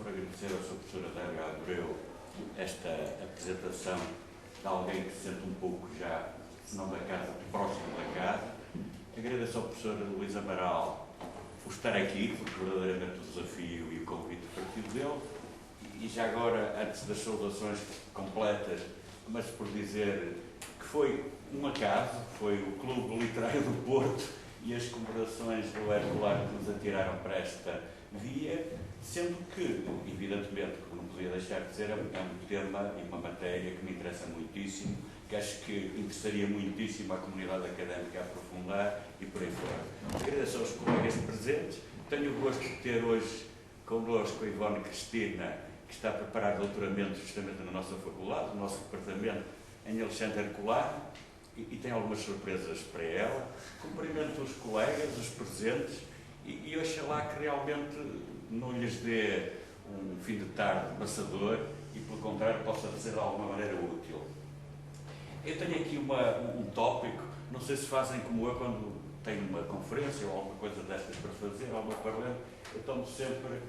por agradecer à Sra. Professora Adélia Abreu esta apresentação de alguém que se sente um pouco já, se não da casa, próximo da casa. Agradeço ao professor Luís Amaral por estar aqui, porque verdadeiramente o desafio e o convite partiu dele. E já agora, antes das saudações completas, mas por dizer que foi um acaso, foi o Clube Literário do Porto e as comemorações do Herculano que nos atiraram para esta via, sendo que, evidentemente, como não podia deixar de dizer, é um tema e uma matéria que me interessa muitíssimo, que acho que interessaria muitíssimo à comunidade académica a aprofundar e por aí fora. Agradeço aos colegas presentes. Tenho o gosto de ter hoje connosco a Ivone Cristina, que está a preparar doutoramento justamente na nossa faculdade, no nosso departamento, em Alexandre Herculano, e tem algumas surpresas para ela. Cumprimento os colegas, os presentes, e oxalá que realmente não lhes dê um fim de tarde passador e, pelo contrário, possa ser de alguma maneira útil. Eu tenho aqui um tópico, não sei se fazem como eu quando tenho uma conferência ou alguma coisa destas para fazer, alguma parlante, eu tomo sempre,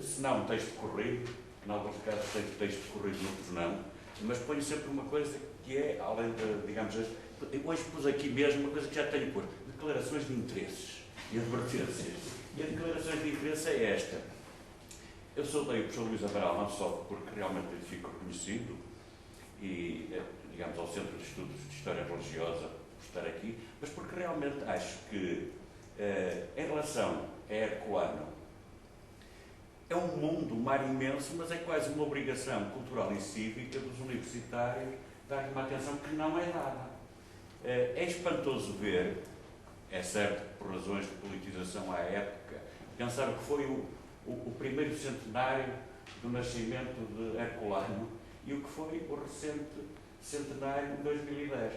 se não um texto corrido, em alguns casos tenho texto corrido, noutros não, mas ponho sempre uma coisa que é, além de, digamos, hoje pus aqui mesmo uma coisa que já tenho por declarações de interesses e advertências. E a declarações de interesse é esta. Eu saudei o professor Luís Amaral não só porque realmente ele fica reconhecido e, digamos, ao Centro de Estudos de História Religiosa por estar aqui, mas porque realmente acho que, em relação a Herculano, é um mundo, um mar imenso, mas é quase uma obrigação cultural e cívica dos universitários dar-lhe uma atenção que não é dada. É espantoso ver, é certo que por razões de politização à época, pensar que foi o primeiro centenário do nascimento de Herculano e o que foi o recente centenário de 2010.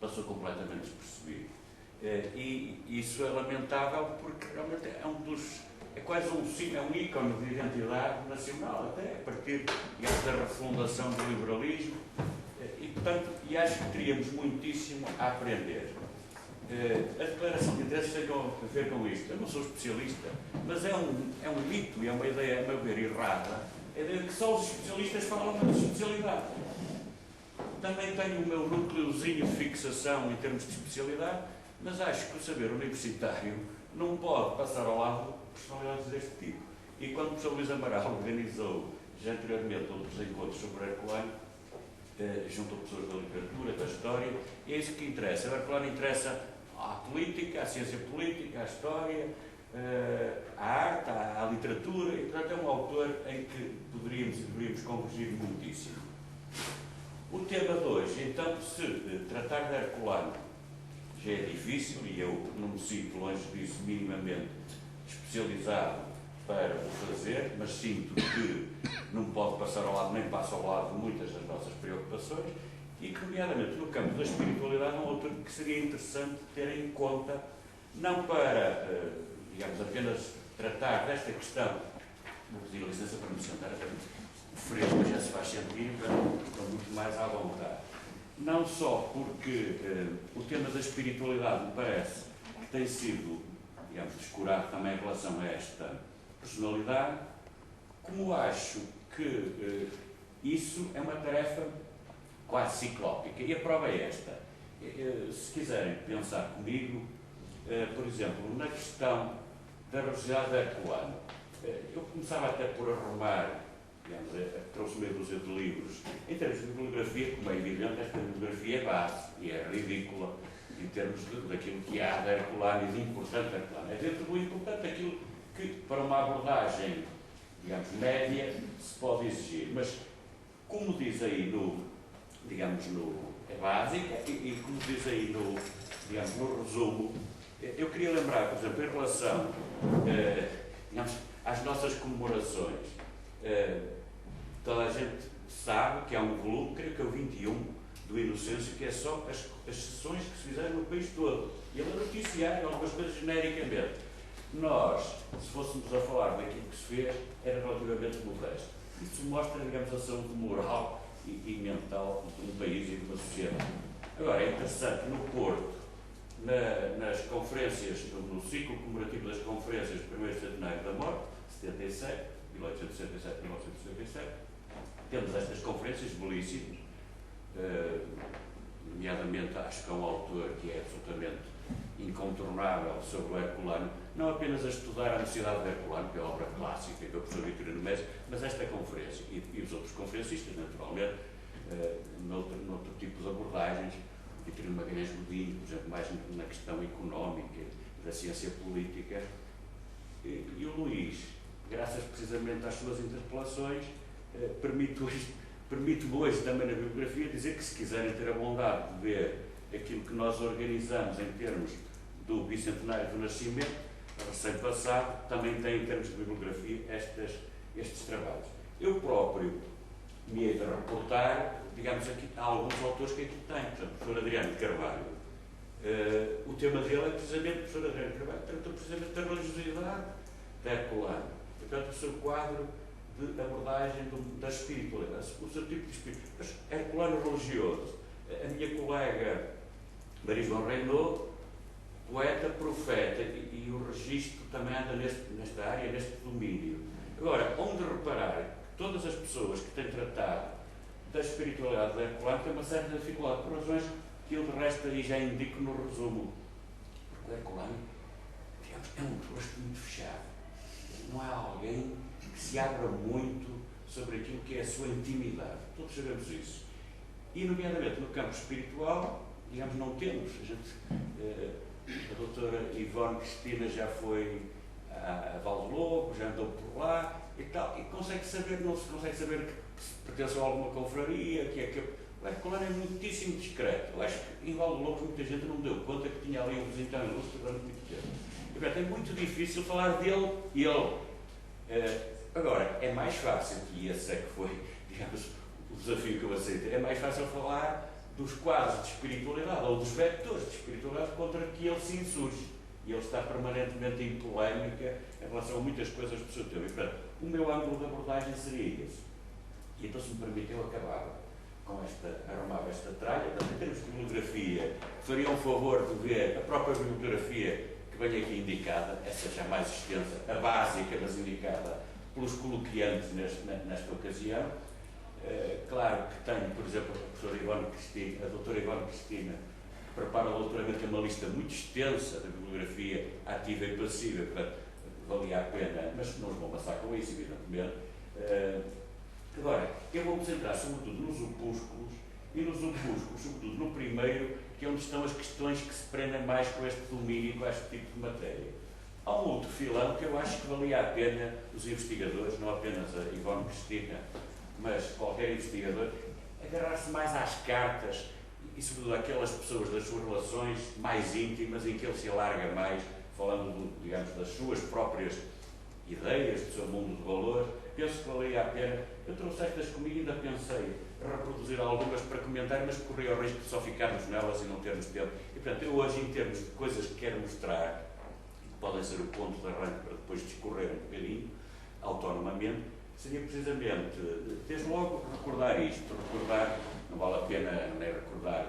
Passou completamente despercebido. E isso é lamentável porque realmente é quase um ícone de identidade nacional, até a partir, digamos, da refundação do liberalismo. E, portanto, acho que teríamos muitíssimo a aprender. A declaração de interesses tem a ver com isto. Eu não sou especialista, mas é um mito e é uma ideia, a meu ver, errada. A ideia de que só os especialistas falam da especialidade. Também tenho o meu núcleozinho de fixação em termos de especialidade, mas acho que o saber universitário não pode passar ao lado de personalidades deste tipo. E quando o professor Luís Amaral organizou, já anteriormente, outros encontros sobre Herculano, junto a professores da literatura, da história, é isso que interessa. O Herculano interessa à política, à ciência política, à história, à arte, à literatura, e, portanto, é um autor em que poderíamos e deveríamos convergir muitíssimo. O tema de hoje, então, se tratar de Herculano já é difícil, e eu não me sinto longe disso minimamente especializado para o fazer, mas sinto que não pode passar ao lado, nem passa ao lado de muitas das nossas preocupações, e que, nomeadamente no campo da espiritualidade, é um autor que seria interessante ter em conta, não para, digamos, apenas tratar desta questão, vou pedir licença para me sentar, até o fresco já se faz sentir, estou muito mais à vontade. Não só porque o tema da espiritualidade me parece que tem sido, digamos, descurado também em relação a esta personalidade, como acho que isso é uma tarefa quase ciclópica. E a prova é esta. Se quiserem pensar comigo, por exemplo, na questão da religiosidade de Herculano, eu começava até por arrumar, digamos, trouxe meia dúzia de livros. Em termos de bibliografia, como é evidente, esta bibliografia é base e é ridícula em termos daquilo que há de Herculano e de importante Herculano. É dentro do importante aquilo que, para uma abordagem, digamos, média, se pode exigir. Mas, como diz aí é básica, e como diz aí digamos, no resumo, eu queria lembrar, por exemplo, em relação, digamos, às nossas comemorações, toda a gente sabe que há um volume, creio que é o 21, do Inocêncio, que é só as sessões que se fizeram no país todo. E ele é noticiário, algumas coisas genericamente. Nós, se fôssemos a falar daquilo que se fez, era relativamente modesto. Isso mostra, digamos, a saúde moral e mental de um país e de uma sociedade. Agora, é interessante, no Porto, nas conferências, no ciclo comemorativo das conferências do primeiro centenário da morte, 77, 1867, temos estas conferências belíssimas, nomeadamente acho que há um autor que é absolutamente incontornável sobre o Herculano, não apenas a estudar a necessidade do Herculano, que é a obra clássica, que é o professor Vitorino Messi, mas esta conferência, e os outros conferencistas, naturalmente, noutro tipo de abordagens, Vitorino Magalhães Godinho, por exemplo, mais na questão económica, da ciência política, e o Luís, graças precisamente às suas interpelações, permite-me hoje também na bibliografia dizer que, se quiserem ter a bondade de ver aquilo que nós organizamos em termos do bicentenário do Nascimento, recém-passado, também tem em termos de bibliografia estes trabalhos. Eu próprio me hei de reportar, digamos, aqui, há alguns autores que aqui têm, portanto, o professor Adriano de Carvalho. O tema dele é precisamente, o professor Adriano de Carvalho tratou precisamente da religiosidade de Herculano, portanto, o seu quadro de abordagem da espiritualidade, o seu tipo de espírito. Mas Herculano religioso, a minha colega Maria João Reynolds, poeta, profeta, e o registro também anda nesta área, neste domínio. Agora, onde reparar que todas as pessoas que têm tratado da espiritualidade de Herculano têm uma certa dificuldade, por razões que eu, de resto, aí já indico no resumo. Porque o Herculano, digamos, é um rosto muito fechado. Não há alguém que se abra muito sobre aquilo que é a sua intimidade. Todos sabemos isso. E, nomeadamente, no campo espiritual, digamos, não temos. A doutora Ivone Cristina já foi a Val do Lobo, já andou por lá e tal, e consegue saber, não se consegue saber que se pertence a alguma confraria, o Herculano é muitíssimo discreto. Eu acho que em Val do Lobo muita gente não deu conta que tinha ali um visitão ilustre durante muito tempo. E, portanto, é muito difícil falar dele e ele. Agora, é mais fácil, e esse é que foi, digamos, o desafio que eu aceitei, é mais fácil falar dos quadros de espiritualidade ou dos vetores de espiritualidade contra que ele se insurge. E ele está permanentemente em polémica em relação a muitas coisas do seu tempo. E, portanto, o meu ângulo de abordagem seria esse. E então, se me permite, eu acabava com arrumava esta tralha. Portanto, em termos de bibliografia, faria um favor de ver a própria bibliografia que vem aqui indicada, essa já mais extensa, a básica, mas indicada pelos coloquiantes nesta ocasião. Claro que tenho, por exemplo, a doutora Ivone Cristina prepara o doutoramento, é uma lista muito extensa da bibliografia ativa e passiva, portanto, valia a pena, mas não os vou passar com isso, evidentemente. Agora, eu vou me centrar sobretudo nos opúsculos, e nos opúsculos, sobretudo no primeiro, que é onde estão as questões que se prendem mais com este domínio, com este tipo de matéria. Há um outro filão que eu acho que valia a pena os investigadores, não apenas a Ivone Cristina, mas qualquer investigador, agarrar-se mais às cartas e, sobretudo, àquelas pessoas das suas relações mais íntimas, em que ele se alarga mais, falando, digamos, das suas próprias ideias, do seu mundo de valores. Penso que valia a pena. Eu trouxe estas comigo, ainda pensei reproduzir algumas para comentar, mas corri o risco de só ficarmos nelas e não termos tempo. E, portanto, eu hoje, em termos de coisas que quero mostrar, que podem ser o ponto de arranque para depois discorrer um bocadinho, autonomamente, seria precisamente, desde logo, recordar isto, não vale a pena nem recordar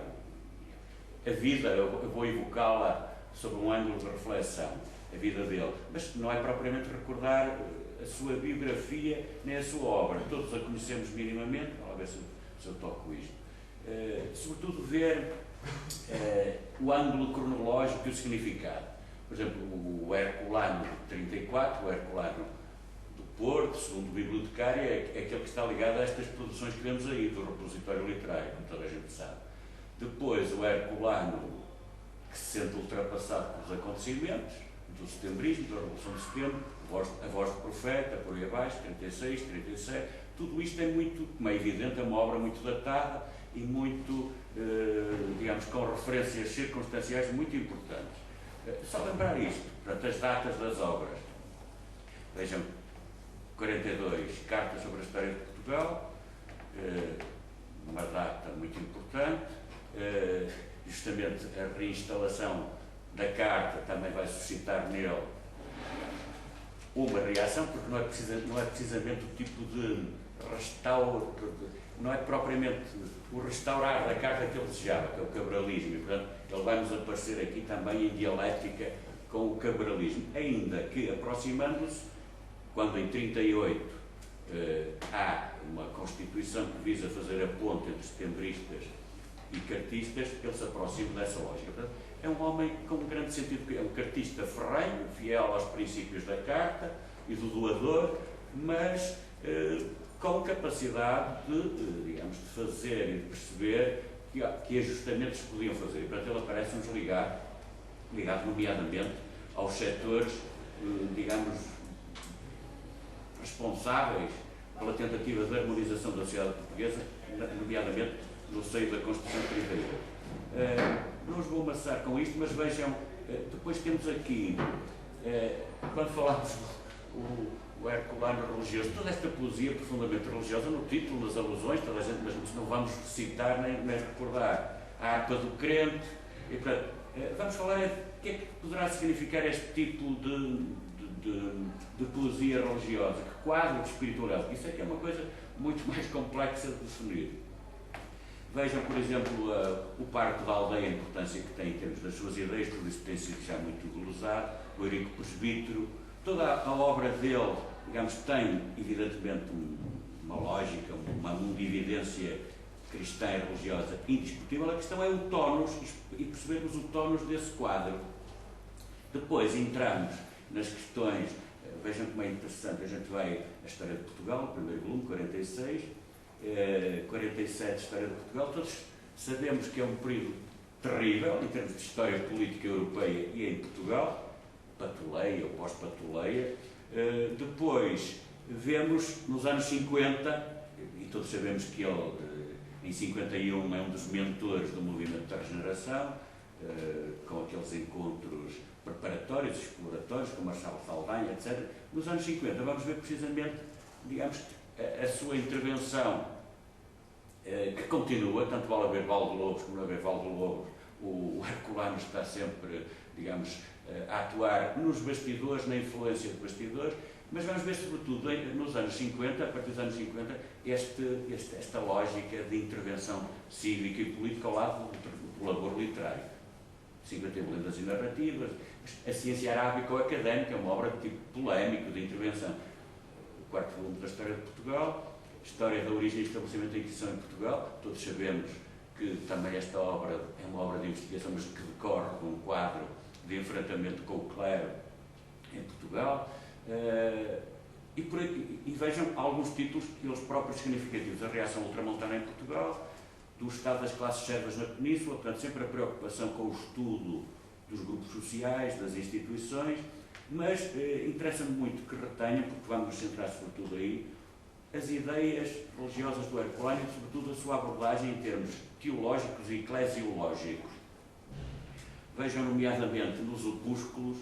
a vida, eu vou evocá-la sob um ângulo de reflexão, a vida dele, mas não é propriamente recordar a sua biografia nem a sua obra, todos a conhecemos minimamente, vamos ver se eu toco isto, sobretudo ver o ângulo cronológico e o significado. Por exemplo, o Herculano de 34, o Herculano do Porto, segundo o bibliotecário, é aquele que está ligado a estas produções que vemos aí, do repositório literário, como toda a gente sabe. Depois, o Herculano que se sente ultrapassado pelos acontecimentos, do setembrismo, da Revolução de Setembro, a voz do profeta, por aí abaixo, 36, 37, tudo isto é muito, como é evidente, é uma obra muito datada e muito, digamos, com referências circunstanciais muito importantes. Só lembrar isto, portanto, as datas das obras. Vejam, 42, Carta sobre a História de Portugal, uma data muito importante, justamente a reinstalação da Carta também vai suscitar nele uma reação, porque não é precisamente o tipo de restauro, não é propriamente o restaurar da Carta que ele desejava, que é o cabralismo, e portanto ele vai-nos aparecer aqui também em dialética com o cabralismo, ainda que aproximando-se, quando em 38 há uma Constituição que visa fazer a ponte entre setembristas e cartistas, ele se aproxima dessa lógica. Portanto, é um homem com um grande sentido, é um cartista ferrenho, fiel aos princípios da Carta e do doador, mas com capacidade de, digamos, de fazer e de perceber que ajustamentos se podiam fazer. E, portanto, ele aparece-nos ligado nomeadamente aos setores, digamos, responsáveis pela tentativa de harmonização da sociedade portuguesa, nomeadamente no seio da Constituição de 38. Não os vou amassar com isto, mas vejam, depois temos aqui, quando falamos o Herculano religioso, toda esta poesia profundamente religiosa, no título, nas alusões, toda a gente, mas não vamos citar nem recordar a harpa do crente, e, portanto, vamos falar o que é que poderá significar este tipo de poesia religiosa, que quadro de espiritualidade. Isso é que é uma coisa muito mais complexa de definir. Vejam, por exemplo, o Parque da Aldeia, a importância que tem em termos das suas ideias, tudo isso tem sido já muito glosado, o Eurico Presbítero, toda a obra dele, digamos, tem evidentemente uma lógica, uma mundividência cristã e religiosa indiscutível. A questão é o tónus e percebermos o tónus desse quadro. Depois entramos nas questões, vejam como é interessante, a gente vai a História de Portugal, o primeiro volume, 46, 47, História de Portugal, todos sabemos que é um período terrível em termos de história política europeia e em Portugal, Patuleia ou pós-Patuleia. Depois vemos nos anos 50, e todos sabemos que ele em 51 é um dos mentores do movimento da regeneração, com aqueles encontros preparatórios, exploratórios, com Marcelo Saldanha, etc. Nos anos 50 vamos ver precisamente, digamos, a sua intervenção, que continua, tanto vale haver Valdelobos como não haver Valdelobos, o Herculano está sempre, digamos, a atuar nos bastidores, na influência de bastidores, mas vamos ver sobretudo nos anos 50, a partir dos anos 50, esta lógica de intervenção cívica e política ao lado do labor literário. 51 lendas e narrativas, a ciência arábica ou académica, é uma obra de tipo polémico, de intervenção. O quarto volume da História de Portugal, História da Origem e Estabelecimento da Inquisição em Portugal. Todos sabemos que também esta obra é uma obra de investigação, mas que decorre de um quadro de enfrentamento com o clero em Portugal. E vejam alguns títulos, eles próprios significativos. A reação ultramontana em Portugal, do estado das classes servas na Península, portanto, sempre a preocupação com o estudo dos grupos sociais, das instituições, mas interessa-me muito que retenham, porque vamos nos centrar sobretudo aí, as ideias religiosas do Herculano e, sobretudo, a sua abordagem em termos teológicos e eclesiológicos. Vejam, nomeadamente, nos opúsculos,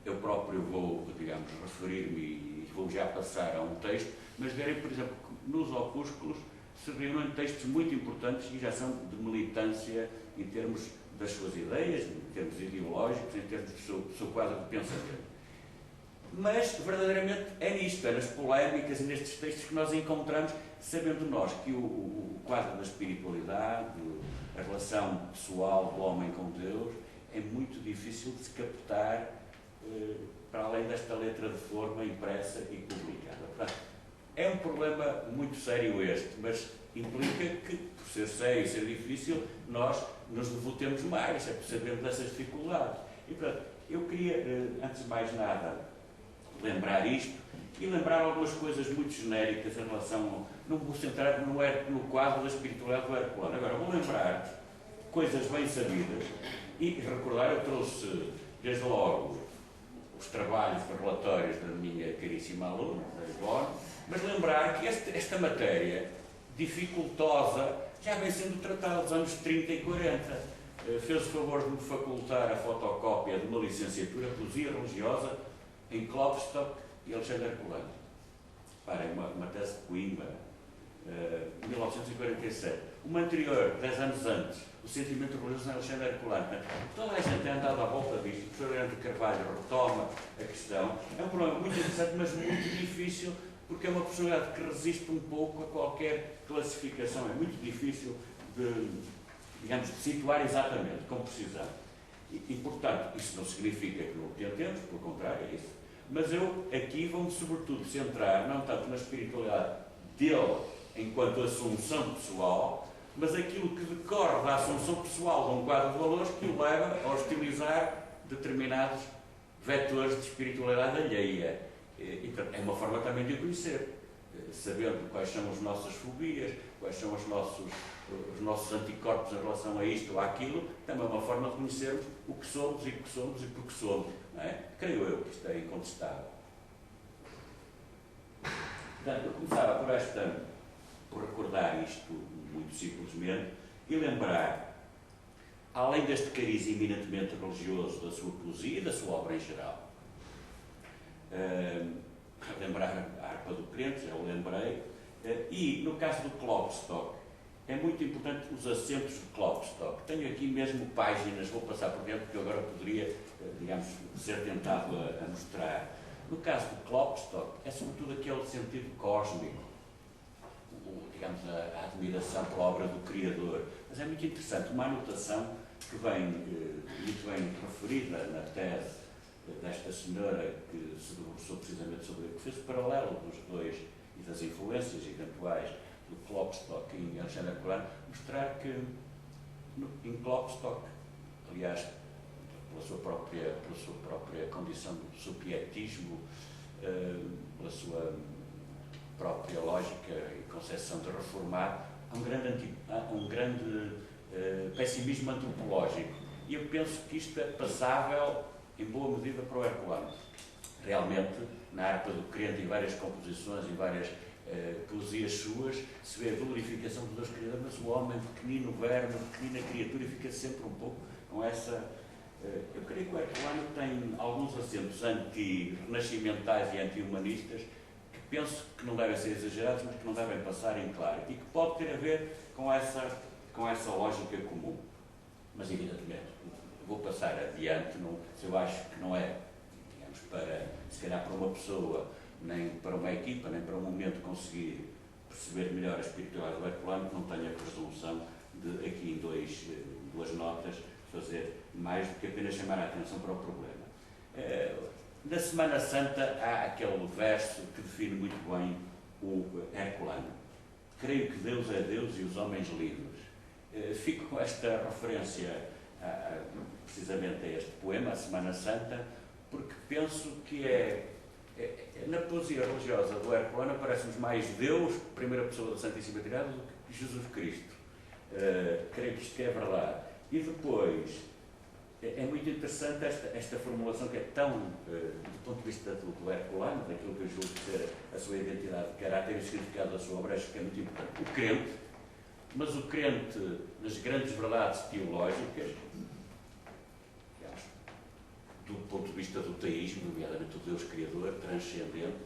eu próprio vou, digamos, referir-me e vou já passar a um texto, mas verem, por exemplo, que nos opúsculos se reúnem textos muito importantes e já são de militância em termos das suas ideias, em termos ideológicos, em termos do seu quadro de pensamento. Mas, verdadeiramente, é nisto, é nas polémicas e nestes textos que nós encontramos, sabendo nós que o quadro da espiritualidade, a relação pessoal do homem com Deus, é muito difícil de se captar para além desta letra de forma impressa e publicada. Portanto, é um problema muito sério este, mas implica que, por ser sério e ser difícil, nós nos devotemos mais, é por sabermos dessas dificuldades. E, portanto, eu queria, antes de mais nada, lembrar isto e lembrar algumas coisas muito genéricas em relação, não vou centrar no quadro da espiritualidade do Herculano, agora vou lembrar coisas bem sabidas e recordar, eu trouxe desde logo os trabalhos, os relatórios da minha caríssima aluna, da Ivone, mas lembrar que esta matéria dificultosa já vem sendo tratada nos anos 30 e 40. Fez o favor de me facultar a fotocópia de uma licenciatura em Poesia Religiosa em Klopstock e Alexandre Herculano. Para uma tese de Coimbra, 1947. Uma anterior, 10 anos antes, o sentimento religioso em Alexandre Herculano. Toda a gente tem andado à volta disto. O professor Leandro Carvalho retoma a questão. É um problema muito interessante, mas muito difícil, porque é uma personalidade que resiste um pouco a qualquer classificação. É muito difícil de, digamos, de situar exatamente, com precisão. E, portanto, isso não significa que não o tentemos, pelo contrário, é isso. Mas eu aqui vou-me sobretudo centrar, não tanto na espiritualidade dele enquanto assunção pessoal, mas aquilo que decorre da assunção pessoal de um quadro de valores que o leva a hostilizar determinados vetores de espiritualidade alheia. E é uma forma também de o conhecer, sabendo quais são as nossas fobias, quais são os nossos anticorpos em relação a isto ou àquilo, também é uma forma de conhecermos o que somos e o que somos e porque somos. Não é? Creio eu que isto é incontestável. Portanto, eu começava por recordar isto muito simplesmente e lembrar, além deste cariz eminentemente religioso da sua poesia e da sua obra em geral, lembrar a harpa do crente, já o lembrei, e no caso do Klopstock, é muito importante os acentos de Klopstock. Tenho aqui mesmo páginas, vou passar por dentro, porque eu agora poderia, digamos, ser tentado a mostrar. No caso do Klopstock, é sobretudo aquele sentido cósmico, digamos, a admiração pela obra do Criador. Mas é muito interessante, uma anotação que vem muito bem referida na tese desta senhora que se debruçou precisamente sobre ele, que fez o paralelo dos dois e das influências eventuais do Klopstock em Alexandre Herculano, mostrar que em Klopstock, aliás, pela sua própria condição do seu pietismo, pela sua própria lógica e concepção de reformar, há um grande pessimismo antropológico. E eu penso que isto é passável, em boa medida, para o Herculano. Realmente, na harpa do crente, em várias composições, em várias poesias suas, se vê a glorificação do Deus Criador, mas o homem, pequenino verme, pequenina criatura, fica sempre um pouco com essa... Eu creio que o Herculano tem alguns acentos anti-renascimentais e anti-humanistas que penso que não devem ser exagerados, mas que não devem passar em claro e que pode ter a ver com essa lógica comum. Mas, evidentemente, vou passar adiante, se eu acho que não é, digamos, se calhar para uma pessoa, nem para uma equipa, nem para um momento conseguir perceber melhor a espiritualidade do Herculano, que não tenha a presunção de, aqui em duas notas, fazer mais do que apenas chamar a atenção para o problema. Na Semana Santa há aquele verso que define muito bem o Herculano. Creio que Deus é Deus e os homens livres. Fico com esta referência precisamente a este poema, a Semana Santa, porque penso que na poesia religiosa do Herculano aparece-nos mais Deus, primeira pessoa da Santíssima Trindade, do que Jesus Cristo. Creio que isto é verdade. E depois, é muito interessante esta formulação que é tão, do ponto de vista do Herculano, daquilo que eu julgo ser a sua identidade de caráter e o significado da sua obra, acho que é muito importante. O crente, mas o crente nas grandes verdades teológicas, do ponto de vista do teísmo, nomeadamente do Deus Criador, transcendente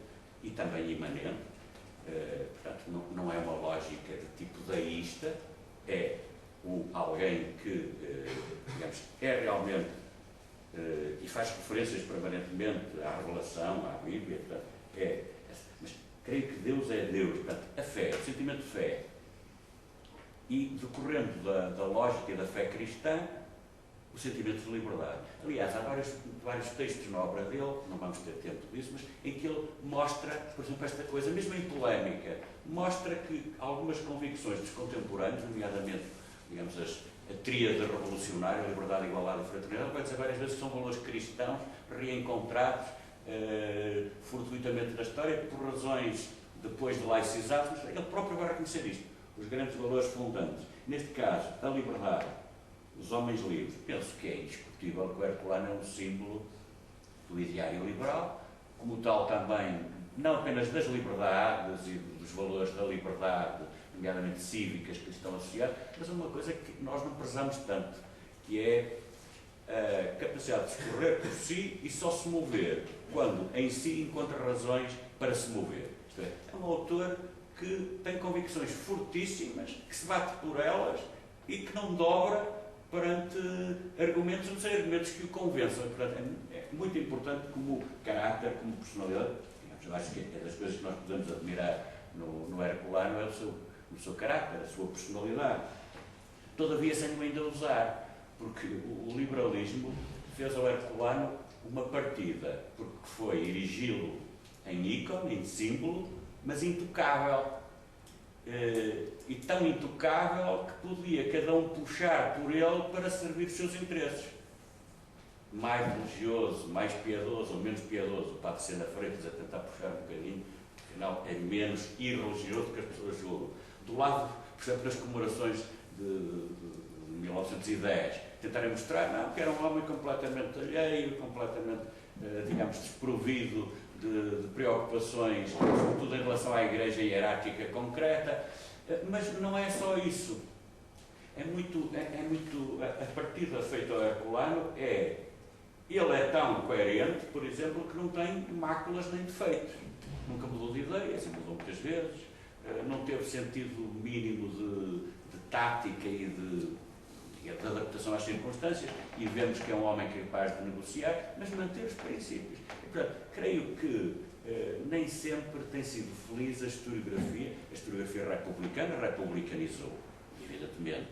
e também imanente. Portanto, não é uma lógica de tipo deísta, é alguém que, digamos, é realmente, e faz referências permanentemente à revelação, à Bíblia, portanto, mas creio que Deus é Deus, portanto, a fé, o sentimento de fé. E, decorrendo da lógica da fé cristã, o sentimento de liberdade. Aliás, há vários textos na obra dele, não vamos ter tempo disso, mas em que ele mostra, por exemplo, esta coisa, mesmo em polémica, mostra que algumas convicções dos contemporâneos, nomeadamente, digamos, a tríade revolucionária, liberdade, igualdade e fraternidade, vai dizer várias vezes que são valores cristãos reencontrados fortuitamente na história, por razões depois de laicizados, mas ele próprio vai reconhecer isto, os grandes valores fundantes. Neste caso, a liberdade, os homens livres, penso que é indiscutível que o Herculano é um símbolo do ideário liberal, como tal também, não apenas das liberdades e dos valores da liberdade, nomeadamente cívicas, que lhe estão associados, mas uma coisa que nós não prezamos tanto, que é a capacidade de escorrer por si e só se mover quando em si encontra razões para se mover. Isto é um autor que tem convicções fortíssimas, que se bate por elas e que não dobra perante argumentos, não sei, argumentos que o convençam. Portanto, é muito importante como caráter, como personalidade. Eu acho que é das coisas que nós podemos admirar no Herculano, é o seu caráter, a sua personalidade. Todavia, sem o ainda usar, porque o liberalismo fez ao Herculano uma partida, porque foi erigi-lo em ícone, em símbolo, mas intocável. E tão intocável que podia cada um puxar por ele para servir os seus interesses. Mais religioso, mais piedoso ou menos piedoso, o Padre Sena Freitas a tentar puxar um bocadinho, afinal é menos irreligioso que as pessoas julgam. Do lado, por exemplo, das comemorações de 1910, tentarem mostrar não, que era um homem completamente alheio, completamente, digamos, desprovido de preocupações, sobretudo em relação à igreja hierárquica concreta, mas não é só isso. A partida feita ao Herculano ele é tão coerente, por exemplo, que não tem máculas nem defeitos. Nunca mudou de ideia, sempre mudou muitas vezes, não teve sentido mínimo de tática e de adaptação às circunstâncias, e vemos que é um homem capaz de negociar, mas manteve os princípios. E, portanto, creio que nem sempre tem sido feliz a historiografia republicana republicanizou, evidentemente.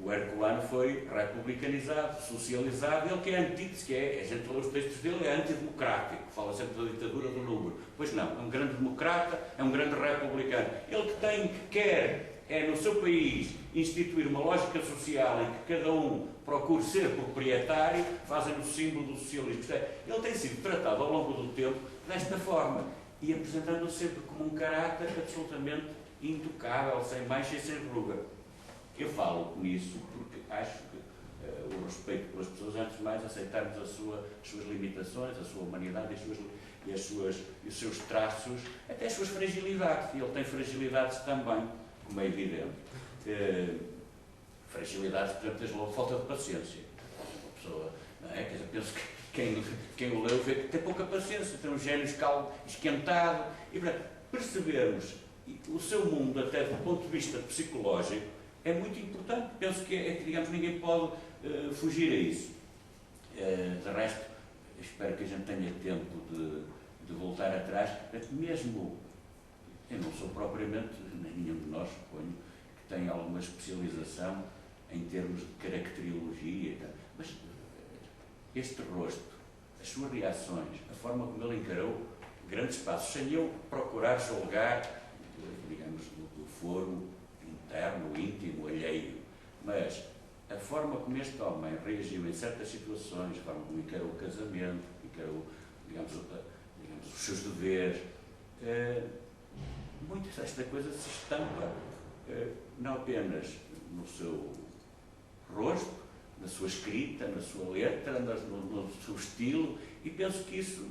O Herculano foi republicanizado, socializado, ele que é antítese, a gente lê os textos dele, é antidemocrático, fala sempre da ditadura do número. Pois não, é um grande democrata, é um grande republicano. Ele que quer, no seu país, instituir uma lógica social em que cada um procure ser proprietário, fazem o símbolo do socialismo. Ele tem sido tratado ao longo do tempo desta forma, e apresentando-se sempre como um caráter absolutamente intocável, sem mancha e sem ruga. Eu falo nisso porque acho que o respeito pelas pessoas, antes de mais, aceitarmos as suas limitações, a sua humanidade e os seus traços, até as suas fragilidades. E ele tem fragilidades também, como é evidente. Fragilidades, por exemplo, desde logo falta de paciência. Uma pessoa, não é? Quer dizer, penso que quem o leu vê que tem pouca paciência, tem um gênio esquentado. E, portanto, percebermos o seu mundo, até do ponto de vista psicológico, é muito importante. Penso que, digamos, ninguém pode fugir a isso. De resto, espero que a gente tenha tempo de voltar atrás. Mesmo, eu não sou propriamente, nem nenhum de nós, suponho, que tem alguma especialização em termos de caracteriologia, mas este rosto, as suas reações, a forma como ele encarou grandes passos, sem eu procurar julgar, digamos, do foro interno, íntimo, alheio, mas a forma como este homem reagiu em certas situações, a forma como encarou o casamento, encarou, digamos, os seus deveres, muito desta coisa se estampa não apenas no seu rosto, na sua escrita, na sua letra, no seu estilo, e penso que isso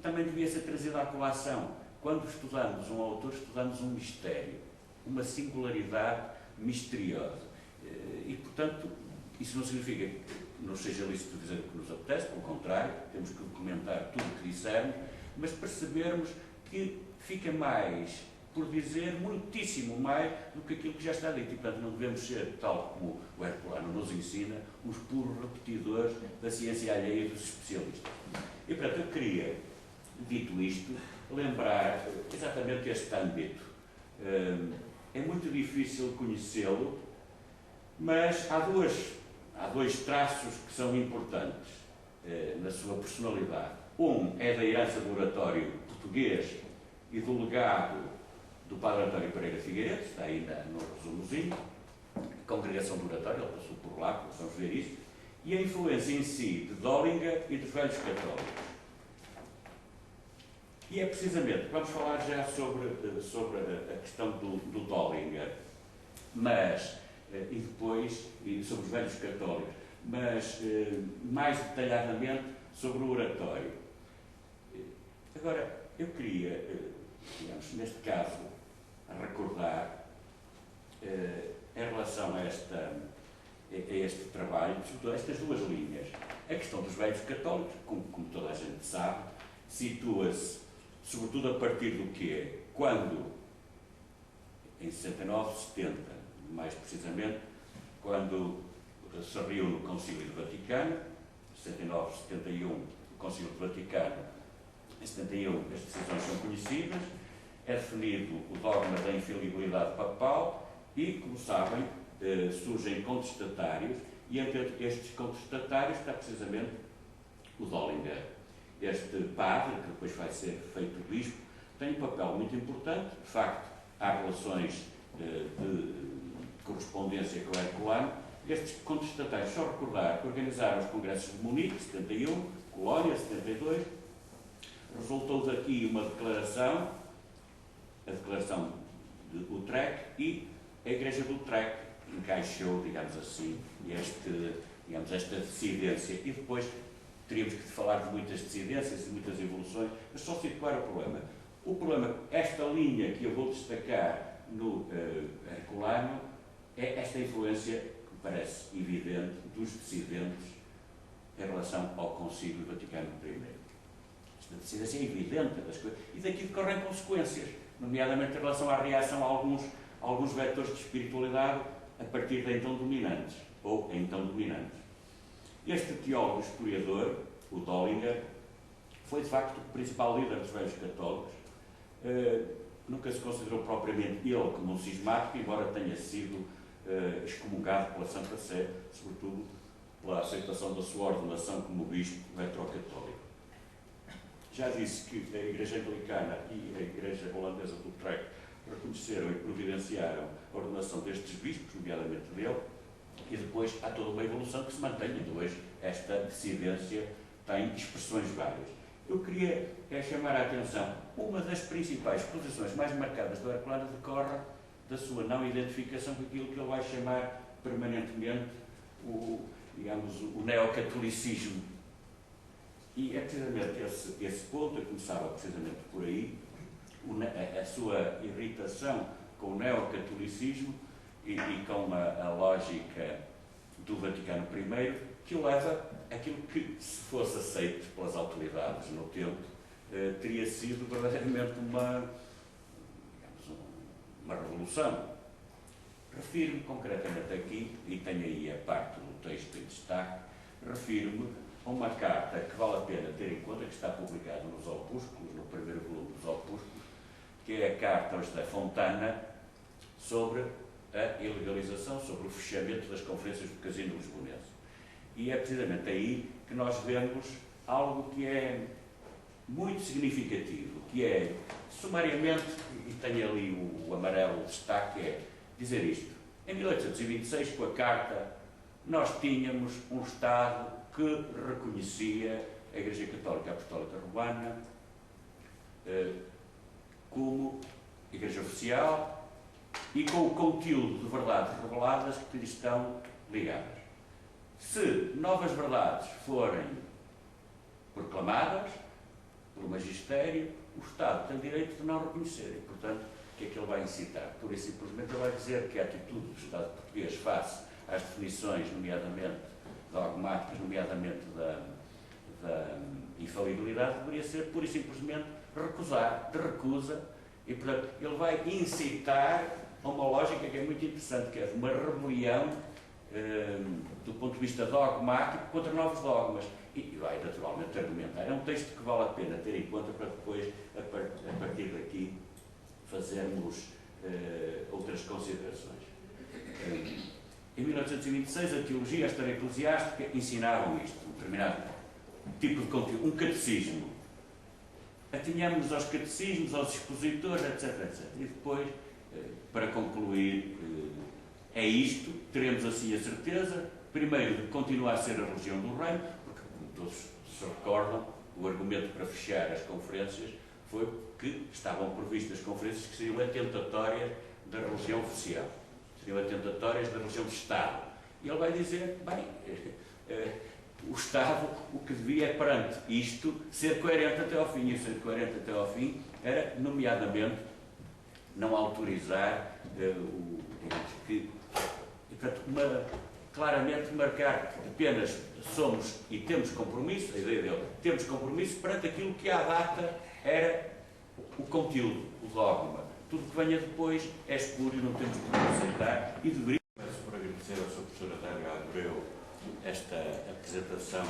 também devia ser trazido à colação. Quando estudamos um autor, estudamos um mistério, uma singularidade misteriosa. E, portanto, isso não significa que não seja lícito dizer o que nos apetece, pelo contrário, temos que documentar tudo o que dissermos, mas percebermos que fica mais por dizer, muitíssimo mais do que aquilo que já está dito. E, portanto, não devemos ser, tal como o Herculano nos ensina, uns puros repetidores da ciência alheia dos especialistas. E, portanto, eu queria, dito isto, lembrar exatamente este âmbito. É muito difícil conhecê-lo, mas há dois traços que são importantes na sua personalidade. Um é da herança do oratório português e do legado do Padre António Pereira Figueiredo, está aí no resumozinho, a congregação do oratório, ele passou por lá, vamos ver isso, e a influência em si de Döllinger e dos velhos católicos. E é precisamente, vamos falar já sobre a questão do Döllinger, mas, e depois sobre os velhos católicos, mas mais detalhadamente sobre o oratório. Agora, eu queria, digamos, neste caso, recordar, em relação a este trabalho, sobretudo estas duas linhas. A questão dos velhos católicos, como toda a gente sabe, situa-se sobretudo a partir do quê? Quando, em 69, 70, mais precisamente, quando se reúne o Concílio do Vaticano, 69, 71, o Concílio do Vaticano, em 71 as decisões são conhecidas, é definido o dogma da infalibilidade papal e, como sabem, surgem contestatários E entre estes contestatários está precisamente o Dollinger. Este padre, que depois vai ser feito bispo, tem um papel muito importante. De facto, há relações de correspondência com o Herculano. Estes contestatários, só recordar que organizaram os congressos de Munique, 71, Colónia, 72, resultou daqui uma declaração, a declaração de Utrecht, e a Igreja de Utrecht encaixou, digamos assim, esta dissidência. E depois teríamos que falar de muitas dissidências e muitas evoluções, mas só situar o problema. O problema, esta linha que eu vou destacar no Herculano, é esta influência que me parece evidente dos dissidentes em relação ao Concílio Vaticano I. Esta dissidência é evidente das coisas, e daqui decorrem consequências, nomeadamente em relação à reação a alguns vetores de espiritualidade a partir de então dominantes, ou então dominantes. Este teólogo historiador, o Dollinger, foi de facto o principal líder dos velhos católicos. Nunca se considerou propriamente ele como um cismático, embora tenha sido excomungado pela Santa Sé, sobretudo pela aceitação da sua ordenação como bispo veterocatólico. Já disse que a Igreja Anglicana e a Igreja Holandesa de Utrecht reconheceram e providenciaram a ordenação destes bispos, nomeadamente dele, e depois há toda uma evolução que se mantém, e hoje esta dissidência tem expressões várias. Eu queria chamar a atenção, uma das principais posições mais marcadas do Herculano decorre da sua não identificação com aquilo que ele vai chamar permanentemente o neocatolicismo. E é precisamente esse ponto, eu começava precisamente por aí, a sua irritação com o neocatolicismo e com a lógica do Vaticano I, que o leva àquilo que, se fosse aceito pelas autoridades no tempo, teria sido verdadeiramente uma revolução. Refiro-me concretamente aqui, e tenho aí a parte do texto em destaque, refiro-me a uma carta que vale a pena ter em conta, que está publicada nos Opúsculos, no primeiro volume dos Opúsculos, que é a carta da Fontana sobre a ilegalização, sobre o fechamento das conferências do Casino Lisbonense. E é precisamente aí que nós vemos algo que é muito significativo, que é, sumariamente, e tenho ali o amarelo destaque, é dizer isto. Em 1826, com a Carta, nós tínhamos um Estado que reconhecia a Igreja Católica Apostólica Romana como Igreja Oficial e com o conteúdo de verdades reveladas que lhe estão ligadas. Se novas verdades forem proclamadas pelo magistério, o Estado tem direito de não reconhecer. E, portanto, o que é que ele vai incitar? Pura e simplesmente ele vai dizer que a atitude do Estado português face às definições, nomeadamente dogmáticas, nomeadamente da infalibilidade, deveria ser pura e simplesmente recusar, de recusa, e, portanto, ele vai incitar a uma lógica que é muito interessante, que é uma rebelião do ponto de vista dogmático contra novos dogmas. E vai, naturalmente, argumentar. É um texto que vale a pena ter em conta para depois, a partir daqui, fazermos outras considerações. Em 1826, a teologia e a história eclesiástica ensinavam isto, um determinado tipo de conteúdo, um catecismo. Atinhamos aos catecismos, aos expositores, etc, etc. E depois, para concluir, é isto, teremos assim a certeza, primeiro, de continuar a ser a religião do reino, porque, como todos se recordam, o argumento para fechar as conferências foi que estavam previstas conferências que seriam atentatórias da religião oficial, seriam atentatórias da religião de Estado. E ele vai dizer, bem, o Estado, o que devia, perante isto, ser coerente até ao fim. E ser coerente até ao fim era, nomeadamente, não autorizar digamos que, e, portanto, claramente marcar que apenas somos e temos compromisso, a ideia dele, temos compromisso perante aquilo que à data era o conteúdo, o dogma. Tudo que venha depois é espúrio, não temos por que aceitar e deveria. Começo por agradecer ao Sr. Professor António Abreu esta apresentação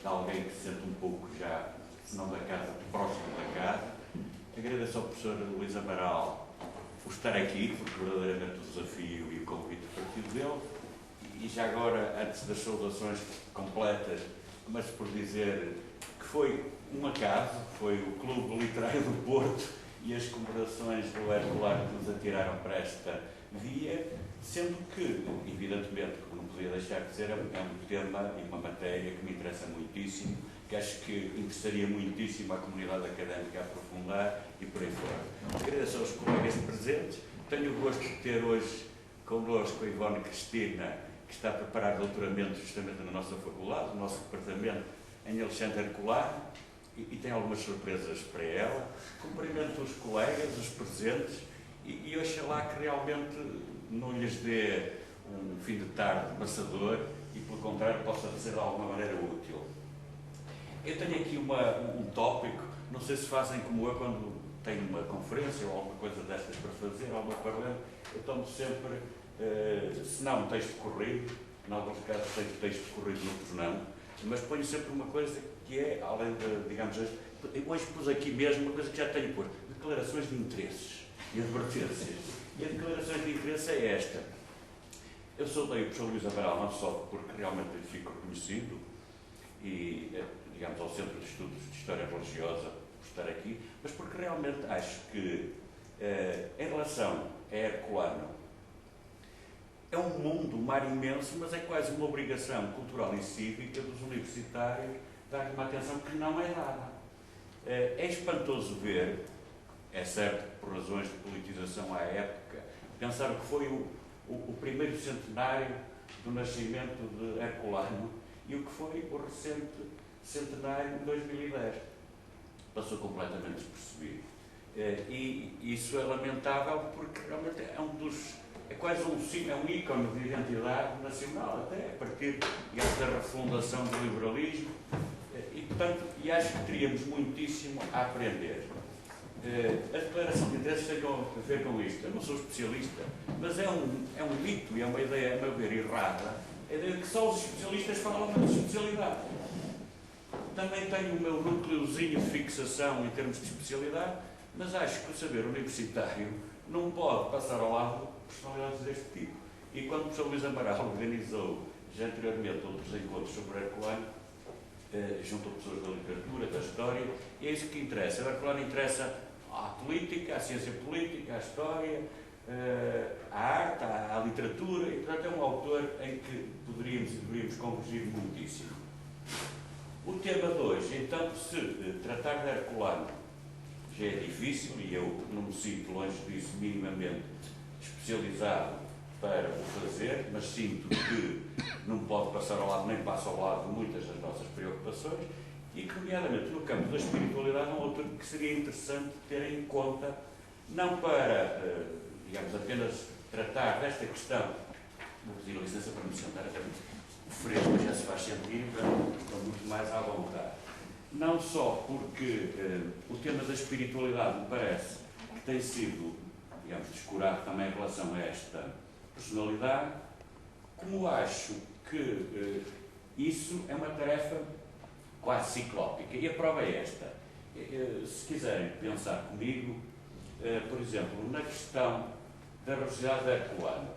de alguém que se sente um pouco já, se não da casa, próximo da casa. Agradeço ao Professor Luís Amaral por estar aqui, porque verdadeiramente o desafio e o convite partido dele, e já agora, antes das saudações completas, começo por dizer que foi um acaso, foi o Clube Literário do Porto e as comemorações do Herculano que nos atiraram para esta via, sendo que, evidentemente, como não podia deixar de ser, é um tema e uma matéria que me interessa muitíssimo, que acho que interessaria muitíssimo a comunidade académica a aprofundar e por aí fora. Agradeço aos colegas presentes. Tenho o gosto de ter hoje connosco a Ivone Cristina, que está a preparar doutoramento justamente na nossa faculdade, no nosso departamento, em Alexandre Herculano, e tem algumas surpresas para ela. Cumprimento os colegas, os presentes, e oxalá que realmente não lhes dê um fim de tarde maçador e, pelo contrário, possa ser de alguma maneira útil. Eu tenho aqui um tópico, não sei se fazem como eu quando tenho uma conferência ou alguma coisa destas para fazer, alguma parlamento, eu tomo sempre, se não um texto corrido, em alguns casos tenho texto corrido, noutros não, mas ponho sempre uma coisa que é, além de, digamos, hoje pus aqui mesmo uma coisa que já tenho posto, declarações de interesses e advertências. E a declaração de interesse é esta. Eu saudei o professor Luís Amaral não só porque realmente fico reconhecido e, digamos, ao Centro de Estudos de História Religiosa por estar aqui, mas porque realmente acho que, em relação a Herculano, é um mundo, um mar imenso, mas é quase uma obrigação cultural e cívica dos universitários dar-lhe uma atenção que não é dada. É espantoso ver, é certo, por razões de politização à época, pensar que foi o primeiro centenário do nascimento de Herculano e o que foi o recente centenário de 2010. Passou completamente despercebido. E isso é lamentável porque realmente é quase um ícone de identidade nacional, até a partir da refundação do liberalismo. E, portanto, acho que teríamos muitíssimo a aprender. A declaração de interesses tem a ver com isto. Eu não sou especialista, mas é um mito e é uma ideia, a meu ver, errada. A ideia de que só os especialistas falam da especialidade. Também tenho o meu núcleozinho de fixação em termos de especialidade, mas acho que o saber universitário não pode passar ao lado personalidades deste tipo. E quando o professor Luís Amaral organizou, já anteriormente, outros encontros sobre Herculano, junto a pessoas da literatura, da história, e é isso que interessa. O Herculano interessa à política, à ciência política, à história, à arte, à literatura, e portanto é um autor em que poderíamos e deveríamos convergir muitíssimo. O tema de hoje, então, se tratar de Herculano já é difícil, e eu não me sinto longe disso minimamente especializado para o fazer, mas sinto que não pode passar ao lado, nem passa ao lado de muitas das nossas preocupações, e que, nomeadamente no campo da espiritualidade, é um autor que seria interessante ter em conta, não para, digamos, apenas tratar desta questão. Vou pedir licença para me sentar, até o fresco já se faz sentir, estou muito mais à vontade. Não só porque o tema da espiritualidade me parece que tem sido, digamos, descurado também em relação a esta personalidade, como acho que isso é uma tarefa quase ciclópica. E a prova é esta. Se quiserem pensar comigo, por exemplo, na questão da religiosidade de Herculano,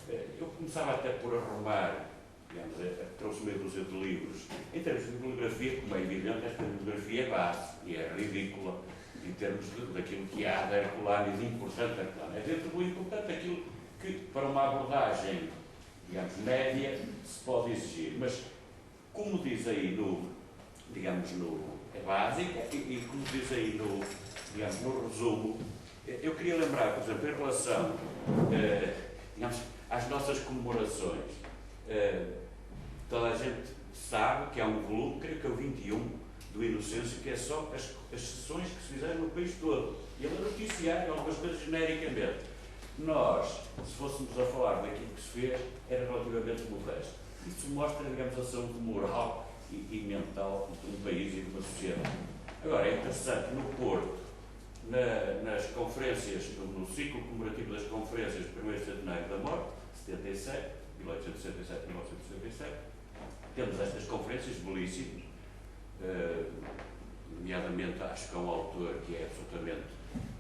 eu começava até por arrumar, digamos, trouxe meia dúzia de livros. Em termos de bibliografia, como é evidente, esta bibliografia é base e é ridícula em termos daquilo que há de Herculano e de importante Herculano. É dentro do importante aquilo que, para uma abordagem, digamos, média, se pode exigir. Mas, como diz aí é básica, e como diz aí digamos, no resumo, eu queria lembrar, por exemplo, em relação, digamos, às nossas comemorações, toda a gente sabe que há um volume, creio que é o 21, do Inocêncio, que é só as sessões que se fizeram no país todo. E ele é noticiário, algumas coisas genericamente. Nós, se fôssemos a falar daquilo que se fez, era relativamente modesto. Isso mostra, digamos, a saúde moral e mental de um país e de uma sociedade. Agora, é interessante, no Porto, nas conferências, no ciclo comemorativo das conferências do primeiro centenário da morte, 77, 1877, 1977, temos estas conferências belíssimas, nomeadamente acho que há um autor que é absolutamente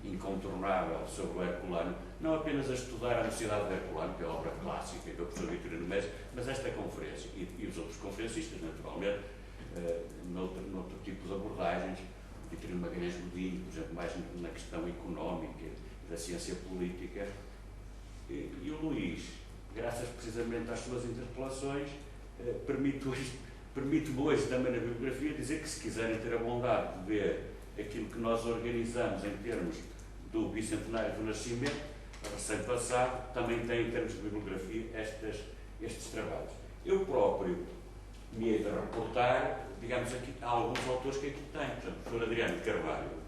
incontornável sobre o Herculano, não apenas a estudar a Necessidade do Herculano, que é a obra clássica do professor Vitorino Messi, mas esta conferência e os outros conferencistas, naturalmente, noutro tipo de abordagens, Vitorino Magalhães Godinho, por exemplo, mais na questão económica, da ciência política, e o Luís, graças precisamente às suas interpelações, permite-me hoje também na bibliografia dizer que, se quiserem ter a bondade de ver aquilo que nós organizamos em termos do bicentenário do Nascimento, recém-passado, também tem em termos de bibliografia estes trabalhos. Eu próprio me hei de reportar, digamos, aqui, há alguns autores que aqui têm, portanto, o professor Adriano Carvalho.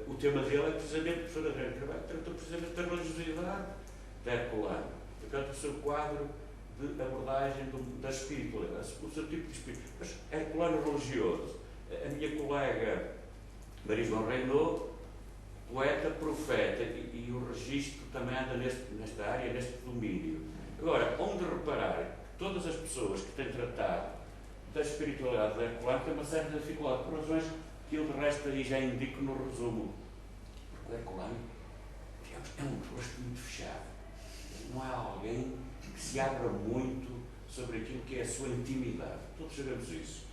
O tema dele é precisamente, o professor Adriano Carvalho tratou precisamente da religiosidade de Herculano, portanto, o seu quadro de abordagem da espiritualidade, o seu tipo de espírito. Mas Herculano religioso, a minha colega Maria João Reinaud, poeta, profeta, e o registro também anda nesta área, neste domínio. Agora, onde reparar que todas as pessoas que têm tratado da espiritualidade de Herculano têm uma certa dificuldade, por razões que eu de resto aí já indico no resumo. Porque o Herculano, digamos, é um rosto muito fechado. Não há alguém que se abra muito sobre aquilo que é a sua intimidade. Todos sabemos isso.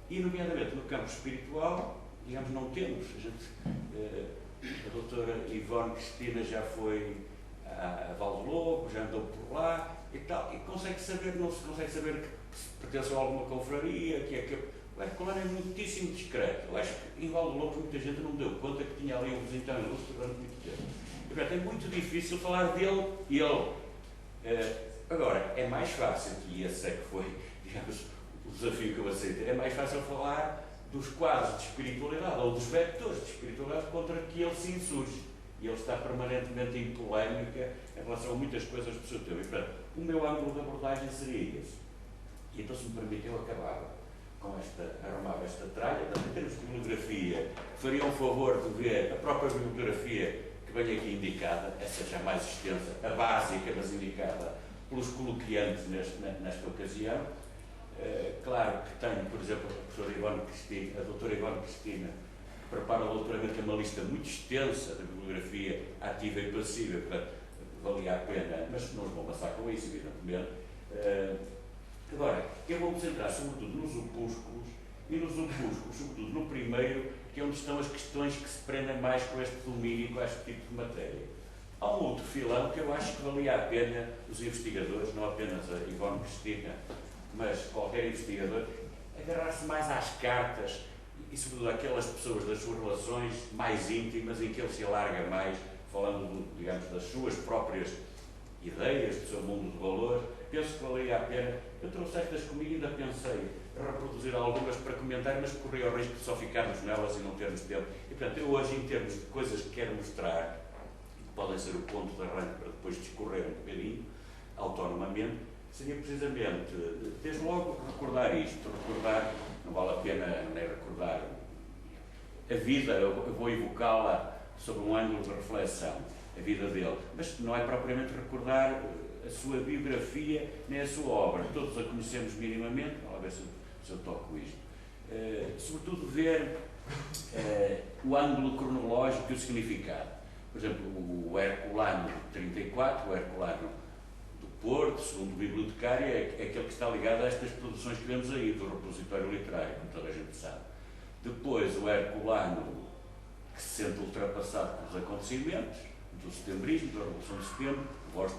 E, nomeadamente, no campo espiritual, digamos, não temos. A doutora Ivone Cristina já foi a Val do Lobo, já andou por lá e tal, e consegue saber, não se consegue saber que se pertence a alguma confraria, que é que... O Herculano é muitíssimo discreto. Eu acho que em Val do Lobo muita gente não deu conta que tinha ali um visitante ilustre durante muito tempo. E, portanto, é muito difícil falar dele e ele. Agora, é mais fácil, e esse é que foi, digamos, o desafio que eu aceitei, é mais fácil falar dos quadros de espiritualidade ou dos vetores de espiritualidade contra que ele se insurge. E ele está permanentemente em polémica em relação a muitas coisas do seu tempo. E, portanto, o meu ângulo de abordagem seria esse. E então, se me permite, eu acabava com arrumava esta tralha. Em termos de bibliografia, faria um favor de ver a própria bibliografia que vem aqui indicada, essa já mais extensa, a básica, mas indicada pelos coloquiantes nesta ocasião. Claro que tenho, por exemplo, a doutora Ivone Cristina prepara o doutoramento, uma lista muito extensa da bibliografia ativa e passiva, portanto, valia a pena, mas não os vou passar com isso, evidentemente. Agora, eu vou me centrar sobretudo nos opúsculos, e nos opúsculos, sobretudo no primeiro, que é onde estão as questões que se prendem mais com este domínio e com este tipo de matéria. Há um outro filão que eu acho que valia a pena os investigadores, não apenas a Ivone Cristina, mas qualquer investigador, agarrar-se mais às cartas e, sobretudo, aquelas pessoas das suas relações mais íntimas, em que ele se alarga mais, falando, digamos, das suas próprias ideias, do seu mundo de valores. Penso que valia a pena. Eu trouxe estas comigo e ainda pensei reproduzir algumas para comentar, mas corri o risco de só ficarmos nelas e não termos tempo. E, portanto, eu hoje, em termos de coisas que quero mostrar, que podem ser o ponto de arranque para depois discorrer um bocadinho, autonomamente, seria precisamente, desde logo, recordar isto, não vale a pena nem recordar a vida, eu vou evocá-la sob um ângulo de reflexão, a vida dele, mas não é propriamente recordar a sua biografia nem a sua obra, todos a conhecemos minimamente, vamos ver se eu toco isto, sobretudo ver o ângulo cronológico e o significado. Por exemplo, o Herculano de 34, o Herculano do Porto, segundo o bibliotecário, é aquele que está ligado a estas produções que vemos aí, do repositório literário, como toda a gente sabe. Depois, o Herculano que se sente ultrapassado pelos acontecimentos, do setembrismo, da Revolução de Setembro,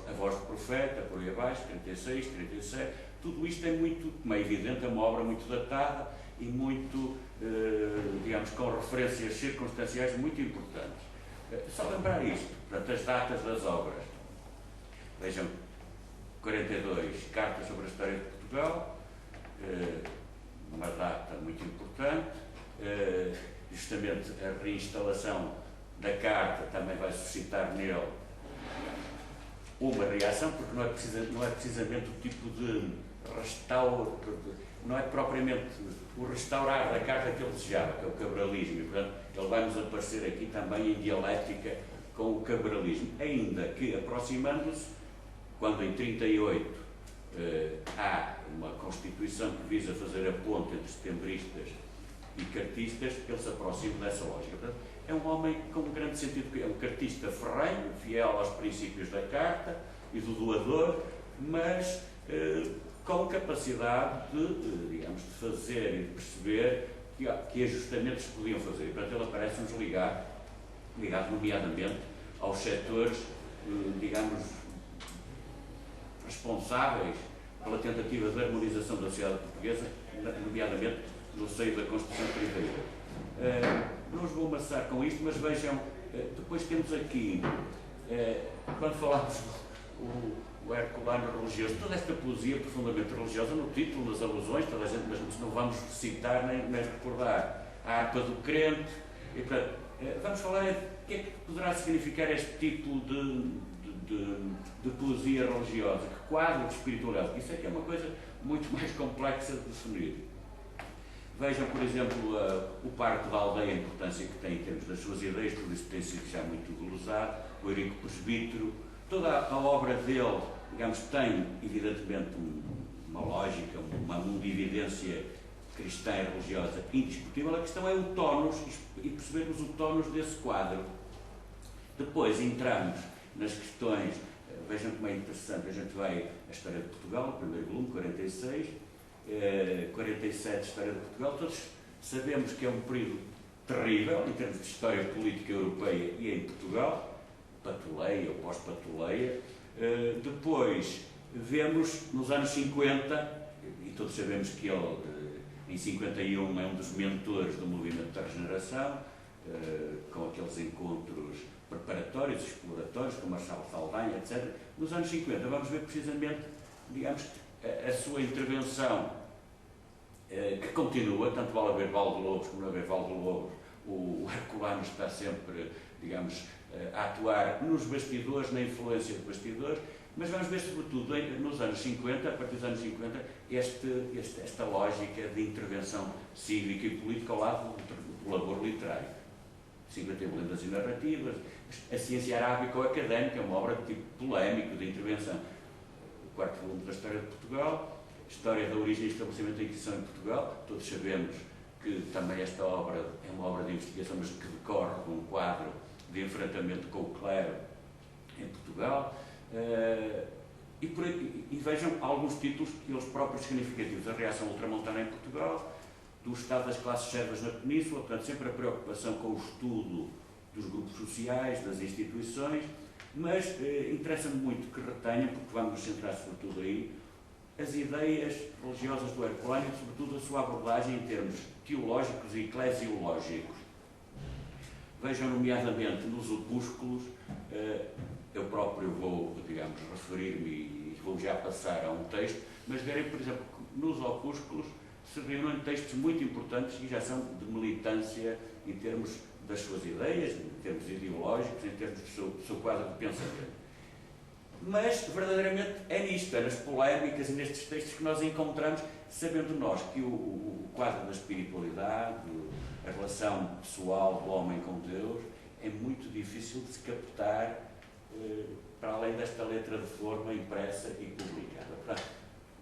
a voz do profeta, por aí abaixo, 36, 37, tudo isto é muito, como é evidente, é uma obra muito datada e muito, digamos, com referências circunstanciais muito importantes. Só lembrar isto, portanto, as datas das obras. Vejam, 42, Carta sobre a História de Portugal, uma data muito importante, justamente a reinstalação da Carta também vai suscitar nele uma reação, porque não é precisamente o tipo de restauro, não é propriamente o restaurar da Carta que ele desejava, que é o cabralismo, e, portanto, ele vai-nos aparecer aqui também em dialética com o cabralismo, ainda que aproximando-se, quando em 38 há uma Constituição que visa fazer a ponte entre setembristas e cartistas, ele se aproxima dessa lógica. Portanto, é um homem com um grande sentido, é um cartista ferrenho, fiel aos princípios da carta e do doador, mas com capacidade de, digamos, de fazer e de perceber que ajustamentos se podiam fazer. E, portanto, ele aparece-nos ligado nomeadamente aos setores, digamos, responsáveis pela tentativa de harmonização da sociedade portuguesa, nomeadamente no seio da Constituição de 38. Não os vou amassar com isto, mas vejam, depois temos aqui, quando falamos o Herculano religioso, toda esta poesia profundamente religiosa, no título, nas alusões, toda a gente, mas não vamos citar nem recordar a harpa do crente, e, portanto, vamos falar de o que é que poderá significar este tipo de poesia religiosa, que quadro de espiritualidade. Isso é que é uma coisa muito mais complexa de definir. Vejam, por exemplo, o Parque da Aldeia, a importância que tem em termos das suas ideias, tudo isso tem sido já muito glosado, o Eurico Presbítero, toda a obra dele, digamos, tem evidentemente uma lógica, uma mundividência cristã e religiosa indiscutível. A questão é o tónus e percebermos o tónus desse quadro. Depois entramos nas questões, vejam como é interessante, a gente vai à História de Portugal, o primeiro volume, 46, 47, História de Portugal, todos sabemos que é um período terrível em termos de história política europeia e em Portugal, Patuleia ou pós-Patuleia. Depois vemos nos anos 50, e todos sabemos que ele em 51 é um dos mentores do movimento da regeneração, com aqueles encontros preparatórios, exploratórios, com Marcelo Saldanha, etc. Nos anos 50 vamos ver precisamente, digamos, a sua intervenção, que continua, tanto vale haver Valdelobos como não haver Valdelobos, o Herculano está sempre, digamos, a atuar nos bastidores, na influência de bastidores, mas vamos ver sobretudo nos anos 50, a partir dos anos 50, esta lógica de intervenção cívica e política ao lado do labor literário. 51 Lendas e Narrativas, a Ciência Arábica ou Académica, é uma obra de tipo polémico, de intervenção. O quarto volume da História de Portugal, História da Origem e Estabelecimento da Inquisição em Portugal. Todos sabemos que também esta obra é uma obra de investigação, mas que decorre de um quadro de enfrentamento com o clero em Portugal. E vejam alguns títulos que eles próprios significativos. A reação ultramontana em Portugal, do estado das classes servas na Península, portanto, sempre a preocupação com o estudo dos grupos sociais, das instituições, mas interessa-me muito que retenham, porque vamos nos centrar sobretudo aí, as ideias religiosas do Herculano e, sobretudo, a sua abordagem em termos teológicos e eclesiológicos. Vejam, nomeadamente, nos opúsculos, eu próprio vou, digamos, referir-me e vou já passar a um texto, mas verem, por exemplo, que nos opúsculos se reúnem textos muito importantes e já são de militância em termos das suas ideias, em termos ideológicos, em termos do seu quadro de pensamento. Mas, verdadeiramente, é nisto, é nas polémicas e nestes textos que nós encontramos, sabendo nós que o quadro da espiritualidade, a relação pessoal do homem com Deus, é muito difícil de se captar para além desta letra de forma impressa e publicada. Portanto,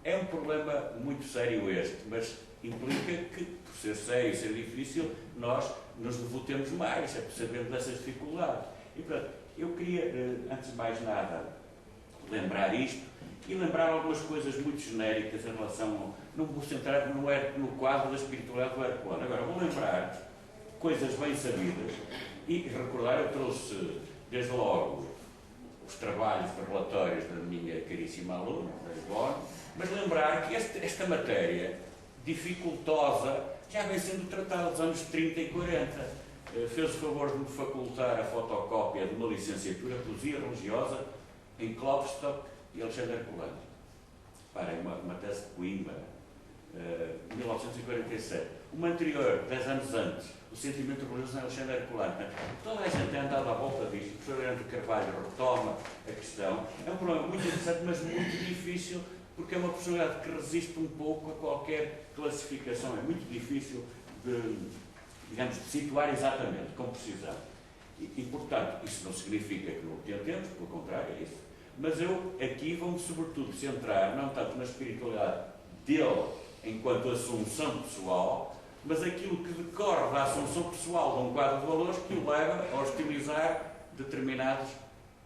é um problema muito sério este, mas implica que, por ser sério e ser difícil, nós nos devotemos mais a perceber dessas dificuldades. E, portanto, eu queria, antes de mais nada, lembrar isto e lembrar algumas coisas muito genéricas em relação, não vou centrar no quadro da espiritualidade do Herculano. Agora, vou lembrar coisas bem sabidas e recordar, eu trouxe, desde logo, os trabalhos de relatórios da minha caríssima aluna, da Ivone, mas lembrar que esta matéria dificultosa já vem sendo tratada nos anos 30 e 40. Fez o favor de me facultar a fotocópia de uma licenciatura de Poesia Religiosa em Klopstock e Alexandre Herculano. Reparem, uma tese de Coimbra, 1947. Uma anterior, 10 anos antes, o sentimento religioso em Alexandre Herculano. Toda a gente tem andado à volta disto. O professor Leandro Carvalho retoma a questão. É um problema muito interessante, mas muito difícil, porque é uma personalidade que resiste um pouco a qualquer classificação. É muito difícil de, digamos, de situar exatamente, com precisão. E, portanto, isso não significa que não o tentemos, pelo contrário, é isso. Mas eu aqui vou-me sobretudo centrar, não tanto na espiritualidade dele, enquanto assunção pessoal, mas aquilo que decorre da assunção pessoal de um quadro de valores que o leva a hostilizar determinados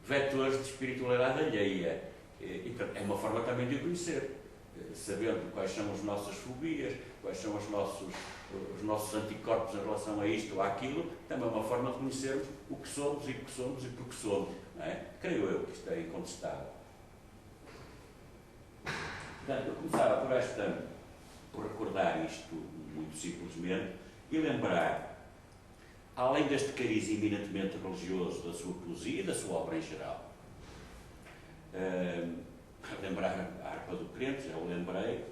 vetores de espiritualidade alheia. E, é uma forma também de o conhecer, sabendo quais são as nossas fobias, quais são os nossos anticorpos em relação a isto ou àquilo, também é uma forma de conhecermos o que somos e porque somos. Não é? Creio eu que isto é incontestável. Portanto, eu começava por recordar isto muito simplesmente e lembrar, além deste cariz eminentemente religioso da sua poesia e da sua obra em geral, lembrar a harpa do crente, já o lembrei,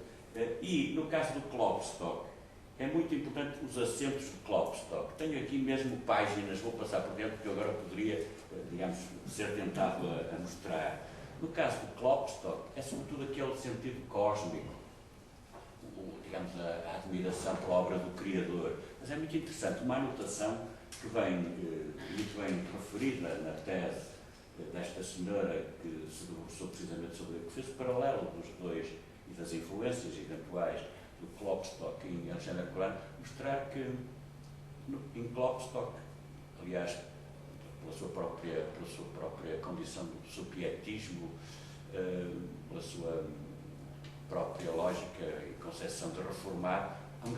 e no caso do Klopstock, é muito importante os acentos de Klopstock. Tenho aqui mesmo páginas, vou passar por dentro, porque eu agora poderia, digamos, ser tentado a mostrar. No caso do Klopstock, é sobretudo aquele sentido cósmico, digamos, a admiração pela obra do Criador. Mas é muito interessante, uma anotação que vem muito bem referida na tese desta senhora que se debruçou precisamente sobre que fez o paralelo dos dois e das influências eventuais do Klopstock em Alexandre Herculano, mostrar que em Klopstock, aliás, pela sua própria condição do seu pietismo, pela sua própria lógica e concepção de reformar, há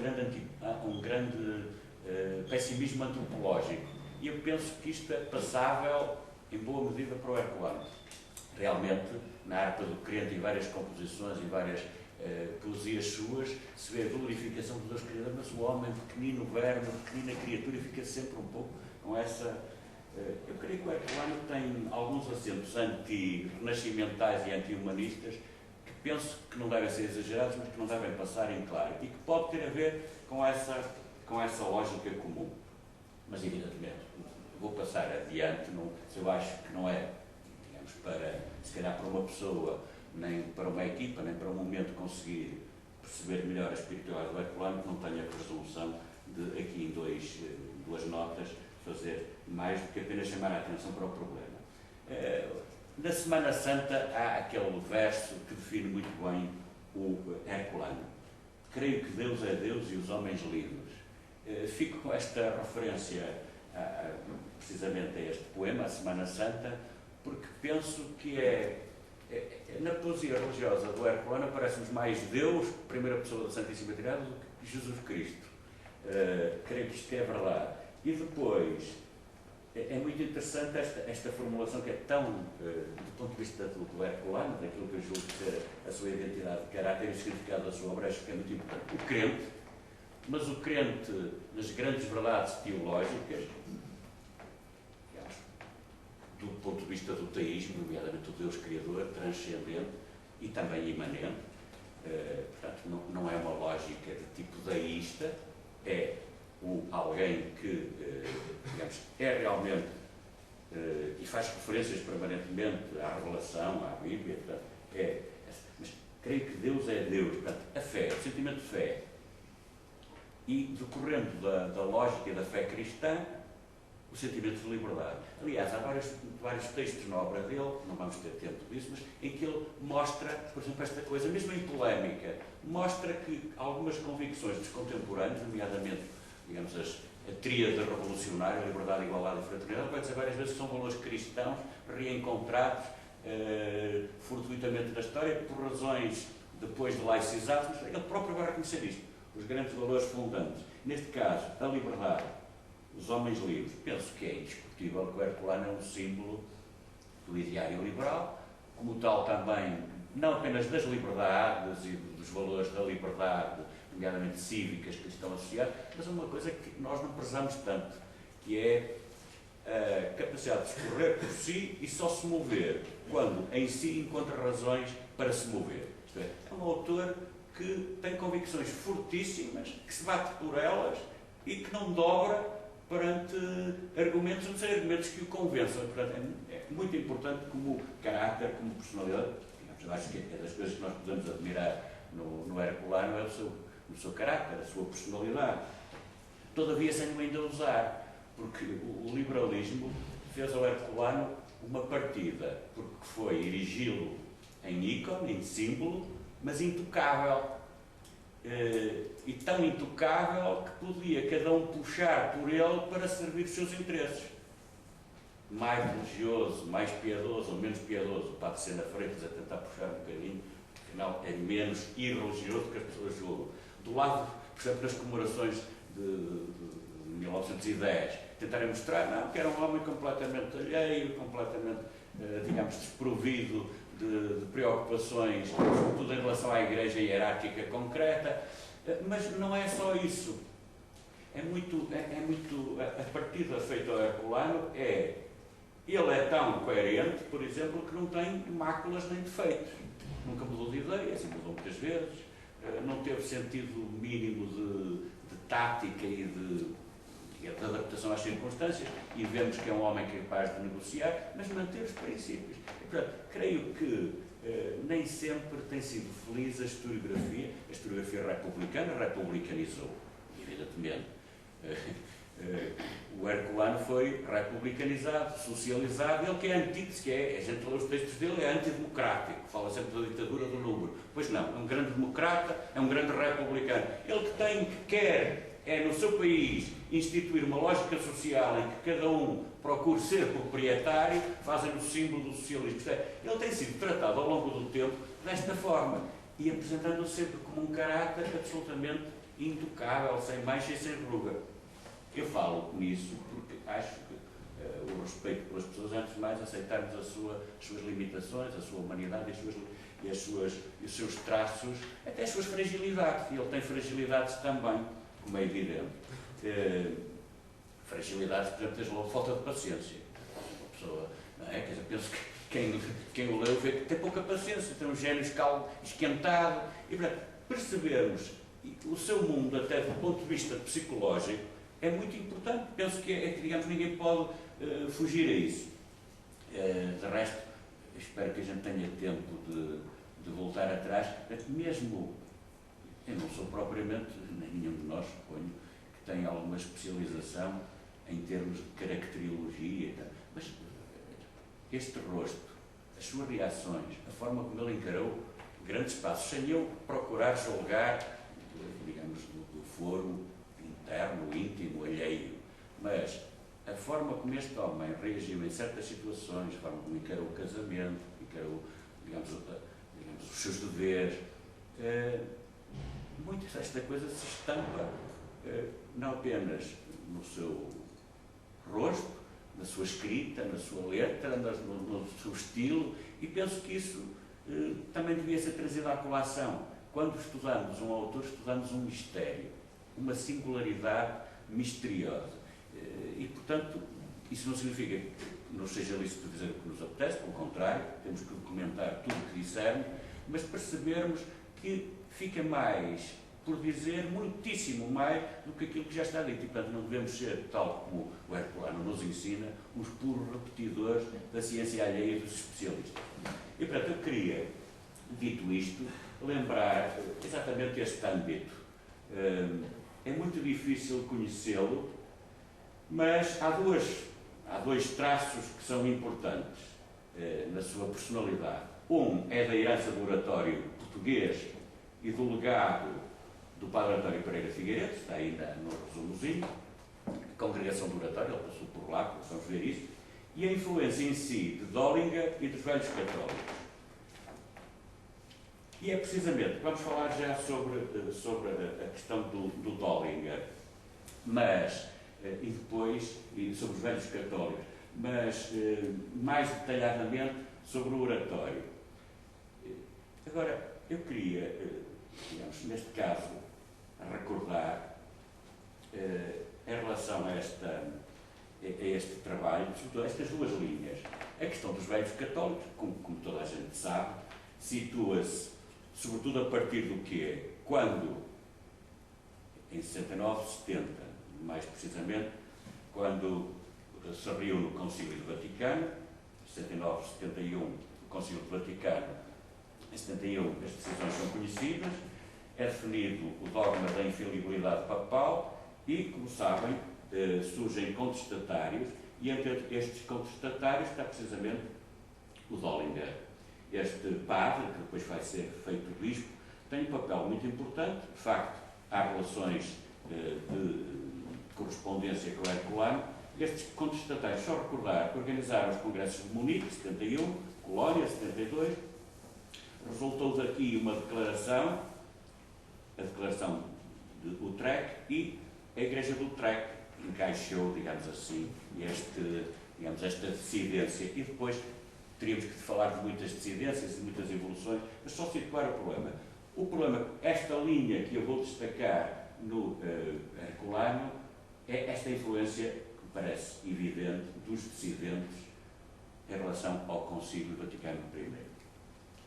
um grande pessimismo antropológico. E eu penso que isto é passável, em boa medida, para o Herculano. Realmente, na harpa do crente, em várias composições, em várias poesias suas, se vê a glorificação do Deus Criador, mas o homem, pequenino verme, pequenina criatura, fica sempre um pouco com essa... eu creio que o Herculano tem alguns acentos anti-renascimentais e anti-humanistas que penso que não devem ser exagerados, mas que não devem passar em claro, e que pode ter a ver com essa lógica comum. Mas, evidentemente, vou passar adiante, se eu acho que não é, digamos, se calhar para uma pessoa, nem para uma equipa, nem para um momento conseguir perceber melhor a espiritualidade do Herculano, que não tenho a presunção de, aqui em duas notas, fazer mais do que apenas chamar a atenção para o problema. Na Semana Santa há aquele verso que define muito bem o Herculano. Creio que Deus é Deus e os homens livres. Fico com esta referência precisamente a este poema, a Semana Santa, porque penso que na poesia religiosa do Herculano aparece-nos mais Deus, primeira pessoa da Santíssima Trindade, do que Jesus Cristo. Creio que isto é verdade. E depois, é muito interessante esta formulação que é tão, do ponto de vista do Herculano, daquilo que eu julgo ser a sua identidade de caráter e o significado da sua obra, acho que é muito importante. O crente, mas o crente nas grandes verdades teológicas, do ponto de vista do teísmo, nomeadamente do Deus Criador, transcendente e também imanente. Portanto, não é uma lógica de tipo deísta, é alguém que, digamos, é realmente, e faz referências permanentemente à revelação, à Bíblia, portanto, mas creio que Deus é Deus, portanto, a fé, o sentimento de fé. E, decorrendo da lógica da fé cristã, o sentimento de liberdade. Aliás, há vários textos na obra dele, não vamos ter tempo disso, mas em que ele mostra, por exemplo, esta coisa, mesmo em polémica, mostra que algumas convicções dos contemporâneos, nomeadamente, digamos, a tríade revolucionária, a liberdade, a igualdade e a fraternidade, vai dizer várias vezes que são valores cristãos reencontrados fortuitamente na história, por razões depois de laicizados, mas ele próprio vai reconhecer isto, os grandes valores fundantes. Neste caso, a liberdade, os homens livres, penso que é indiscutível que o Herculano é um símbolo do ideário liberal, como tal também, não apenas das liberdades e dos valores da liberdade, nomeadamente cívicas, que estão associados, mas uma coisa que nós não prezamos tanto, que é a capacidade de escorrer por si e só se mover quando em si encontra razões para se mover. Isto é um autor que tem convicções fortíssimas, que se bate por elas e que não dobra perante argumentos, não sei, argumentos que o convençam. Portanto, é muito importante como caráter, como personalidade. Eu acho que é das coisas que nós podemos admirar no Herculano, é o seu caráter, a sua personalidade. Todavia, sem o ainda usar, porque o liberalismo fez ao Herculano uma partida, porque foi erigi-lo em ícone, em símbolo, mas intocável. e tão intocável que podia cada um puxar por ele para servir os seus interesses. Mais religioso, mais piedoso ou menos piedoso, o Padre Sena Freitas a tentar puxar um bocadinho, afinal é menos irreligioso que as pessoas julgam. Do lado, por exemplo, das comemorações de 1910, tentarem mostrar não, que era um homem completamente alheio, completamente, digamos, desprovido de preocupações, sobretudo em relação à igreja hierárquica concreta, mas não é só isso. É muito a partida feita ao Herculano ele é tão coerente, por exemplo, que não tem máculas nem defeitos. Nunca mudou de ideia, assim mudou muitas vezes, não teve sentido mínimo de tática e de adaptação às circunstâncias, e vemos que é um homem capaz de negociar, mas manter os princípios. E, portanto, creio que nem sempre tem sido feliz a historiografia republicana republicanizou, evidentemente. O Herculano foi republicanizado, socializado, ele que é antítese, a gente lê os textos dele, é antidemocrático, fala sempre da ditadura do número. Pois não, é um grande democrata, é um grande republicano. Ele que quer no seu país, instituir uma lógica social em que cada um procure ser proprietário, fazem o símbolo do socialismo. Ele tem sido tratado ao longo do tempo desta forma e apresentando-se sempre como um caráter absolutamente intocável, sem mancha e sem ruga. Eu falo nisso porque acho que o respeito pelas pessoas é, antes de mais, aceitarmos as suas limitações, a sua humanidade e os seus traços, até as suas fragilidades. E ele tem fragilidades também, como é evidente. Fragilidades, por exemplo, desde logo falta de paciência. Uma pessoa, não é? Quer dizer, penso que quem o leu vê que tem pouca paciência, tem um gênio esquentado. E, portanto, percebermos o seu mundo, até do ponto de vista psicológico, é muito importante. Penso que digamos, ninguém pode fugir a isso. De resto, espero que a gente tenha tempo de voltar atrás, mesmo eu não sou propriamente, nem nenhum de nós, suponho, que tem alguma especialização em termos de caracteriologia, mas este rosto, as suas reações, a forma como ele encarou grandes passos, sem eu procurar julgar, digamos, do foro interno, íntimo, alheio, mas a forma como este homem reagiu em certas situações, a forma como encarou o casamento, encarou, digamos, os seus deveres, muito desta coisa se estampa não apenas no seu rosto, na sua escrita, na sua letra, no seu estilo, e penso que isso também devia ser trazido à colação. Quando estudamos um autor, estudamos um mistério, uma singularidade misteriosa. E, portanto, isso não significa que não seja lícito dizer o que nos apetece, pelo contrário, temos que documentar tudo o que dissermos, mas percebermos que fica mais por dizer, muitíssimo mais do que aquilo que já está dito. E, portanto, não devemos ser, tal como o Herculano nos ensina, uns puros repetidores da ciência alheia dos especialistas. E, portanto, eu queria, dito isto, lembrar exatamente este âmbito. É muito difícil conhecê-lo, mas há dois traços que são importantes na sua personalidade. Um é da herança do oratório português e do legado do Padre António Pereira Figueiredo, está ainda no resumozinho, a congregação do oratório, ele passou por lá, vamos ver isso, e a influência em si de Döllinger e dos velhos católicos. E é precisamente, vamos falar já sobre a questão do Döllinger, mas, e depois sobre os velhos católicos, mas mais detalhadamente sobre o oratório. Agora, eu queria, digamos, neste caso, recordar, em relação a este trabalho, sobretudo estas duas linhas. A questão dos velhos católicos, como toda a gente sabe, situa-se sobretudo a partir do quê? Quando, em 69, 70, mais precisamente, quando se reúne o Concílio do Vaticano, 69, 71, o Concílio do Vaticano, em 71 as decisões são conhecidas, é definido o dogma da infalibilidade papal e, como sabem, surgem contestatários, e entre estes contestatários está precisamente o Döllinger. Este padre, que depois vai ser feito bispo, tem um papel muito importante. De facto, há relações de correspondência com o Herculano. Estes contestatários, só recordar que organizaram os congressos de Munique, 71, Colónia, 72, resultou daqui uma declaração, a declaração de Utrecht, e a Igreja de Utrecht encaixou, digamos assim, esta dissidência. E depois teríamos que falar de muitas dissidências e muitas evoluções, mas só situar o problema. O problema, esta linha que eu vou destacar no Herculano, é esta influência que parece evidente dos dissidentes em relação ao Concílio Vaticano I.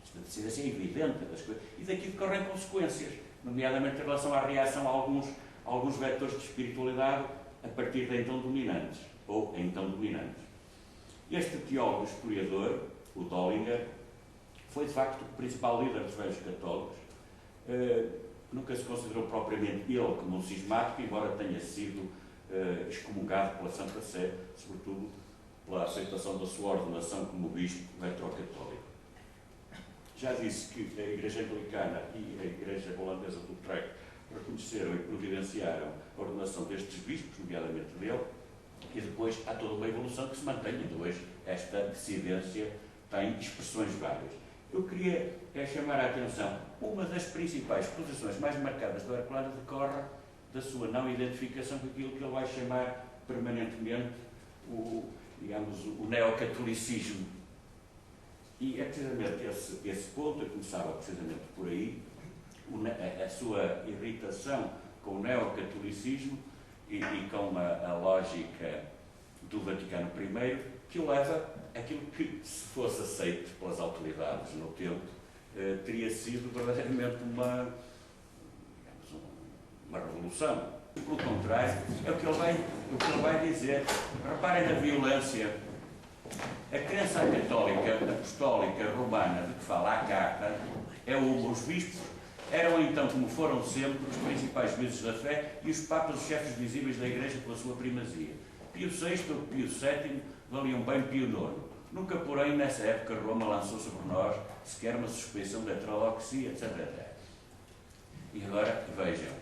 Esta dissidência é evidente das coisas, e daqui decorrem consequências, nomeadamente em relação à reação a alguns vetores de espiritualidade a partir de então dominantes, ou então dominantes. Este teólogo historiador, o Dollinger, foi de facto o principal líder dos velhos católicos. Nunca se considerou propriamente ele como um cismático, embora tenha sido excomungado pela Santa Sé, sobretudo pela aceitação da sua ordenação como bispo veterocatólico. Já disse que a Igreja Anglicana e a Igreja Holandesa de Utrecht reconheceram e providenciaram a ordenação destes bispos, nomeadamente dele, e depois há toda uma evolução que se mantém, e hoje esta dissidência tem expressões várias. Eu queria chamar a atenção, uma das principais posições mais marcadas do Herculano decorre da sua não identificação com aquilo que ele vai chamar permanentemente o neocatolicismo. E é precisamente esse ponto, eu começava precisamente por aí, a sua irritação com o neocatolicismo e com a lógica do Vaticano I, que o leva àquilo que, se fosse aceito pelas autoridades no tempo, teria sido verdadeiramente uma revolução. Pelo contrário, é o que ele vai dizer. Reparem na violência. A crença católica, apostólica, romana, de que fala a carta, os bispos eram então, como foram sempre, os principais juízes da fé e os papas os chefes visíveis da Igreja pela sua primazia. Pio VI ou Pio VII valiam bem Pio IX. Nunca, porém, nessa época, Roma lançou sobre nós sequer uma suspeição de heterodoxia, etc. E agora, vejam,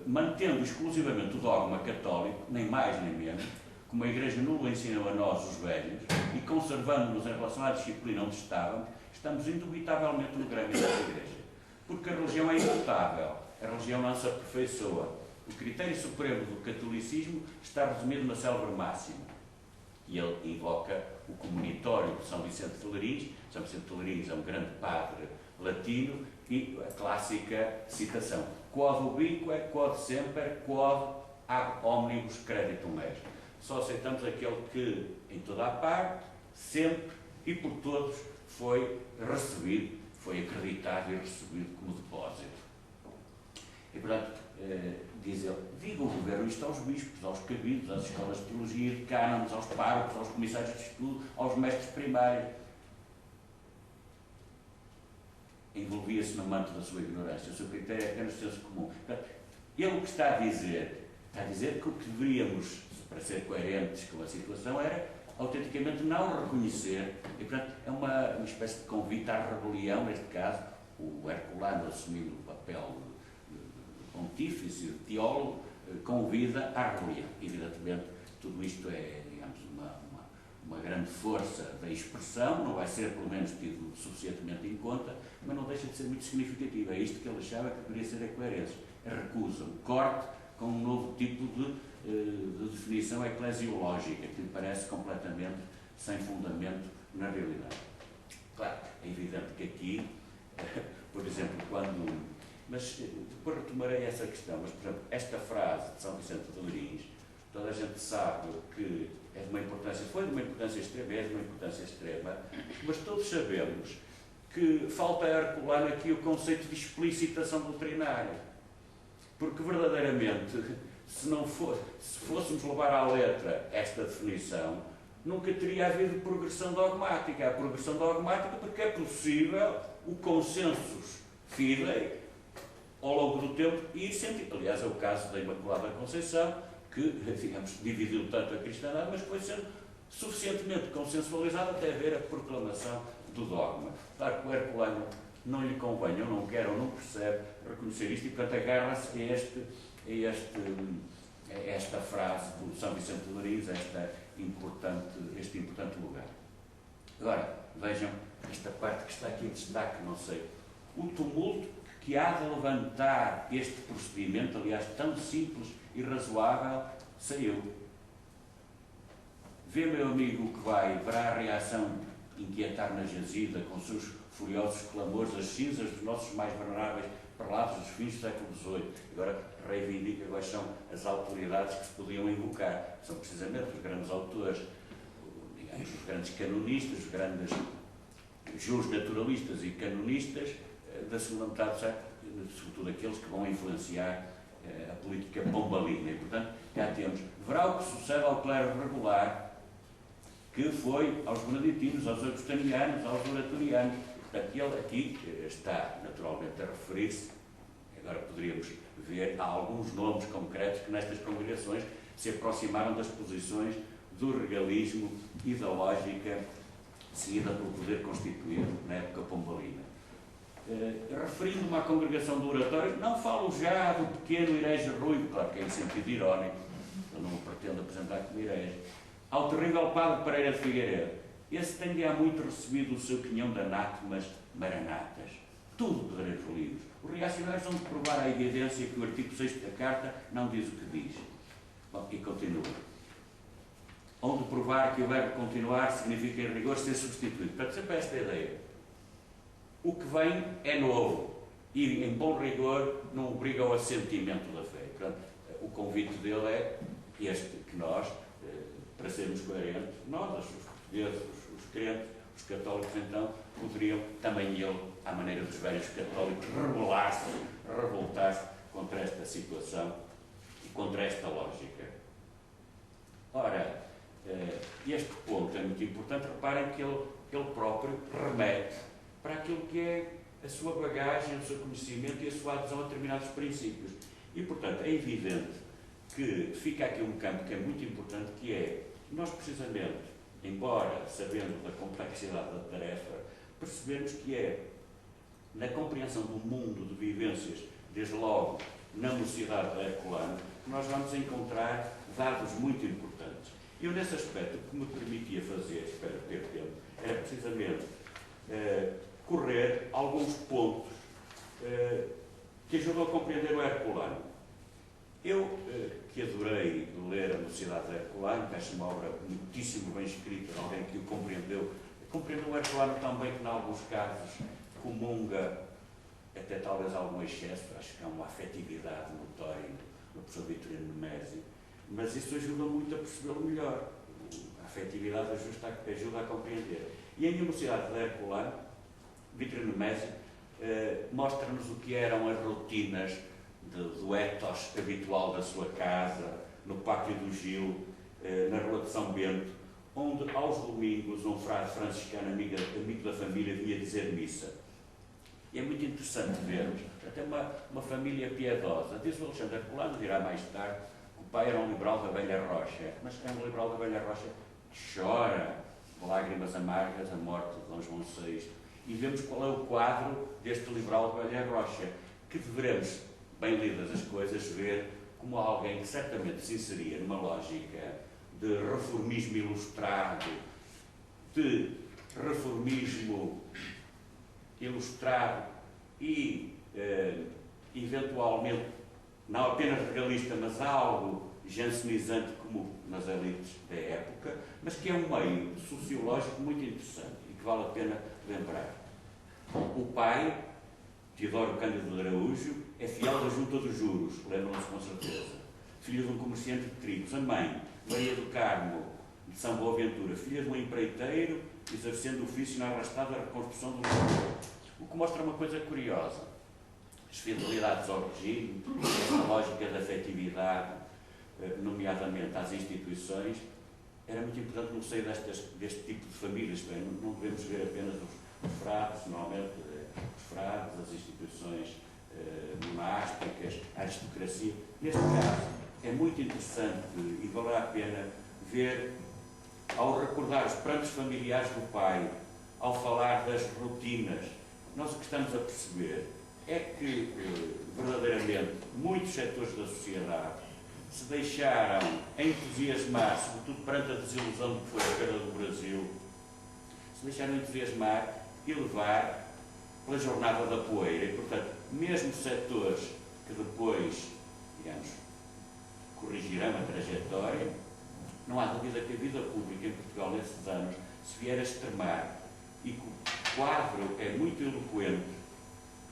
mantendo exclusivamente o dogma católico, nem mais nem menos, como a Igreja nos ensinou a nós, os velhos, e conservando-nos em relação à disciplina onde estamos indubitavelmente no grêmio da Igreja. Porque a religião é imutável, a religião não se aperfeiçoa. O critério supremo do catolicismo está resumido na célebre máxima. E ele invoca o comunitório de São Vicente de Leriz. São Vicente de Leriz é um grande padre latino, e a clássica citação: quod ubique, quod semper, quod ab omnibus creditum est. Só aceitamos aquele que, em toda a parte, sempre e por todos, foi recebido, foi acreditado e recebido como depósito. E, portanto, diz ele, diga o governo isto aos bispos, aos cabidos, às escolas de teologia, de cânones, aos párocos, aos comissários de estudo, aos mestres primários. Envolvia-se no manto da sua ignorância. O seu critério é apenas senso comum. Portanto, ele o que está a dizer que o que deveríamos, para ser coerentes com a situação, era autenticamente não reconhecer, e portanto é uma espécie de convite à rebelião, neste caso, o Herculano, assumindo o papel de pontífice, de teólogo, convida à rebelião. Evidentemente, tudo isto é, digamos, uma grande força da expressão, não vai ser, pelo menos, tido suficientemente em conta, mas não deixa de ser muito significativo. É isto que ele achava que deveria ser a coerência. A recusa, o corte com um novo tipo de definição eclesiológica, que lhe parece completamente sem fundamento na realidade. Claro, é evidente que aqui, por exemplo, mas depois retomarei essa questão, mas, por exemplo, esta frase de São Vicente de Leriz, toda a gente sabe que é de uma importância, foi de uma importância extrema, é de uma importância extrema, mas todos sabemos que falta a Herculano aqui o conceito de explicitação doutrinária. Porque, verdadeiramente, se fôssemos levar à letra esta definição, nunca teria havido progressão dogmática. Há progressão dogmática porque é possível o consensus fidei ao longo do tempo ir sentindo. Aliás, é o caso da Imaculada Conceição, que, digamos, dividiu tanto a cristandade, mas foi sendo suficientemente consensualizada até haver a proclamação do dogma. Claro que o Herculano não lhe convém, ou não quer, ou não percebe reconhecer isto, e portanto agarra-se a esta frase do São Vicente de Lourenço, este importante lugar. Agora, vejam esta parte que está aqui em destaque, não sei, o tumulto que há de levantar este procedimento, aliás, tão simples e razoável, sei eu. Vê, meu amigo, o que vai, verá a reação inquietar na jazida, com seus furiosos clamores, as cinzas dos nossos mais veneráveis prelados dos fins do século XVIII. Agora reivindica quais são as autoridades que se podiam invocar. São precisamente os grandes autores, digamos, os grandes canonistas, os grandes jusnaturalistas e canonistas da segunda metade do século, sobretudo aqueles que vão influenciar a política pombalina. E, portanto, cá temos, verá o que sucede ao clero regular, que foi aos beneditinos, aos agostinianos, aos oratorianos. Portanto, ele aqui está naturalmente a referir-se, agora poderíamos ver, há alguns nomes concretos que nestas congregações se aproximaram das posições do regalismo e da lógica seguida pelo poder constituído na época pombalina. Referindo-me à congregação do oratório, não falo já do pequeno herege ruivo, claro que é em sentido irónico, eu não me pretendo apresentar como herege, ao terrível padre Pereira de Figueiredo. Esse tem de há muito recebido o seu quinhão de anátemas maranatas. Tudo pedreiros livres. Os reacionários vão provar a evidência que o artigo 6º da Carta não diz o que diz. Bom, e continua. Onde provar que o verbo continuar significa em rigor ser substituído. Portanto, sempre esta ideia. O que vem é novo e, em bom rigor, não obriga ao assentimento da fé. Portanto, o convite dele é este, que nós, para sermos coerentes, nós, os portugueses, os crentes, os católicos, então, poderiam, também ele, à maneira dos velhos católicos, revoltar-se contra esta situação e contra esta lógica. Ora, este ponto é muito importante. Reparem que ele próprio remete para aquilo que é a sua bagagem, o seu conhecimento e a sua adesão a determinados princípios. E, portanto, é evidente que fica aqui um campo que é muito importante, que é, nós precisamente, embora sabendo da complexidade da tarefa, percebermos que é na compreensão do mundo de vivências, desde logo na mocidade herculana, que nós vamos encontrar dados muito importantes. Eu, nesse aspecto, o que me permitia fazer, espero ter tempo, era precisamente correr alguns pontos que ajudam a compreender o herculano. Eu, que adorei ler a Mocidade Herculano, que acho uma obra muitíssimo bem escrita, de alguém que o compreendeu o herculano tão bem que, em alguns casos, comunga até talvez algum excesso. Acho que há uma afetividade notória no professor Vitorino Nemésio, mas isso ajuda muito a percebê-lo melhor. A afetividade ajuda a compreender. E em A Mocidade de Herculano, Vitorino Nemésio mostra-nos o que eram as rotinas do ethos habitual da sua casa, no Pátio do Gil, na Rua de São Bento, onde aos domingos um frade franciscano amigo da família vinha dizer missa. E é muito interessante vermos, até uma família piedosa. Diz o Alexandre Herculano, dirá mais tarde, que o pai era um liberal da velha rocha, mas é um liberal da velha rocha que chora lágrimas amargas a morte de Dom João VI. E vemos qual é o quadro deste liberal da velha rocha, que deveremos, bem lidas as coisas, ver como alguém que certamente se inseria numa lógica de reformismo ilustrado, e, eventualmente, não apenas regalista, mas algo jansenizante como nas elites da época, mas que é um meio sociológico muito interessante e que vale a pena lembrar. O pai, Teodoro Cândido de Araújo, é fiel da Junta dos Juros, lembram-se com certeza, filho de um comerciante de trigos. A mãe, Maria do Carmo de São Boaventura, filha de um empreiteiro, exercendo o ofício na arrastada reconstrução do Lisboa. O que mostra uma coisa curiosa: as fidelidades ao regime, a lógica da afetividade, nomeadamente às instituições, era muito importante no seio deste tipo de famílias. Não devemos ver apenas os frades, normalmente os frades, as instituições monásticas, a aristocracia. Neste caso, é muito interessante e valerá a pena ver, ao recordar os prantos familiares do pai, ao falar das rotinas nós o que estamos a perceber é que, verdadeiramente, muitos setores da sociedade se deixaram entusiasmar, sobretudo perante a desilusão que foi a perda do Brasil, se deixaram entusiasmar e levar pela jornada da poeira. E, portanto, mesmo setores que depois, digamos, corrigirão a trajetória, não há dúvida que a vida pública em Portugal nesses anos se vier a extremar, e que o quadro é muito eloquente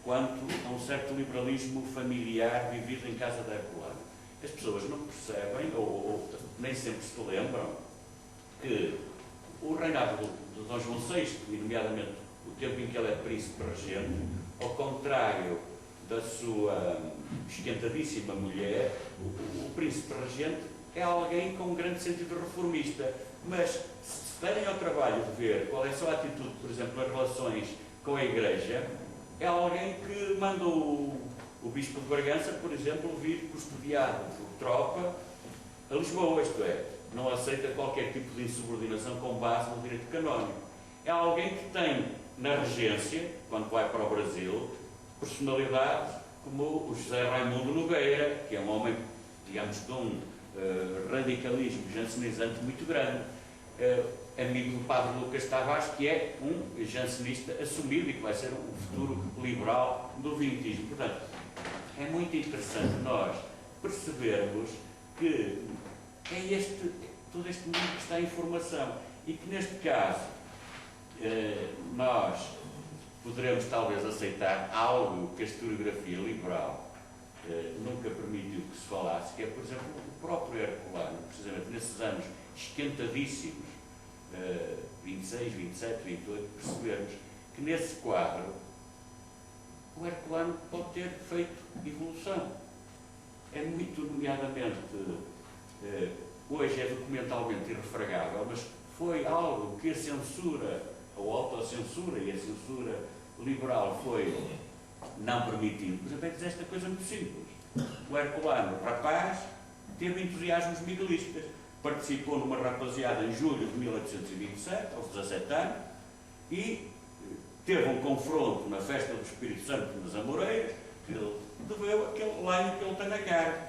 quanto a um certo liberalismo familiar vivido em casa da Herculano. As pessoas não percebem, ou nem sempre se lembram, que o reinado de Dom João VI, e nomeadamente o tempo em que ele é príncipe regente, ao contrário da sua esquentadíssima mulher, o príncipe regente é alguém com um grande sentido reformista, mas se derem ao trabalho de ver qual é a sua atitude, por exemplo, nas relações com a Igreja, é alguém que manda o Bispo de Bragança, por exemplo, vir custodiado por tropa a Lisboa, isto é, não aceita qualquer tipo de insubordinação com base no direito canónico. É alguém que tem na regência, quando vai para o Brasil, personalidades como o José Raimundo Nogueira, que é um homem, digamos, de um radicalismo jansenizante muito grande, amigo do padre Lucas Tavares, que é um jansenista assumido e que vai ser um futuro liberal do vintismo. Portanto, é muito interessante nós percebermos que é todo este mundo que está em formação e que, neste caso, nós poderemos talvez aceitar algo que a historiografia liberal nunca permitiu que se falasse, que é, por exemplo, o próprio Herculano, precisamente nesses anos esquentadíssimos, 26, 27, 28, percebermos que nesse quadro o Herculano pode ter feito evolução. É muito, nomeadamente, hoje é documentalmente irrefragável, mas foi algo que a censura, a autocensura e a censura liberal foi não permitindo. Por exemplo, é dizer esta coisa muito simples. O Herculano, rapaz, teve entusiasmos miguelistas. Participou numa rapaziada em julho de 1827, aos 17 anos, e teve um confronto na festa do Espírito Santo nas Amoreiras, que ele deveu aquele lenho que ele tem na cara.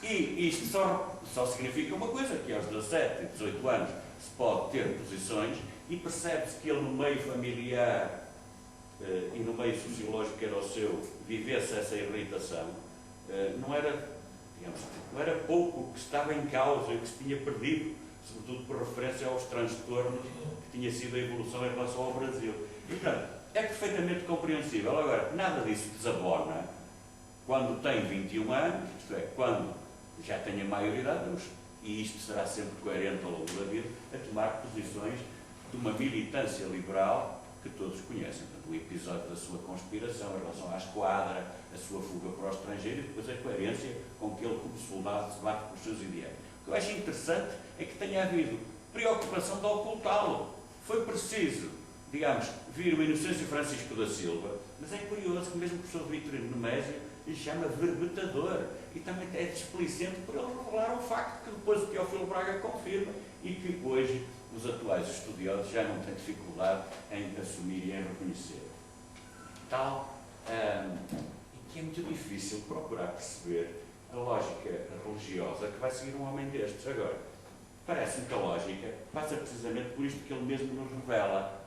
E isto só significa uma coisa, que aos 17 e 18 anos se pode ter posições, e percebe-se que ele no meio familiar e no meio sociológico que era o seu, vivesse essa irritação. Não era pouco o que estava em causa e que se tinha perdido, sobretudo por referência aos transtornos que tinha sido a evolução em relação ao Brasil. E, portanto, é perfeitamente compreensível. Agora, nada disso desabona quando tem 21 anos, isto é, quando já tem a maioridade, e isto será sempre coerente ao longo da vida, a tomar posições de uma militância liberal que todos conhecem. Portanto, o episódio da sua conspiração em relação à esquadra, a sua fuga para o estrangeiro e depois a coerência com que ele, como soldado, se bate pelos seus ideais. O que eu acho interessante é que tenha havido preocupação de ocultá-lo. Foi preciso, digamos, vir o Inocêncio Francisco da Silva, mas é curioso que mesmo o professor Vitorino Nemésio lhe chama verbetador, e também é displicente por ele revelar um facto que depois o Teófilo Braga confirma e que hoje os atuais estudiosos já não têm dificuldade em assumir e em reconhecer. Tal, e que é muito difícil procurar perceber a lógica religiosa que vai seguir um homem destes. Agora, parece-me que a lógica passa precisamente por isto que ele mesmo nos revela,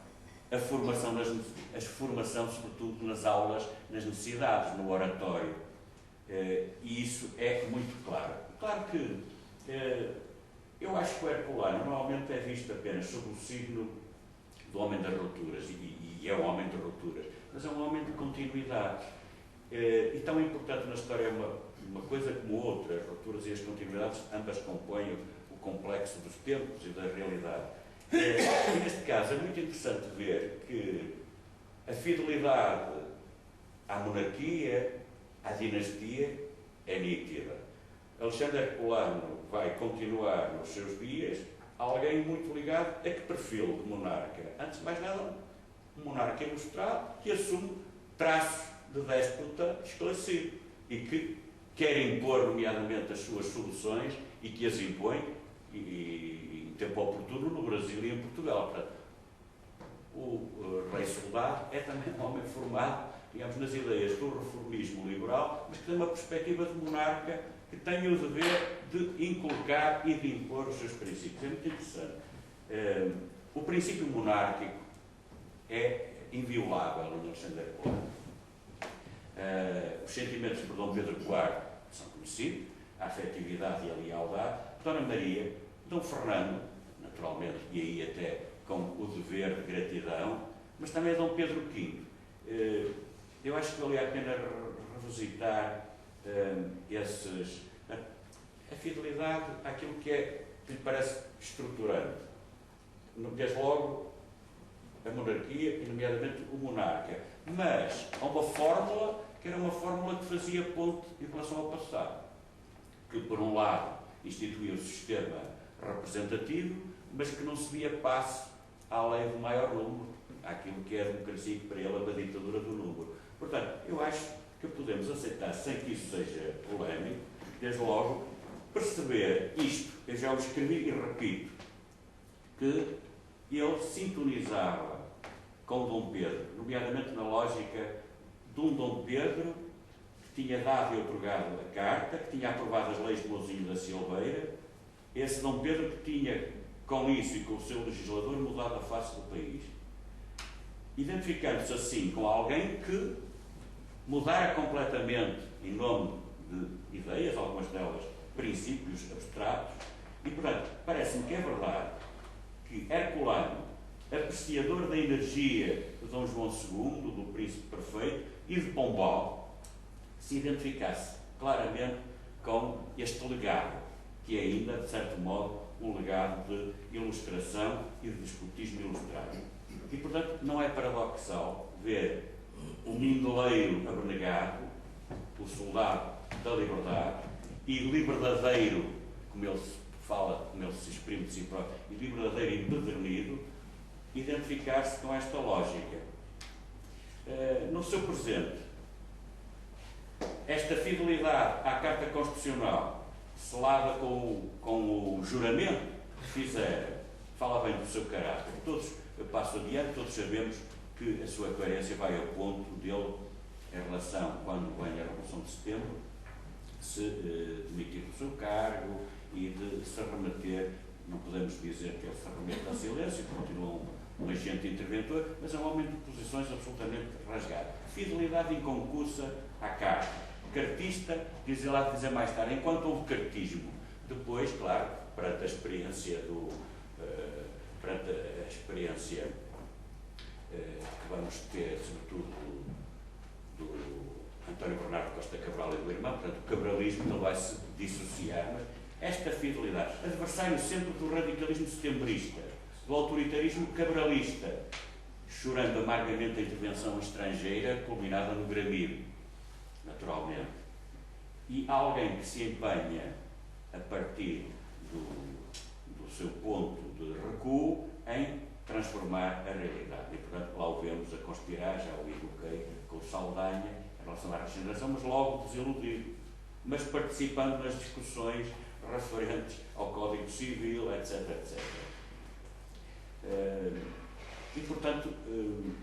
a formação sobretudo nas aulas, nas necessidades, no oratório. E isso é muito claro. Claro que eu acho que o Herculano normalmente é visto apenas sob o signo do homem das rupturas, e é um homem de rupturas, mas é um homem de continuidade. E tão importante na história é uma coisa como outra, as rupturas e as continuidades, ambas compõem o complexo dos tempos e da realidade. E neste caso é muito interessante ver que a fidelidade à monarquia, à dinastia, é nítida. Alexandre Herculano vai continuar nos seus dias alguém muito ligado a que perfil de monarca? Antes de mais nada, um monarca ilustrado que assume traços de déspota esclarecido e que quer impor, nomeadamente, as suas soluções e que as impõe em tempo oportuno no Brasil e em Portugal. Portanto, o rei soldado, é também um homem formado, digamos, nas ideias do reformismo liberal, mas que tem uma perspectiva de monarca que tem o dever de inculcar e de impor os seus princípios. É muito interessante. O princípio monárquico é inviolável em Alexandre Pola. Os sentimentos por Dom Pedro IV são conhecidos, a afetividade e a lealdade. Dona Maria, Dom Fernando, naturalmente, e aí até com o dever de gratidão, mas também Dom Pedro V. Eu acho que valia a pena revisitar a fidelidade àquilo que lhe parece estruturante. Desde logo, a monarquia e, nomeadamente, o monarca. Mas há uma fórmula que era uma fórmula que fazia ponte em relação ao passado. Que, por um lado, instituía o sistema representativo, mas que não cedia passo à lei do maior número, àquilo que é a democracia e que para ele é uma ditadura do número. Portanto, eu acho que podemos aceitar, sem que isso seja polémico, desde logo, perceber isto, eu já o escrevi e repito, que ele sintonizava com Dom Pedro, nomeadamente na lógica de um Dom Pedro que tinha dado e otorgado a carta, que tinha aprovado as leis de Mouzinho da Silveira, esse Dom Pedro que tinha, com isso e com o seu legislador, mudado a face do país. Identificando-se assim com alguém que mudara completamente, em nome de ideias, algumas delas princípios abstratos, e, portanto, parece-me que é verdade que Herculano, apreciador da energia de Dom João II, do Príncipe Perfeito, e de Pombal, se identificasse claramente com este legado, que é ainda, de certo modo, um legado de ilustração e de despotismo ilustrado. E, portanto, não é paradoxal ver o mindeleiro abnegado, o soldado da liberdade, e liberdadeiro, como ele se fala, como ele se exprime de si próprio, e liberdadeiro empedernido, identificar-se com esta lógica. No seu presente, esta fidelidade à Carta Constitucional, selada com o juramento que fizeram, fala bem do seu caráter. Todos, eu passo adiante, todos sabemos que a sua coerência vai ao ponto dele, em relação, quando vem a Revolução de Setembro, se demitir do seu cargo e de se remeter, não podemos dizer que ele se remete a silêncio, continua um agente interventor, mas é um homem de posições absolutamente rasgadas. Fidelidade inconcursa à carta. Cartista, diz ele, há de dizer mais tarde, enquanto houve cartismo. Depois, claro, perante a experiência que vamos ter, sobretudo, do António Bernardo Costa Cabral e do irmão, portanto, o cabralismo não vai se dissociar, mas esta fidelidade, adversário sempre do radicalismo setembrista, do autoritarismo cabralista, chorando amargamente a intervenção estrangeira, culminada no Gramiro, naturalmente. E alguém que se empenha a partir do seu ponto de recuo em transformar a realidade. E, portanto, lá o vemos a conspirar, já o evoquei, com o Saldanha, em relação à regeneração, mas logo desiludido, mas participando nas discussões referentes ao Código Civil, etc, etc. E, portanto, o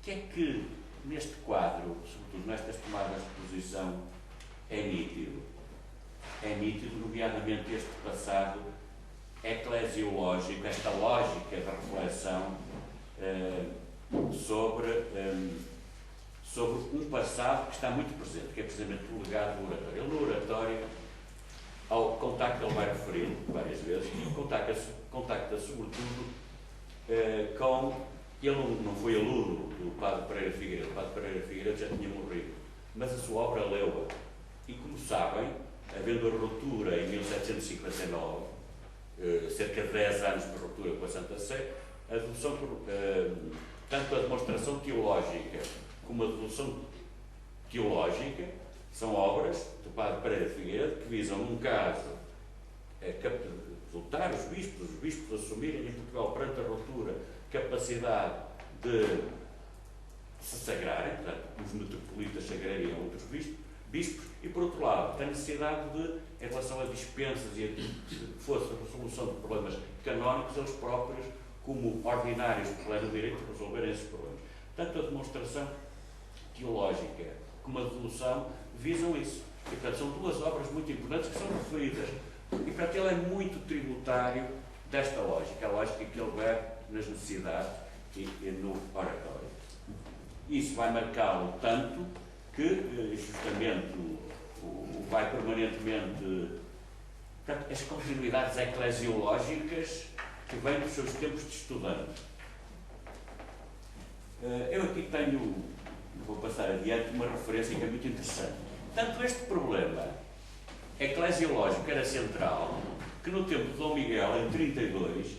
que é que neste quadro, sobretudo nestas tomadas de posição, é nítido? É nítido, nomeadamente, este passado eclesiológico, esta lógica da reflexão sobre um passado que está muito presente, que é precisamente o legado do oratório. Ele, no oratório, ao contacto, ele vai referindo várias vezes, contacta sobretudo com... Ele não foi aluno do Padre Pereira Figueiredo, o Padre Pereira Figueiredo já tinha morrido, mas a sua obra leu-a. E, como sabem, havendo a ruptura em 1759, cerca de 10 anos de ruptura com a Santa Sé, a devolução, tanto a demonstração teológica como a devolução teológica são obras do Padre Pereira Figueiredo que visam, num caso, exaltar os bispos assumirem em Portugal, perante a ruptura, capacidade de se sagrarem, portanto, os metropolitas sagrariam outros bispos, e, por outro lado, a necessidade de, em relação a dispensas e a fosse a resolução de problemas canónicos, eles próprios como ordinários de pleno direito resolverem esses problemas. Tanto a demonstração teológica como a dedução visam isso. E, portanto, são duas obras muito importantes que são referidas. E, portanto, ele é muito tributário desta lógica, a lógica que ele bebe nas necessidades e no oratório. Isso vai marcá-lo tanto que, justamente, vai permanentemente... Portanto, as continuidades eclesiológicas que vêm dos seus tempos de estudante. Eu aqui tenho, vou passar adiante, uma referência que é muito interessante. Tanto este problema eclesiológico era central, que no tempo de Dom Miguel, em 32,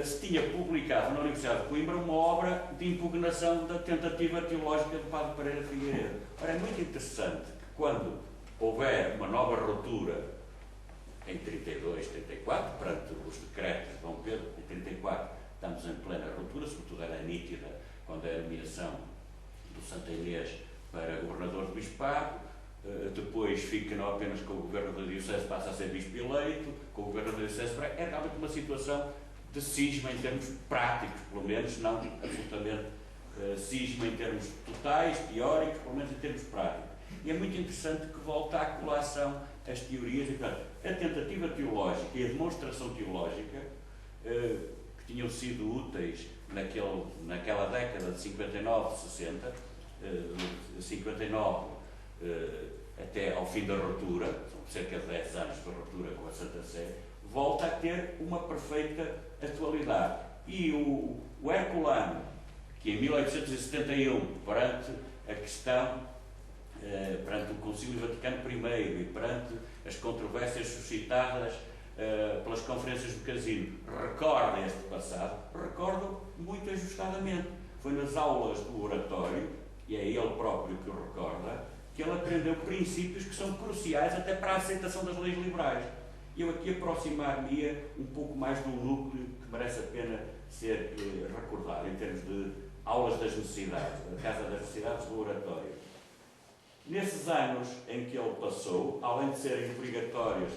se tinha publicado na Universidade de Coimbra uma obra de impugnação da tentativa teológica do Padre Pereira Figueiredo. Ora, é muito interessante que quando houver uma nova ruptura em 32, 34, perante os decretos de Dom Pedro, em 34 estamos em plena ruptura, sobretudo era nítida quando é a nomeação do Santa Inês para governador do Bispado, depois fica não apenas com o governo da Diocese, passa a ser bispo eleito, com o governo da Diocese, é realmente uma situação de cisma em termos práticos, pelo menos, não absolutamente cisma em termos totais, teóricos, pelo menos em termos práticos. E é muito interessante que volta à colação as teorias, e, portanto, a tentativa teológica e a demonstração teológica, que tinham sido úteis naquela década de 59, 60, 59 até ao fim da ruptura, são cerca de 10 anos de ruptura com a Santa Sé, volta a ter uma perfeita atualidade. E o Herculano, que em 1871, perante a questão, perante o Concílio Vaticano I e perante as controvérsias suscitadas pelas conferências do Casino, recorda este passado, recorda muito ajustadamente. Foi nas aulas do oratório, e é ele próprio que o recorda, que ele aprendeu princípios que são cruciais até para a aceitação das leis liberais. Eu aqui aproximar-me-ia um pouco mais do núcleo que merece a pena ser recordado, em termos de aulas das necessidades, da Casa das Necessidades do Oratório. Nesses anos em que ele passou, além de serem obrigatórios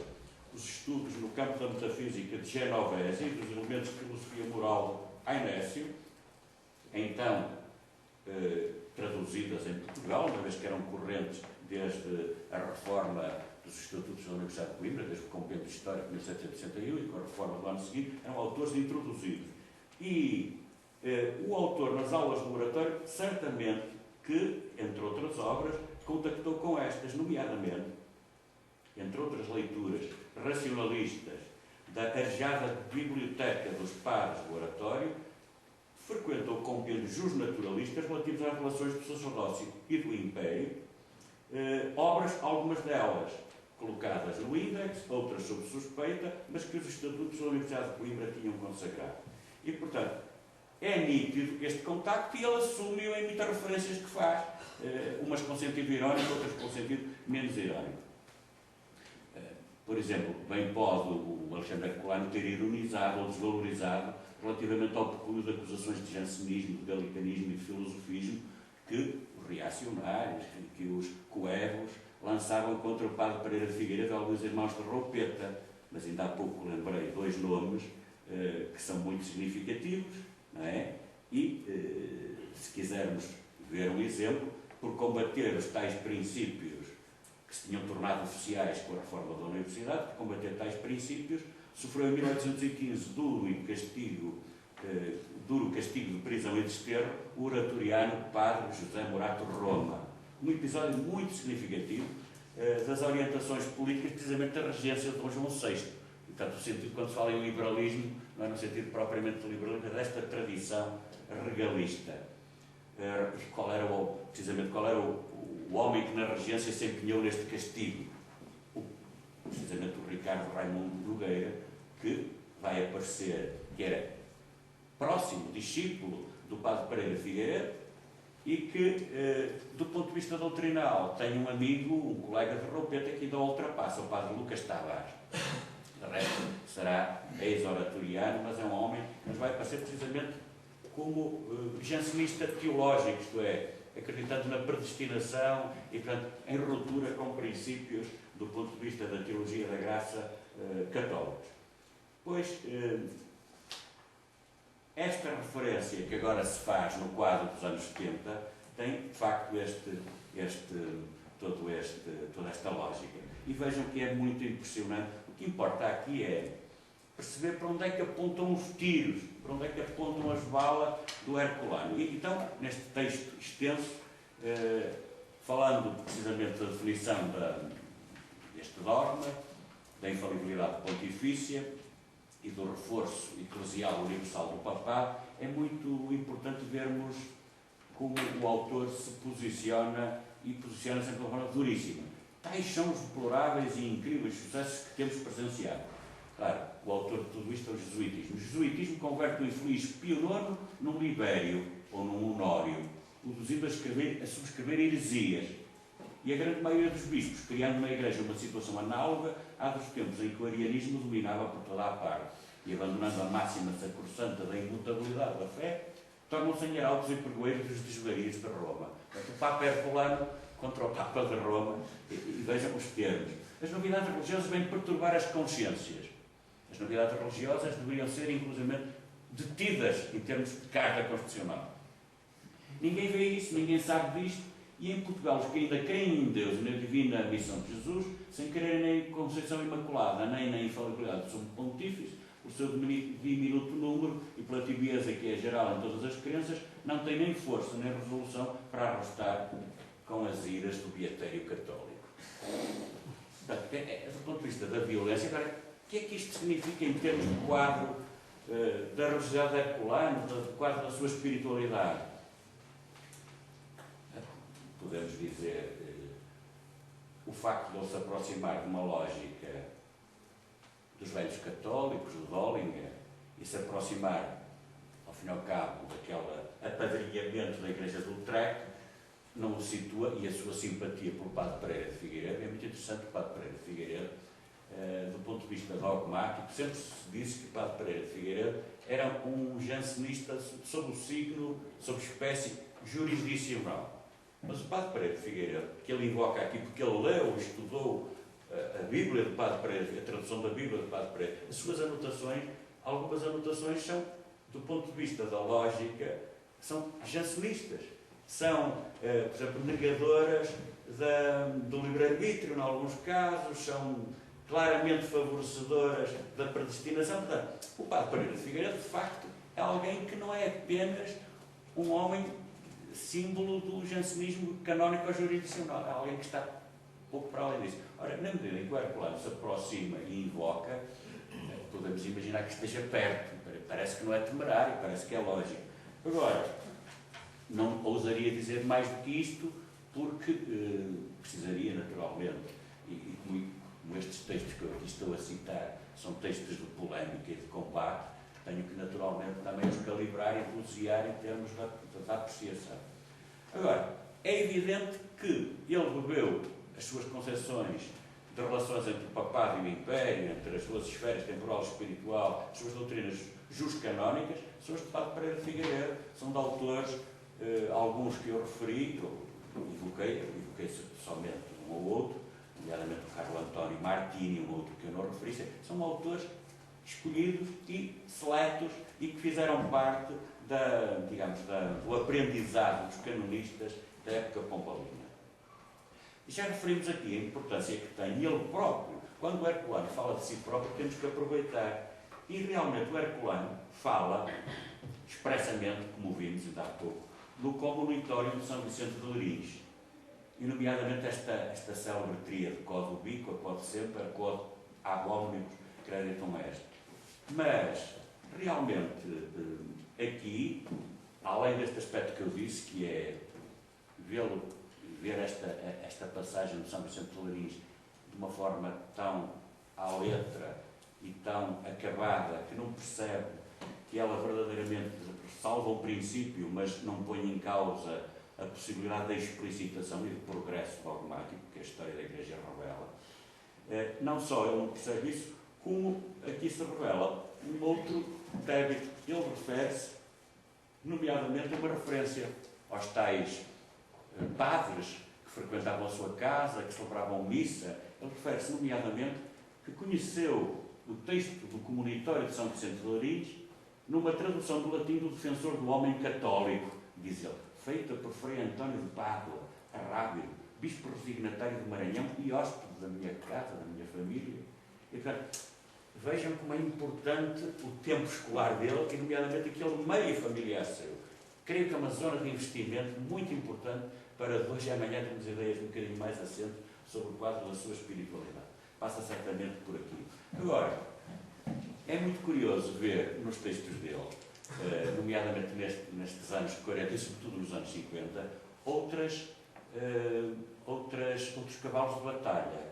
os estudos no campo da metafísica de Genovese e dos elementos de filosofia moral de Ainécio, então traduzidas em Portugal, uma vez que eram correntes desde a reforma dos Estatutos da Universidade de Coimbra, desde o Compêndio Histórico de 1761 e com a reforma do ano seguinte, eram autores introduzidos. E o autor, nas aulas do oratório, certamente que, entre outras obras, contactou com estas, nomeadamente, entre outras leituras racionalistas da arejada biblioteca dos padres do oratório, frequentou compêndios justnaturalistas relativos às relações do sacerdócio e do império, obras, algumas delas colocadas no índex, outras sob suspeita, mas que os estatutos da Universidade de Coimbra tinham consagrado. E, portanto, é nítido este contacto e ele assume-o em muitas referências que faz, umas com sentido irónico, outras com sentido menos irónico. Por exemplo, bem pode o Alexandre Herculano ter ironizado ou desvalorizado relativamente ao pecúlio de acusações de jansenismo, de galicanismo e de filosofismo que os reacionários, que os coevos lançavam contra o padre Pereira de Figueiredo e alguns irmãos de Roupeta. Mas ainda há pouco lembrei dois nomes que são muito significativos, não é? E, se quisermos ver um exemplo, por combater os tais princípios que se tinham tornado oficiais com a reforma da Universidade, por combater tais princípios, sofreu em 1815 duro castigo de prisão e desterro o oratoriano padre José Morato Roma. Um episódio muito significativo das orientações políticas, precisamente da regência de Dom João VI. Portanto, o sentido, quando se fala em liberalismo, não é no sentido propriamente de liberalismo, é desta tradição regalista. Precisamente, qual era o homem que na regência se empenhou neste castigo? Precisamente o Ricardo Raimundo Nogueira, que vai aparecer, que era próximo discípulo do padre Pereira Figueiredo e que, do ponto de vista doutrinal, tem um amigo, um colega de Roupeta que ainda o ultrapassa, o padre Lucas Tavares. De resto, será ex-oratoriano, mas é um homem que nos vai aparecer precisamente como jansenista teológico, isto é, acreditando na predestinação e, portanto, em ruptura com princípios do ponto de vista da teologia da graça católicos. Pois, esta referência que agora se faz no quadro dos anos 70 tem, de facto, toda esta lógica. E vejam que é muito impressionante. O que importa aqui é perceber para onde é que apontam os tiros, para onde é que apontam as balas do Herculano. E então, neste texto extenso, falando precisamente da definição deste dogma, da infalibilidade pontifícia e do reforço eclesial universal do papado, é muito importante vermos como o autor se posiciona, e posiciona sempre de uma forma duríssima. Tais são os deploráveis e incríveis sucessos que temos presenciado. Claro, o autor de tudo isto é o jesuitismo. O jesuitismo converte o infeliz Pio IX num libério ou num honório, induzindo a subscrever heresias. E a grande maioria dos bispos, criando na Igreja uma situação análoga à dos tempos em que o arianismo dominava por toda a parte, e abandonando a máxima sacrossanta da imutabilidade da fé, tornam-se em arautos e pergoeiros dos desvarios de Roma. Portanto, o Papa Herculano contra o Papa de Roma, e vejam os termos. As novidades religiosas vêm perturbar as consciências. As novidades religiosas deveriam ser, inclusivamente, detidas em termos de carta constitucional. Ninguém vê isso, ninguém sabe disto, e em Portugal os que ainda creem em Deus e na divina missão de Jesus, sem crerem nem em Conceição Imaculada, nem na infalibilidade do Sumo Pontífice, por seu diminuto número e pela tibieza que é geral em todas as crenças, não tem nem força nem resolução para arrostar com as iras do beatério católico. Portanto, do ponto de vista da violência, agora, o que é que isto significa em termos de quadro da religiosidade de Herculano, do quadro da sua espiritualidade? Podemos dizer o facto de ele se aproximar de uma lógica dos velhos católicos, do Döllinger, e se aproximar, ao fim e ao cabo, daquele apadrinhamento da Igreja do Utrecht, não o situa, e a sua simpatia pelo Padre Pereira de Figueiredo, é muito interessante. O Padre Pereira de Figueiredo, do ponto de vista dogmático, sempre se disse que o Padre Pereira de Figueiredo era um jansenista sob o signo, sob espécie jurisdicional. Mas o Padre Pereira de Figueiredo, que ele invoca aqui, porque ele leu e estudou a Bíblia do Padre Pereira, a tradução da Bíblia do Padre Pereira, as suas anotações, algumas anotações são, do ponto de vista da lógica, são jansenistas. São, por exemplo, negadoras do livre-arbítrio, em alguns casos, são claramente favorecedoras da predestinação. Portanto, o Padre Pereira de Figueiredo, de facto, é alguém que não é apenas um homem símbolo do jansenismo canónico ou jurisdicional, é alguém que está pouco para além disso. Ora, na medida em que o Herculano se aproxima e invoca, podemos imaginar que esteja perto. Parece que não é temerário, parece que é lógico. Agora, não ousaria dizer mais do que isto, porque precisaria, naturalmente, e como estes textos que eu aqui estou a citar são textos de polémica e de combate, tenho que, naturalmente, também os calibrar e dosear em termos da apreciação. Agora, é evidente que ele bebeu as suas concepções de relações entre o papado e o império, entre as suas esferas temporal e espiritual, as suas doutrinas jus-canónicas, são as de Padre Pereira de Figueiredo, são de autores, alguns que eu referi, eu evoquei somente um ou outro, nomeadamente o Carlo António Martini, um outro que eu não referi, são autores escolhidos e seletos e que fizeram parte do aprendizado dos canonistas da época pombalina. E já referimos aqui a importância que tem, e ele próprio, quando o Herculano fala de si próprio, temos que aproveitar. E realmente o Herculano fala expressamente, como vimos ainda há pouco, no comunitório de São Vicente de Leriz, e nomeadamente esta célebre tríade, quod ubiqua, quod semper, quod ab omnibus creditum est. Mas, realmente, aqui, além deste aspecto que eu disse, que é ver esta passagem de São Vicente de Leriz de uma forma tão à letra e tão acabada, que não percebe que ela verdadeiramente salva o princípio, mas não põe em causa a possibilidade da explicitação e do progresso dogmático que a história da Igreja revela. Não só ele não percebe isso, como aqui se revela um outro débito. Ele refere-se, nomeadamente, a uma referência aos tais padres que frequentavam a sua casa, que celebravam missa. Ele refere-se, nomeadamente, que conheceu o texto do Comunitório de São Vicente de Leriz numa tradução do latim do Defensor do Homem Católico, diz ele, feita por Frei António de Pádua, Arrábio, bispo resignatário do Maranhão e hóspede da minha casa, da minha família. E, portanto, vejam como é importante o tempo escolar dele, e nomeadamente aquele meio familiar seu. Creio que é uma zona de investimento muito importante para de hoje e amanhã termos ideias um bocadinho mais assentes sobre o quadro da sua espiritualidade. Passa certamente por aqui. Agora, é muito curioso ver nos textos dele, nomeadamente nestes anos 40 e sobretudo nos anos 50, outros cavalos de batalha.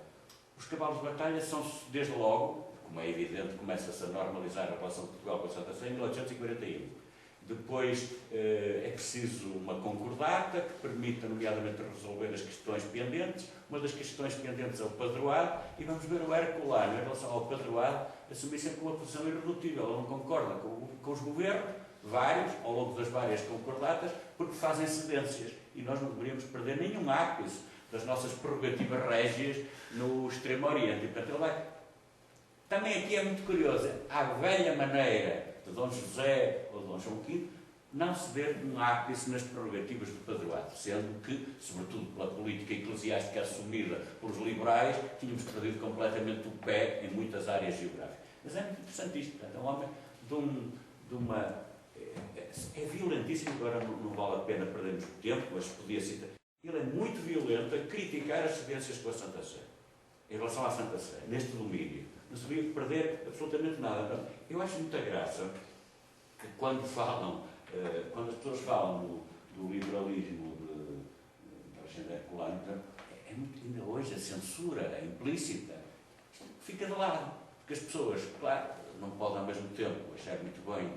Os cavalos de batalha são, desde logo, como é evidente, começa-se a normalizar a relação de Portugal com a Santa Sé em 1841. Depois é preciso uma concordata que permita, nomeadamente, resolver as questões pendentes. Uma das questões pendentes é o padroado, e vamos ver o Herculano, em relação ao padroado, assumir sempre uma posição irredutível. Ele não concorda com os governos, vários, ao longo das várias concordatas, porque fazem cedências. E nós não deveríamos perder nenhum ápice das nossas prerrogativas régias no Extremo Oriente. E, portanto, ele vai... Também aqui é muito curioso, à velha maneira de Dom José ou de Dom João V, não ceder um ápice nas prerrogativas do padroado, sendo que, sobretudo pela política eclesiástica assumida pelos liberais, tínhamos perdido completamente o pé em muitas áreas geográficas. Mas é muito interessante isto, portanto, é um homem de uma... É violentíssimo, agora não vale a pena perdermos tempo, mas podia citar. Ele é muito violento a criticar as cedências com a Santa Sé, em relação à Santa Sé, neste domínio. Não se devia perder absolutamente nada. Não? Eu acho muita graça que quando as pessoas falam do liberalismo da agenda Herculano, é muito, ainda hoje a censura é implícita. Fica de lado, porque as pessoas, claro, não podem ao mesmo tempo achar muito bem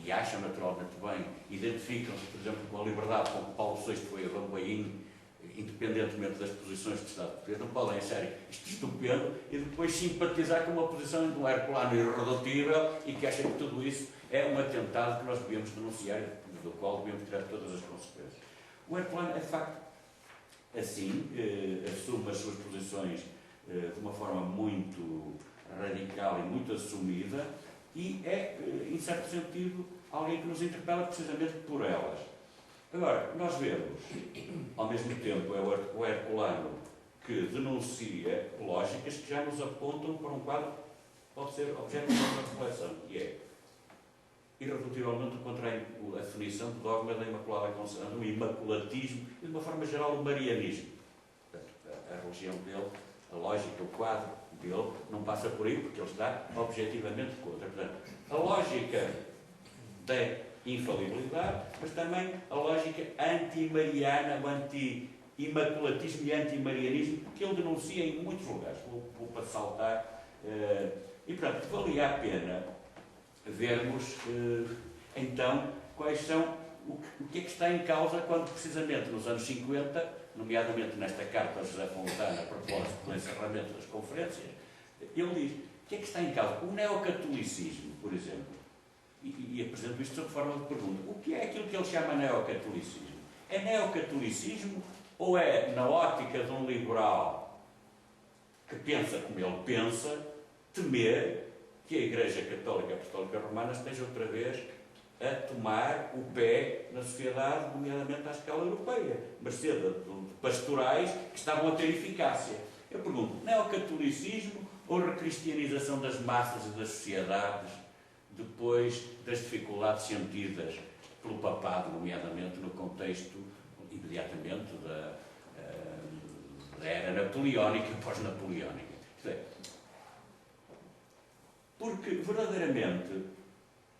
e acham naturalmente bem, identificam-se, por exemplo, com a liberdade com que Paulo VI foi a Bambaim, independentemente das posições de Estado português, não podem achar isto estupendo e depois simpatizar com uma posição de um Herculano irredutível e que acham que tudo isso é um atentado que nós devíamos denunciar e do qual devíamos tirar todas as consequências. O Herculano é de facto assim, assume as suas posições de uma forma muito radical e muito assumida e é, em certo sentido, alguém que nos interpela precisamente por elas. Agora, nós vemos, ao mesmo tempo, é o Herculano que denuncia lógicas que já nos apontam para um quadro que pode ser objeto de uma reflexão, que é irredutivelmente contra a definição do dogma da Imaculada Conceição, do imaculatismo e, de uma forma geral, o marianismo. Portanto, a religião dele, a lógica, o quadro dele, não passa por aí, porque ele está objetivamente contra. Portanto, a lógica da infalibilidade, mas também a lógica anti-mariana, o anti-imaculatismo e anti-marianismo, que ele denuncia em muitos lugares. Vou para saltar. E, portanto, valia a pena vermos, então, quais são, o que é que está em causa quando, precisamente, nos anos 50, nomeadamente nesta carta a José Fontana, a propósito do encerramento das conferências, ele diz, o que é que está em causa? O neocatolicismo, por exemplo. E apresento isto sob forma de pergunta. O que é aquilo que ele chama neocatolicismo? É neocatolicismo ou é, na ótica de um liberal que pensa como ele pensa, temer que a Igreja Católica Apostólica Romana esteja outra vez a tomar o pé na sociedade, nomeadamente à escala europeia, mercê de pastorais que estavam a ter eficácia? Eu pergunto, neocatolicismo ou recristianização das massas e das sociedades depois das dificuldades sentidas pelo papado, nomeadamente no contexto, imediatamente, da era napoleónica e pós-napoleónica? Isto é, porque, verdadeiramente,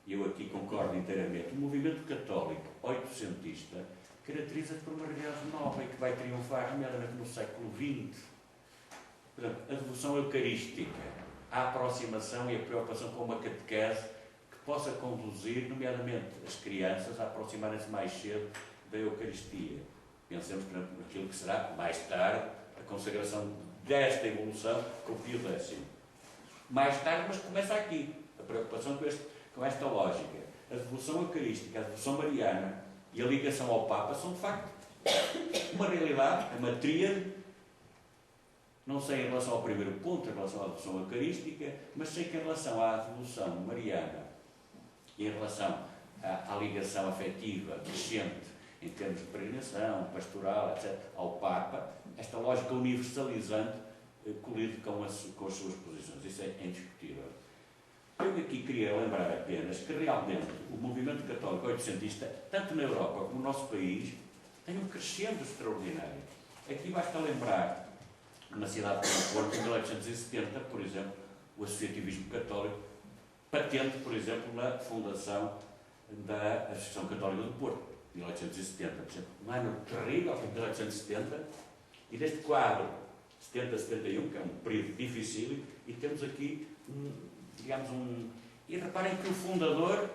e eu aqui concordo inteiramente, o movimento católico oitocentista caracteriza-se por uma realidade nova e que vai triunfar, nomeadamente, no século XX. Portanto, a devoção eucarística, a aproximação e a preocupação com uma catequese que possa conduzir, nomeadamente, as crianças a aproximarem-se mais cedo da Eucaristia. Pensemos, por exemplo, naquilo que será, mais tarde, a consagração desta evolução com o Pio X. Mais tarde, mas começa aqui, a preocupação com esta lógica. A devoção eucarística, a devoção mariana e a ligação ao Papa são, de facto, uma realidade, uma tríade. Não sei em relação ao primeiro ponto, em relação à devoção eucarística, mas sei que em relação à devoção mariana E em relação à ligação afetiva crescente, em termos de peregrinação, pastoral, etc., ao Papa, esta lógica universalizante colide com as suas posições. Isso é indiscutível. Eu aqui queria lembrar apenas que realmente o movimento católico oitocentista, tanto na Europa como no nosso país, tem um crescendo extraordinário. Aqui basta lembrar que na cidade de Porto, em 1870, por exemplo, o associativismo católico patente, por exemplo, na fundação da Associação Católica do Porto, 1870. Por exemplo, um ano terrível, 1870, e neste quadro 70-71, que é um período difícil, e temos aqui, digamos, E reparem que o fundador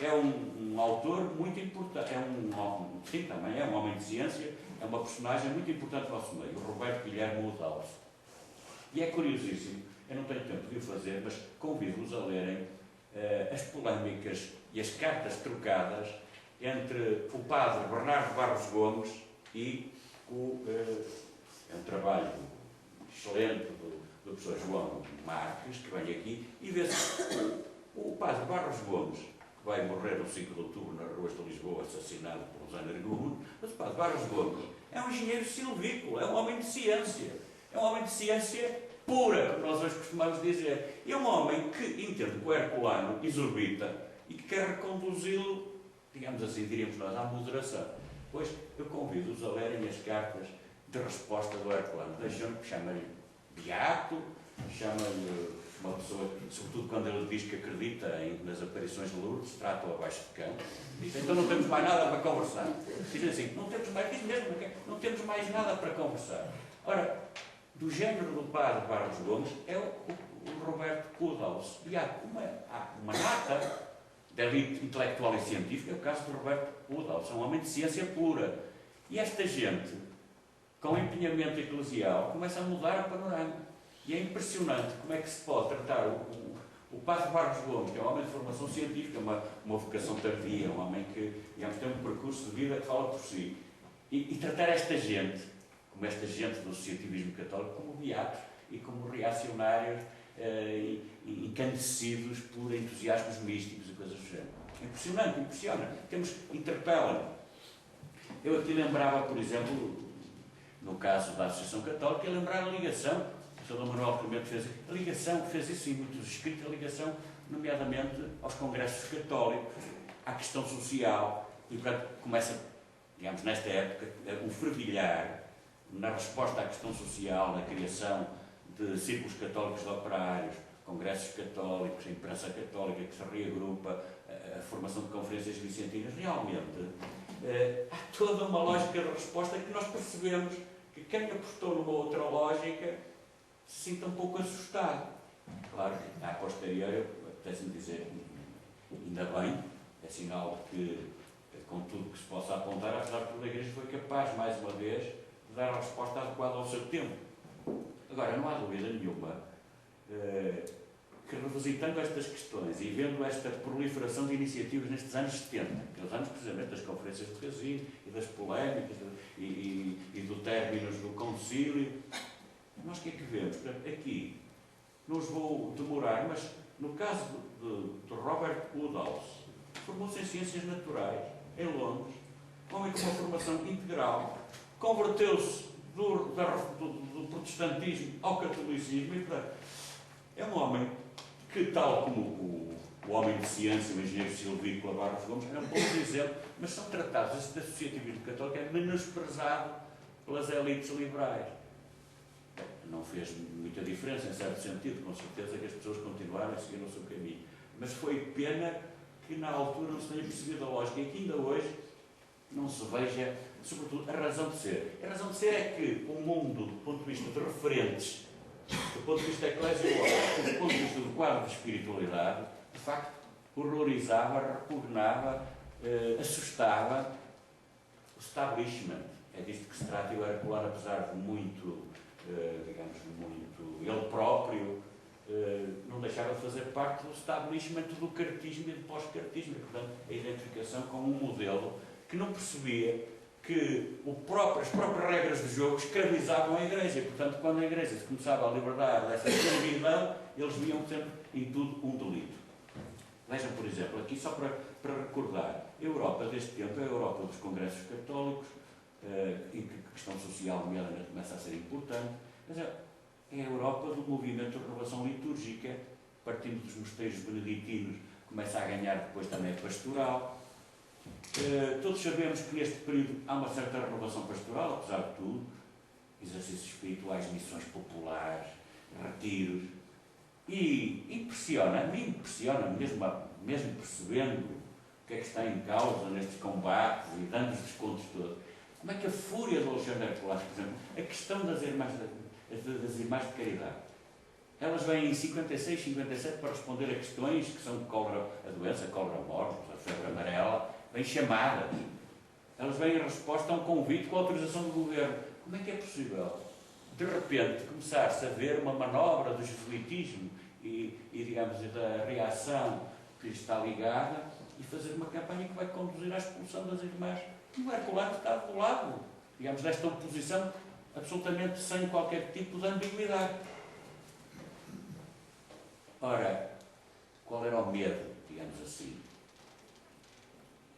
é um autor muito importante, sim, também é um homem de ciência, é uma personagem muito importante no nosso meio, o Roberto Guilherme Udals. E é curiosíssimo, eu não tenho tempo de o fazer, mas convido-vos a lerem as polémicas e as cartas trocadas entre o padre Bernardo Barros Gomes e é um trabalho excelente do professor João Marques, que vem aqui, e vê-se o padre Barros Gomes, que vai morrer no 5 de outubro nas ruas de Lisboa, assassinado por José Nergundo, mas o padre Barros Gomes é um engenheiro silvícola, é um homem de ciência, pura, como nós hoje costumamos dizer. É um homem que entende que o herculano exorbita e que quer reconduzi-lo, digamos assim, diríamos nós, à moderação. Pois eu convido-os a lerem as cartas de resposta do herculano. Deixam-me, chama-lhe beato, chama-lhe uma pessoa, sobretudo quando ele diz que acredita nas aparições de Lourdes, trata-o abaixo de cão. Diz, então não temos mais nada para conversar. Diz assim, não temos mais, diz mesmo, não temos mais nada para conversar. Ora, do género do padre Barros Gomes é o Roberto Udals. E há uma nata da elite intelectual e científica, é o caso de Roberto Udals, é um homem de ciência pura. E esta gente, com empenhamento eclesial, começa a mudar o panorama. E é impressionante como é que se pode tratar o padre Barros Gomes, que é um homem de formação científica, uma vocação tardia, um homem que, digamos, tem um percurso de vida que fala por si, e tratar esta gente, como esta gente do associativismo católico, como beatos e como reacionários encandecidos por entusiasmos místicos e coisas do género. Impressionante, impressiona. Interpela-me. Eu aqui lembrava, por exemplo, no caso da Associação Católica, lembrar a ligação, o Sr. Manuel Clemente fez isso em muitos escritos, a ligação, nomeadamente, aos congressos católicos, à questão social, e, portanto, começa, digamos, nesta época, o fervilhar na resposta à questão social, na criação de círculos católicos de operários, congressos católicos, a imprensa católica que se reagrupa, a formação de conferências vicentinas, realmente há toda uma lógica de resposta que nós percebemos que quem apostou numa outra lógica se sinta um pouco assustado. Claro que, a posteriori, apetece-me dizer, ainda bem, é sinal de que, com tudo que se possa apontar, apesar de tudo, a Igreja foi capaz, mais uma vez, de dar a resposta adequada ao seu tempo. Agora, não há dúvida nenhuma que, revisitando estas questões e vendo esta proliferação de iniciativas nestes anos 70, aqueles anos, precisamente, das conferências de Casino e das polémicas e do término do concílio, nós o que é que vemos? Portanto, aqui, não os vou demorar, mas no caso de Robert Udals, formou-se em Ciências Naturais, em Londres, um homem com uma formação integral, converteu-se do protestantismo ao catolicismo e, portanto, é um homem que, tal como o homem de ciência, o engenheiro silvícola Barros Gomes, era um pouco exemplo, mas são tratados, este associativismo católico é menosprezado pelas elites liberais. Não fez muita diferença, em certo sentido, com certeza que as pessoas continuaram a seguir o seu caminho. Mas foi pena que na altura não se tenha percebido a lógica e que ainda hoje não se veja, sobretudo, a razão de ser. A razão de ser é que o mundo, do ponto de vista de referentes, do ponto de vista eclesiológico, do ponto de vista do quadro de espiritualidade, de facto, horrorizava, repugnava, assustava o establishment. É disto que se trata e o Herculano, apesar de muito, digamos, muito ele próprio, não deixava de fazer parte do establishment do cartismo e do pós-cartismo. Portanto, a identificação com um modelo que não percebia que as próprias regras do jogo escravizavam a Igreja. E, portanto, quando a Igreja se começava a libertar dessa escravidão, eles viam sempre em tudo um delito. Vejam, por exemplo, aqui só para recordar, a Europa deste tempo é a Europa dos congressos católicos, em que a questão social, nomeadamente, começa a ser importante, mas é a Europa do movimento de renovação litúrgica, partindo dos mosteiros beneditinos, começa a ganhar depois também a pastoral. Todos sabemos que neste período há uma certa renovação pastoral, apesar de tudo, exercícios espirituais, missões populares, retiros, e me impressiona, mesmo percebendo o que é que está em causa nestes combates e dando os descontos todos, como é que a fúria do Alexandre Herculano, por exemplo, a questão das irmãs de caridade, elas vêm em 56, 57 para responder a questões que são a doença, cólera morbus, a febre amarela, vêm chamadas. Elas vêm em resposta a um convite com a autorização do governo. Como é que é possível, de repente, começar-se a ver uma manobra do jesuitismo e, digamos, da reação que lhe está ligada e fazer uma campanha que vai conduzir à expulsão das irmãs? O Herculano está do lado, digamos, desta oposição absolutamente sem qualquer tipo de ambiguidade. Ora, qual era o medo, digamos assim?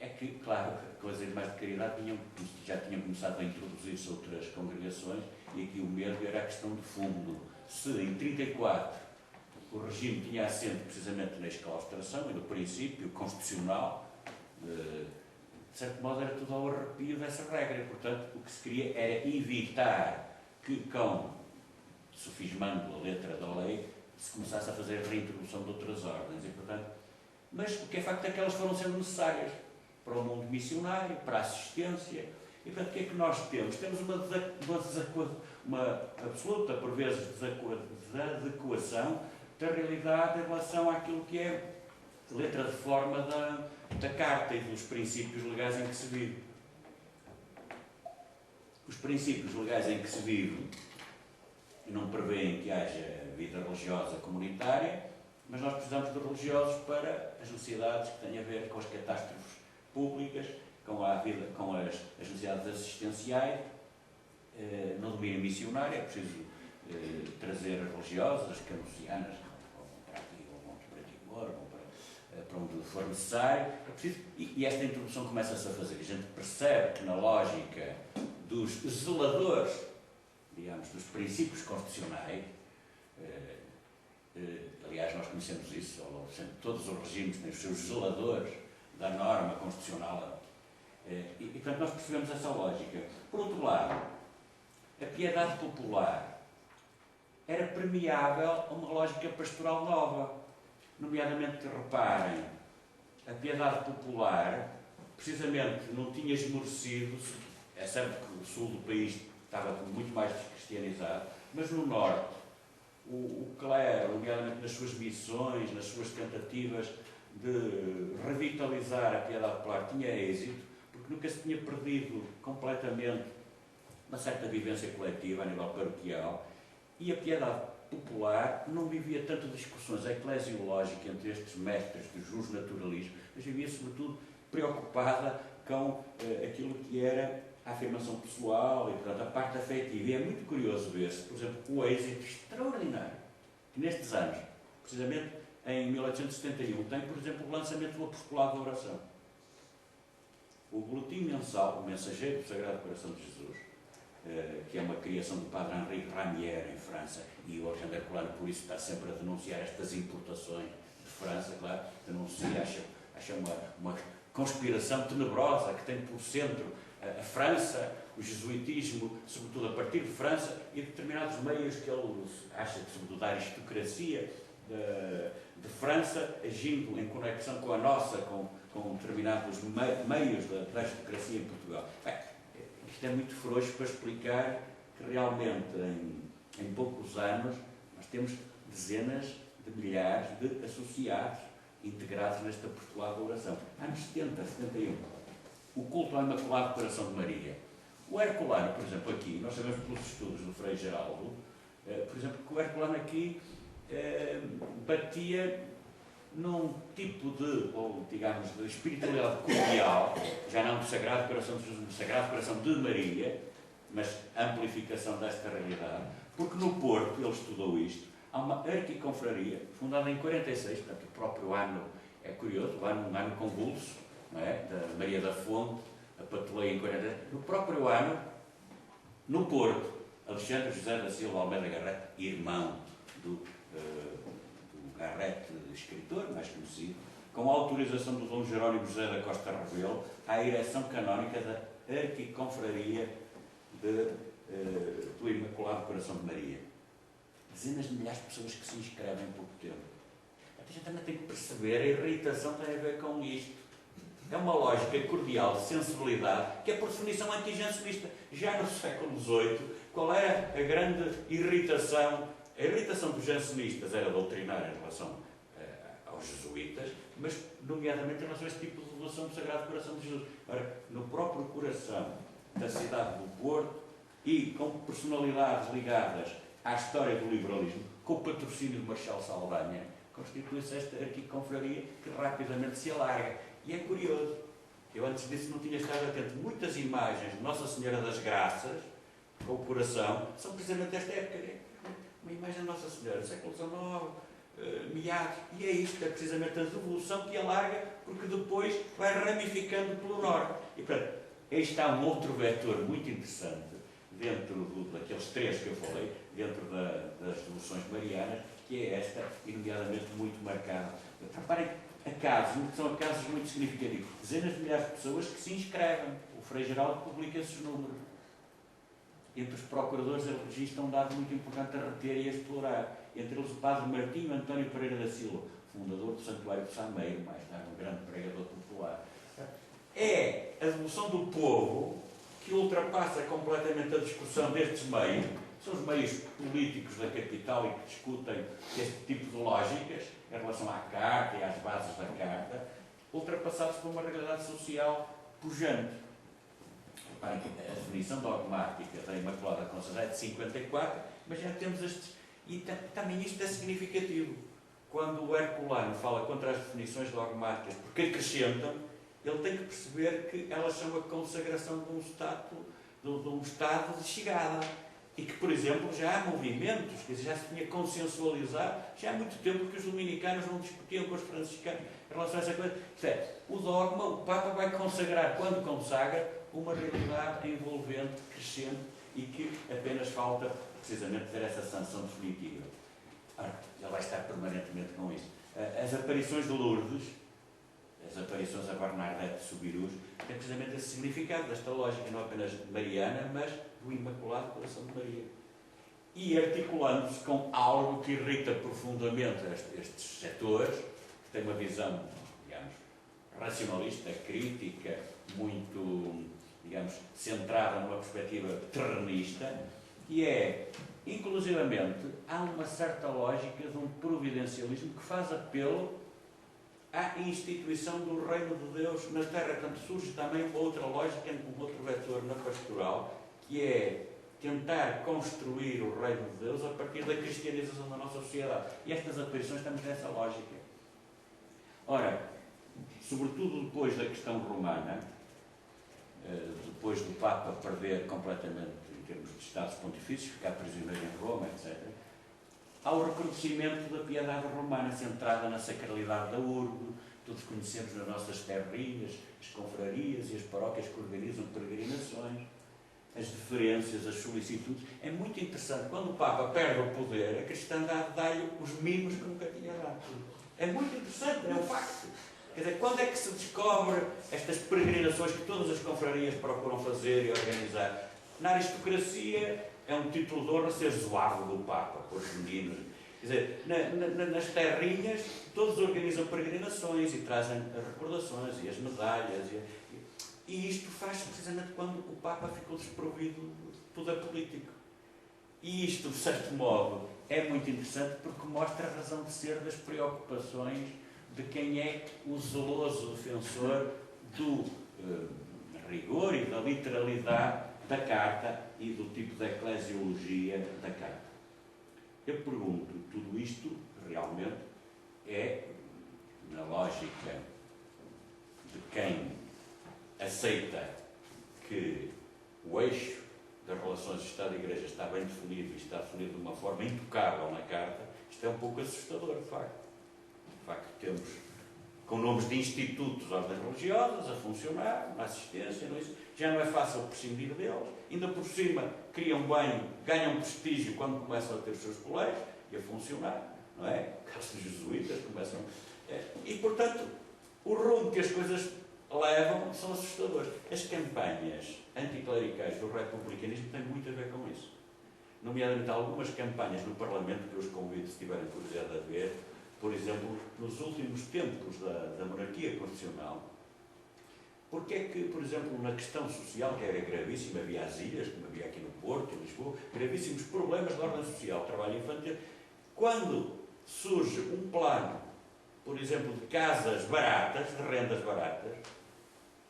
É que, claro, que as irmãs de caridade já tinham começado a introduzir-se outras congregações e aqui o medo era a questão de fundo. Se em 1934 o regime tinha assento precisamente na exclaustração e no princípio constitucional, de certo modo era tudo ao arrepio dessa regra. Portanto, o que se queria era evitar que, sofismando a letra da lei, se começasse a fazer a reintrodução de outras ordens. E, portanto, mas o que é facto é que elas foram sendo necessárias para o mundo missionário, para a assistência. E, portanto, o que é que nós temos? Temos uma absoluta, por vezes, desadequação da realidade em relação àquilo que é a letra de forma da Carta e dos princípios legais em que se vive. Os princípios legais em que se vive não prevêem que haja vida religiosa comunitária, mas nós precisamos de religiosos para as necessidades que têm a ver com as catástrofes públicas, com as necessidades assistenciais. No domínio missionário é preciso trazer religiosas, canucianas, vão para aqui, ou vão para Timor, vão para onde for necessário. É preciso, e esta introdução começa-se a fazer. A gente percebe que na lógica dos zeladores, digamos, dos princípios constitucionais, aliás, nós conhecemos isso, todos os regimes têm os seus zeladores da norma constitucional, e portanto nós percebemos essa lógica. Por outro lado, a piedade popular era permeável a uma lógica pastoral nova, nomeadamente, reparem, a piedade popular precisamente não tinha esmorecido. É certo que o sul do país estava muito mais descristianizado, mas no norte o clero, nomeadamente nas suas missões, nas suas tentativas de revitalizar a piedade popular, tinha êxito, porque nunca se tinha perdido completamente uma certa vivência coletiva a nível paroquial, e a piedade popular não vivia tanto discussões eclesiológicas entre estes mestres do justnaturalismo, mas vivia sobretudo preocupada com aquilo que era a afirmação pessoal e, portanto, a parte afetiva. E é muito curioso ver-se, por exemplo, o êxito extraordinário que nestes anos, precisamente em 1871, tem, por exemplo, o lançamento do Apostolado da Oração. O boletim mensal, o Mensageiro do Sagrado Coração de Jesus, que é uma criação do padre Henri Ramier, em França, e o Alexandre Herculano, por isso, está sempre a denunciar estas importações de França, claro, denuncia, acha uma conspiração tenebrosa que tem por centro a França, o jesuitismo, sobretudo a partir de França, e determinados meios que ele acha que, sobretudo, a aristocracia de França, agindo em conexão com a nossa, com determinados meios da aristocracia em Portugal. Bem, isto é muito frouxo para explicar que realmente em poucos anos nós temos dezenas de milhares de associados integrados neste apostolado da oração. Anos 70, 71. O culto ao Imaculado Coração de Maria. O Herculano, por exemplo, aqui, nós sabemos pelos estudos do Frei Geraldo, por exemplo, que o Herculano aqui batia num tipo de, ou digamos, de espiritualidade cordial, já não do Sagrado Coração de Jesus, do Sagrado Coração de Maria, mas amplificação desta realidade, porque no Porto, ele estudou isto, há uma arquiconfraria, fundada em 46, portanto o próprio ano é curioso, lá no convulso, não é? Da Maria da Fonte, a patuleia em 40, no próprio ano, no Porto, Alexandre José da Silva Almeida Garrett, irmão do Garrett, escritor, mais conhecido, com a autorização do Dom Jerónimo José da Costa Rebelo, à ereção canónica da Arquiconfraria do Imaculado Coração de Maria. Dezenas de milhares de pessoas que se inscrevem em pouco tempo. A gente também tem que perceber, a irritação tem a ver com isto. É uma lógica cordial de sensibilidade que é, por definição, antijansenista. Já no século XVIII, qual era a grande irritação? A irritação dos jansenistas era doutrinária em relação aos jesuítas, mas, nomeadamente, em relação a este tipo de devoção do Sagrado Coração de Jesus. Ora, no próprio coração da cidade do Porto e com personalidades ligadas à história do liberalismo, com o patrocínio de Marchal Saldanha, constitui-se esta arquiconfraria que rapidamente se alarga. E é curioso, eu antes disso não tinha estado atento. Muitas imagens de Nossa Senhora das Graças, com o coração, são precisamente desta época. Uma imagem de Nossa Senhora, século XIX, meados. E é isto, é precisamente a devolução que alarga, porque depois vai ramificando pelo norte. E, portanto, aí está um outro vetor muito interessante, dentro daqueles três que eu falei, dentro das devoções marianas, que é esta, e nomeadamente muito marcada. Reparem, são casos muito significativos. Dezenas de milhares de pessoas que se inscrevem. O Frei Geraldo publica esses números. Entre os procuradores, ele registra um dado muito importante a reter e a explorar. Entre eles, o padre Martinho António Pereira da Silva, fundador do Santuário de Sameiro, mais tarde um grande pregador popular. É a devoção do povo que ultrapassa completamente a discussão destes meios. São os meios políticos da capital e que discutem este tipo de lógicas em relação à Carta e às bases da Carta, ultrapassados por uma realidade social pujante. Reparem que a definição dogmática da Imaculada Conceição é de 54, mas já temos estes. E também isto é significativo. Quando o Herculano fala contra as definições dogmáticas, porque acrescentam, ele tem que perceber que elas são a consagração de um estado de chegada. E que, por exemplo, já há movimentos, quer dizer, já se tinha consensualizado, já há muito tempo que os dominicanos não discutiam com os franciscanos em relação a essa coisa. Isto é, o dogma, o Papa vai consagrar, quando consagra, uma realidade envolvente, crescente, e que apenas falta, precisamente, ter essa sanção definitiva. Ora, ele vai estar permanentemente com isto. As aparições de Lourdes, as aparições a Bernardete de Subirus, têm precisamente esse significado desta lógica, não apenas mariana, mas do Imaculado Coração de Maria. E articulando-se com algo que irrita profundamente estes setores, que têm uma visão, digamos, racionalista, crítica, muito, digamos, centrada numa perspectiva terrenista, que é, inclusivamente, há uma certa lógica de um providencialismo que faz apelo à instituição do reino de Deus na Terra. Portanto, surge também uma outra lógica, um outro vetor na pastoral, que é tentar construir o reino de Deus a partir da cristianização da nossa sociedade. E estas aparições estamos nessa lógica. Ora, sobretudo depois da questão romana, depois do Papa perder completamente, em termos de Estados Pontifícios, ficar prisioneiro em Roma, etc., há o recrudescimento da piedade romana, centrada na sacralidade da urbe. Todos conhecemos nas nossas terrinhas as confrarias e as paróquias que organizam peregrinações, as deferências, as solicitudes. É muito interessante, quando o Papa perde o poder, a cristandade dá-lhe os mimos que nunca tinha dado. É muito interessante, é um facto. Quer dizer, quando é que se descobre estas peregrinações que todas as confrarias procuram fazer e organizar? Na aristocracia é um título de honra ser zoado do Papa, por os meninos. Quer dizer, nas terrinhas, todos organizam peregrinações e trazem as recordações e as medalhas. E isto faz-se precisamente quando o Papa ficou desprovido de poder político. E isto, de certo modo, é muito interessante porque mostra a razão de ser das preocupações de quem é o zeloso defensor do rigor e da literalidade da Carta e do tipo de eclesiologia da Carta. Eu pergunto, tudo isto realmente é na lógica de quem aceita que o eixo das relações Estado-Igreja está bem definido e está definido de uma forma intocável na Carta? Isto é um pouco assustador, de facto. De facto, temos com nomes de institutos, ordens religiosas, a funcionar, na assistência, não é isso? Já não é fácil prescindir deles, ainda por cima criam bem, ganham prestígio quando começam a ter os seus colégios e a funcionar, não é? Caso dos jesuítas começam... E, portanto, o rumo que as coisas levam são assustadores. As campanhas anticlericais do republicanismo têm muito a ver com isso. Nomeadamente algumas campanhas no Parlamento, que eu os convido, se tiverem curiosidade a ver, por exemplo, nos últimos tempos da monarquia constitucional, porque é que, por exemplo, na questão social, que era gravíssima, havia as ilhas, como havia aqui no Porto, em Lisboa, gravíssimos problemas de ordem social, trabalho infantil, quando surge um plano, por exemplo, de casas baratas, de rendas baratas,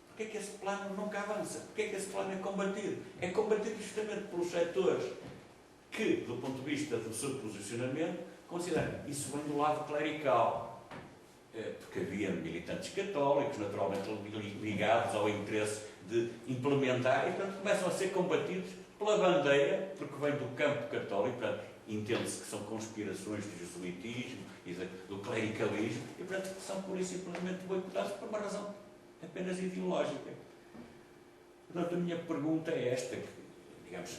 porque é que esse plano nunca avança? Porque é que esse plano é combatido? É combatido justamente pelos setores que, do ponto de vista do seu posicionamento, consideram isso vem do lado clerical. Porque havia militantes católicos, naturalmente ligados ao interesse de implementar, e portanto começam a ser combatidos pela bandeira, porque vem do campo católico, portanto entende-se que são conspirações do jesuitismo e do clericalismo, e portanto são pura e simplesmente boicotados por uma razão apenas ideológica. Portanto, a minha pergunta é esta, que, digamos,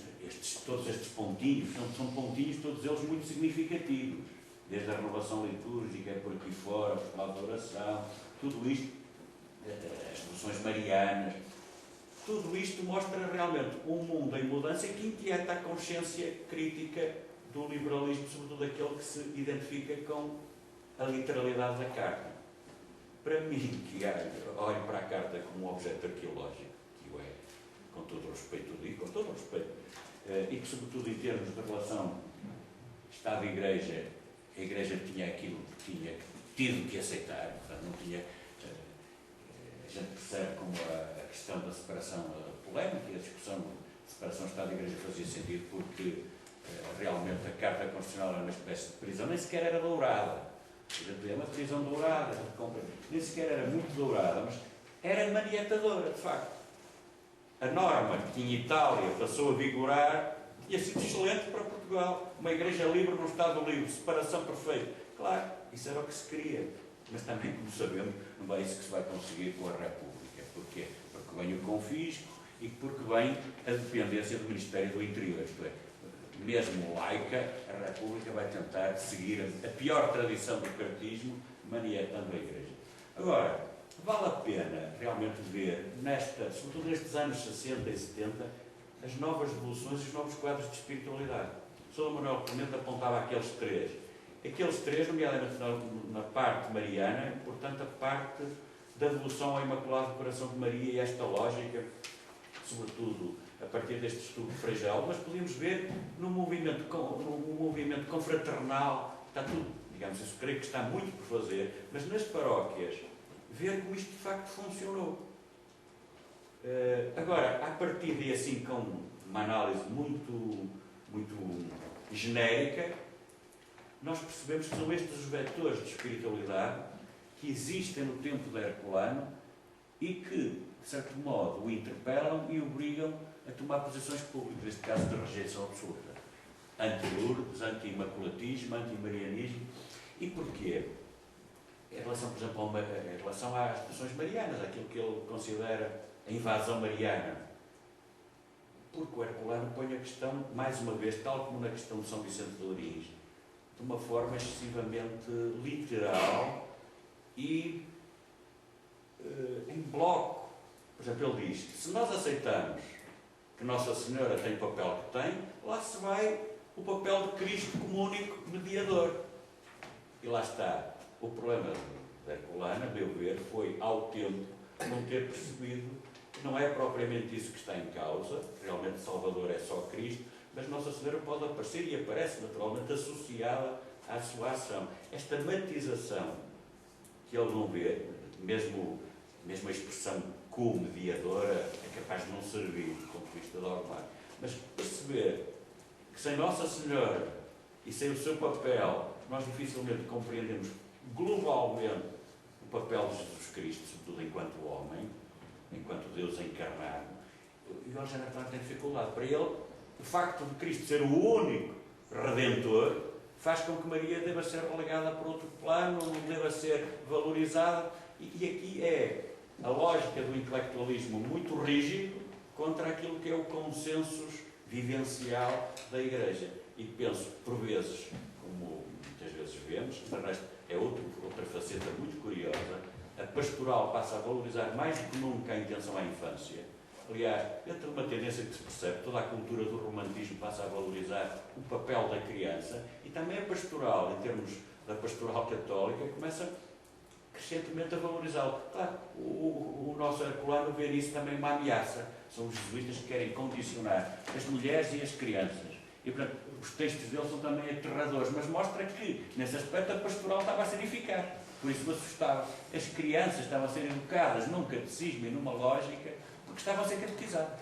todos estes pontinhos, são pontinhos todos eles muito significativos, desde a renovação litúrgica, por aqui fora, por causa da oração, tudo isto, as devoções marianas, tudo isto mostra realmente um mundo em mudança que inquieta a consciência crítica do liberalismo, sobretudo aquele que se identifica com a literalidade da carta. Para mim, que olho para a carta como um objeto arqueológico, que o é, com todo o respeito, digo, com todo o respeito, e que, sobretudo, em termos de relação Estado e Igreja, a Igreja tinha aquilo que tinha tido que aceitar, portanto, não tinha. A gente percebe como a questão da separação polémica e a discussão de separação Estado e Igreja fazia sentido, porque realmente a Carta Constitucional era uma espécie de prisão, nem sequer era dourada. É uma prisão dourada, nem sequer era muito dourada, mas era maniatadora, de facto. A norma que tinha Itália passou a vigorar, tinha sido excelente para Portugal. Uma igreja livre num Estado livre, separação perfeita. Claro, isso era o que se queria. Mas também, como sabemos, não é isso que se vai conseguir com a República. Porquê? Porque vem o confisco e porque vem a dependência do Ministério do Interior. Isto é, mesmo laica, a República vai tentar seguir a pior tradição do cartismo, maniatando a Igreja. Agora, vale a pena realmente ver, sobretudo nestes anos 60 e 70, as novas revoluções e os novos quadros de espiritualidade. O Sr. Manuel Clemente apontava aqueles três. Aqueles três, nomeadamente na parte mariana, portanto, a parte da devoção ao Imaculado Coração de Maria e esta lógica, sobretudo a partir deste estudo de Frei Geldo, mas podemos ver no movimento confraternal, está tudo, digamos, isso creio que está muito por fazer, mas nas paróquias, ver como isto de facto funcionou. Agora, a partir de assim, com uma análise muito genérica, nós percebemos que são estes os vetores de espiritualidade que existem no tempo de Herculano e que, de certo modo, o interpelam e obrigam a tomar posições públicas, neste caso de rejeição absoluta. Anti-Lourdes, anti-imaculatismo, anti-marianismo. E porquê? Em relação, por exemplo, em relação às tradições marianas, aquilo que ele considera a invasão mariana. Porque o Herculano põe a questão, mais uma vez, tal como na questão de São Vicente de Ouriz, de uma forma excessivamente literal e em bloco. Por exemplo, ele diz que se nós aceitamos que Nossa Senhora tem o papel que tem, lá se vai o papel de Cristo como único mediador. E lá está. O problema da Herculano, a meu ver, foi, ao tempo, não ter percebido que não é propriamente isso que está em causa, realmente Salvador é só Cristo, mas Nossa Senhora pode aparecer e aparece naturalmente associada à sua ação. Esta matização que ele não vê, mesmo a expressão co-mediadora, é capaz de não servir do ponto de vista dogmático, mas perceber que sem Nossa Senhora e sem o seu papel, nós dificilmente compreendemos globalmente o papel de Jesus Cristo, sobretudo enquanto homem, enquanto Deus encarnado. E o Eugênio Atalaia tem dificuldade. Para ele, o facto de Cristo ser o único Redentor faz com que Maria deva ser relegada para outro plano, não deva ser valorizada. E aqui é a lógica do intelectualismo muito rígido contra aquilo que é o consenso vivencial da Igreja. E penso, por vezes, como muitas vezes vemos, de resto é outra faceta muito curiosa, a pastoral passa a valorizar mais do que nunca a intenção à infância. Aliás, dentro de uma tendência que se percebe, toda a cultura do romantismo passa a valorizar o papel da criança, e também a pastoral, em termos da pastoral católica, começa crescentemente a valorizá-lo. Claro, o nosso Herculano vê nisso também uma ameaça. São os jesuítas que querem condicionar as mulheres e as crianças. E, portanto, os textos deles são também aterradores, mas mostra que, nesse aspecto, a pastoral estava a ser eficaz. Por isso me assustava. As crianças estavam a ser educadas num catecismo e numa lógica, porque estavam a ser catequizadas.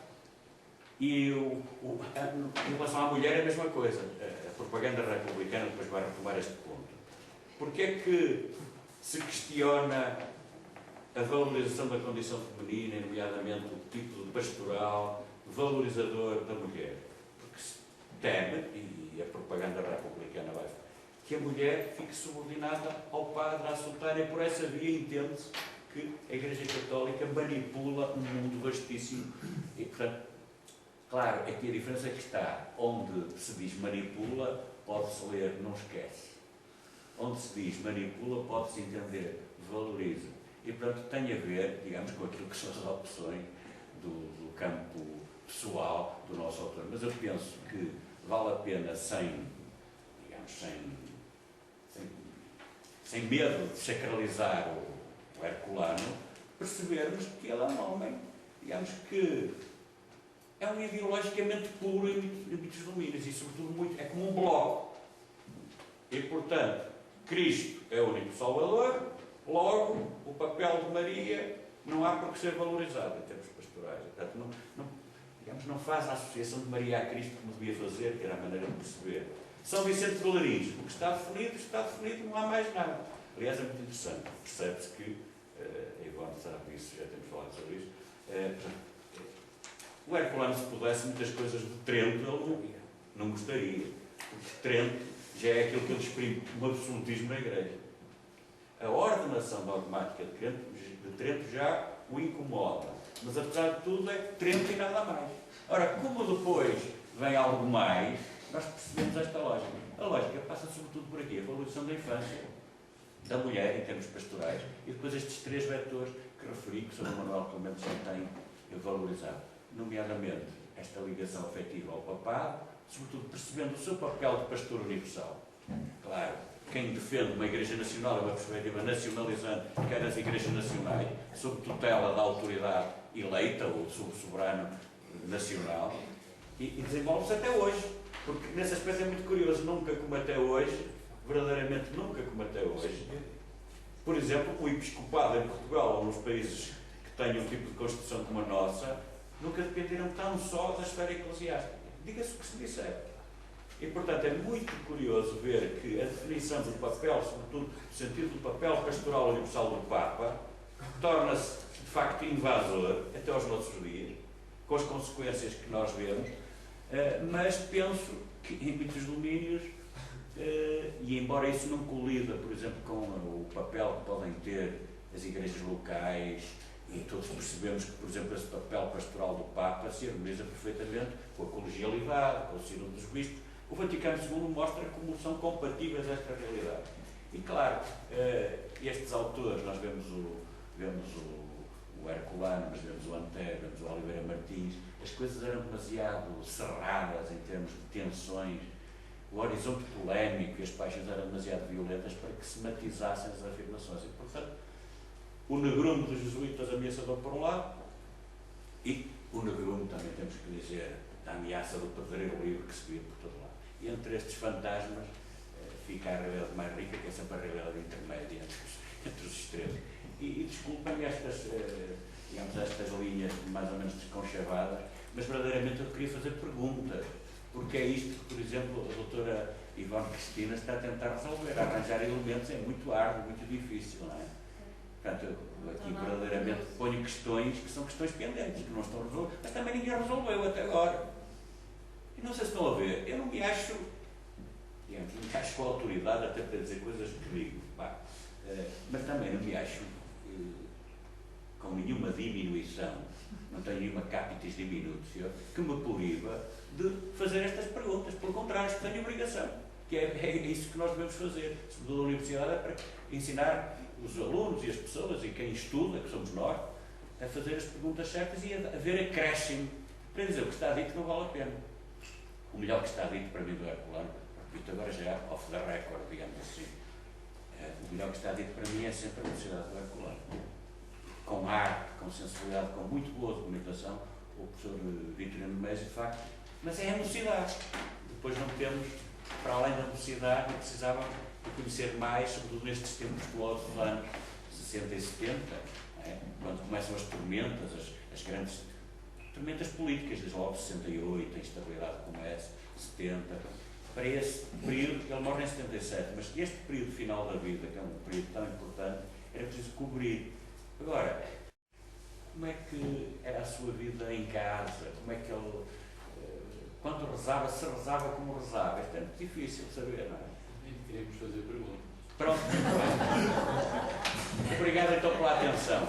E em relação à mulher é a mesma coisa. A propaganda republicana depois vai retomar este ponto. Porque é que se questiona a valorização da condição feminina, nomeadamente o tipo de pastoral valorizador da mulher? Porque se teme, e a propaganda republicana vai, que a mulher fique subordinada ao padre, à sultana, e por essa via entende-se que a Igreja Católica manipula um mundo vastíssimo. E, portanto, claro, aqui a diferença é que está, onde se diz manipula, pode-se ler não esquece. Onde se diz manipula, pode-se entender valoriza. E, portanto, tem a ver, digamos, com aquilo que são as opções do campo pessoal do nosso autor. Mas eu penso que vale a pena, sem medo de sacralizar o Herculano, percebermos que ele é um homem, digamos que é um ideologicamente puro em muitos domínios e, sobretudo, é como um bloco. E, portanto, Cristo é o único Salvador, logo, o papel de Maria não há por que ser valorizado em termos pastorais. Portanto, não faz a associação de Maria a Cristo como devia fazer, que era a maneira de perceber. São Vicente de Valarins, o Estado ferido, não há mais nada. Aliás, é muito interessante, percebe-se que, a Ivone sabe disso, já temos falado sobre isso, o Herculano, se pudesse muitas coisas de Trento, ele não gostaria, porque Trento já é aquilo que ele exprime, um absolutismo na Igreja. A ordenação dogmática de Trento já o incomoda, mas apesar de tudo é Trento e nada mais. Ora, como depois vem algo mais, nós percebemos esta lógica. A lógica passa sobretudo por aqui, a valorização da infância, da mulher em termos pastorais, e depois estes três vetores que referi, que o Sr. Manuel Clemente já tem valorizado, nomeadamente esta ligação afetiva ao papado, sobretudo percebendo o seu papel de pastor universal. Claro, quem defende uma Igreja Nacional é uma perspectiva nacionalizante, quer as Igrejas Nacionais, sob tutela da autoridade eleita, ou sob soberano nacional, e desenvolve-se até hoje, porque nesse aspecto é muito curioso, nunca como até hoje, verdadeiramente nunca como até hoje. Por exemplo, o episcopado em Portugal ou nos países que têm um tipo de constituição como a nossa, nunca dependeram tão só da esfera eclesiástica. Diga-se o que se disser. E, portanto, é muito curioso ver que a definição do papel, sobretudo no sentido do papel pastoral universal do Papa, torna-se, de facto, invasor até aos nossos dias, com as consequências que nós vemos, mas penso que em muitos domínios, e embora isso não colida, por exemplo, com o papel que podem ter as igrejas locais, e todos percebemos que, por exemplo, esse papel pastoral do Papa se harmoniza perfeitamente com a colegialidade, com o sínodo dos bispos. O Vaticano II mostra como são compatíveis esta realidade. E, claro, estes autores, nós vemos o Herculano, mas vemos o Antero, vemos o Oliveira Martins, as coisas eram demasiado cerradas em termos de tensões, o horizonte polémico e as paixões eram demasiado violentas para que se matizassem as afirmações. E, portanto, o negrume dos jesuítas ameaçador por um lado, e o negrume, também temos que dizer, da ameaça do pedreiro livre que se via por todo lado. E entre estes fantasmas fica a realidade mais rica, que é sempre a realidade intermédia entre os extremos. E desculpem estas linhas mais ou menos desconchavadas, mas verdadeiramente eu queria fazer perguntas, porque é isto que, por exemplo, a doutora Ivone Cristina está a tentar resolver. Arranjar elementos é muito árduo, muito difícil, não é? Portanto, eu aqui verdadeiramente ponho questões que são questões pendentes, que não estão resolvidas, mas também ninguém resolveu até agora. E não sei se estão a ver, eu não me acho, não me acho com autoridade até para dizer coisas que digo, mas também não me acho com nenhuma diminuição, não tenho nenhuma capitis diminutio, que me proíba de fazer estas perguntas. Pelo contrário, acho que tenho obrigação, que é isso que nós devemos fazer. Sobretudo a universidade é para ensinar os alunos e as pessoas e quem estuda, que somos nós, a fazer as perguntas certas e a ver acréscimo, para dizer o que está dito não vale a pena. O melhor que está dito para mim do Herculano, repito agora já off the record, digamos assim, o melhor que está dito para mim é sempre a Universidade do Herculano. Com arte, com sensibilidade, com muito boa documentação, o professor Vitorino Mesa, de facto, mas é a mocidade. Depois não temos, para além da mocidade, precisava de conhecer mais, sobretudo nestes tempos colosos dos anos 60 e 70, quando começam as tormentas, as grandes tormentas políticas, desde logo 68, a instabilidade começa, 70, para esse período, ele morre em 77, mas este período final da vida, que é um período tão importante, era preciso cobrir. Agora, como é que era a sua vida em casa? Como é que ele, quando rezava, se rezava como rezava? Isto é muito difícil de saber, não é? Queremos fazer perguntas. Pronto. Obrigado então pela atenção.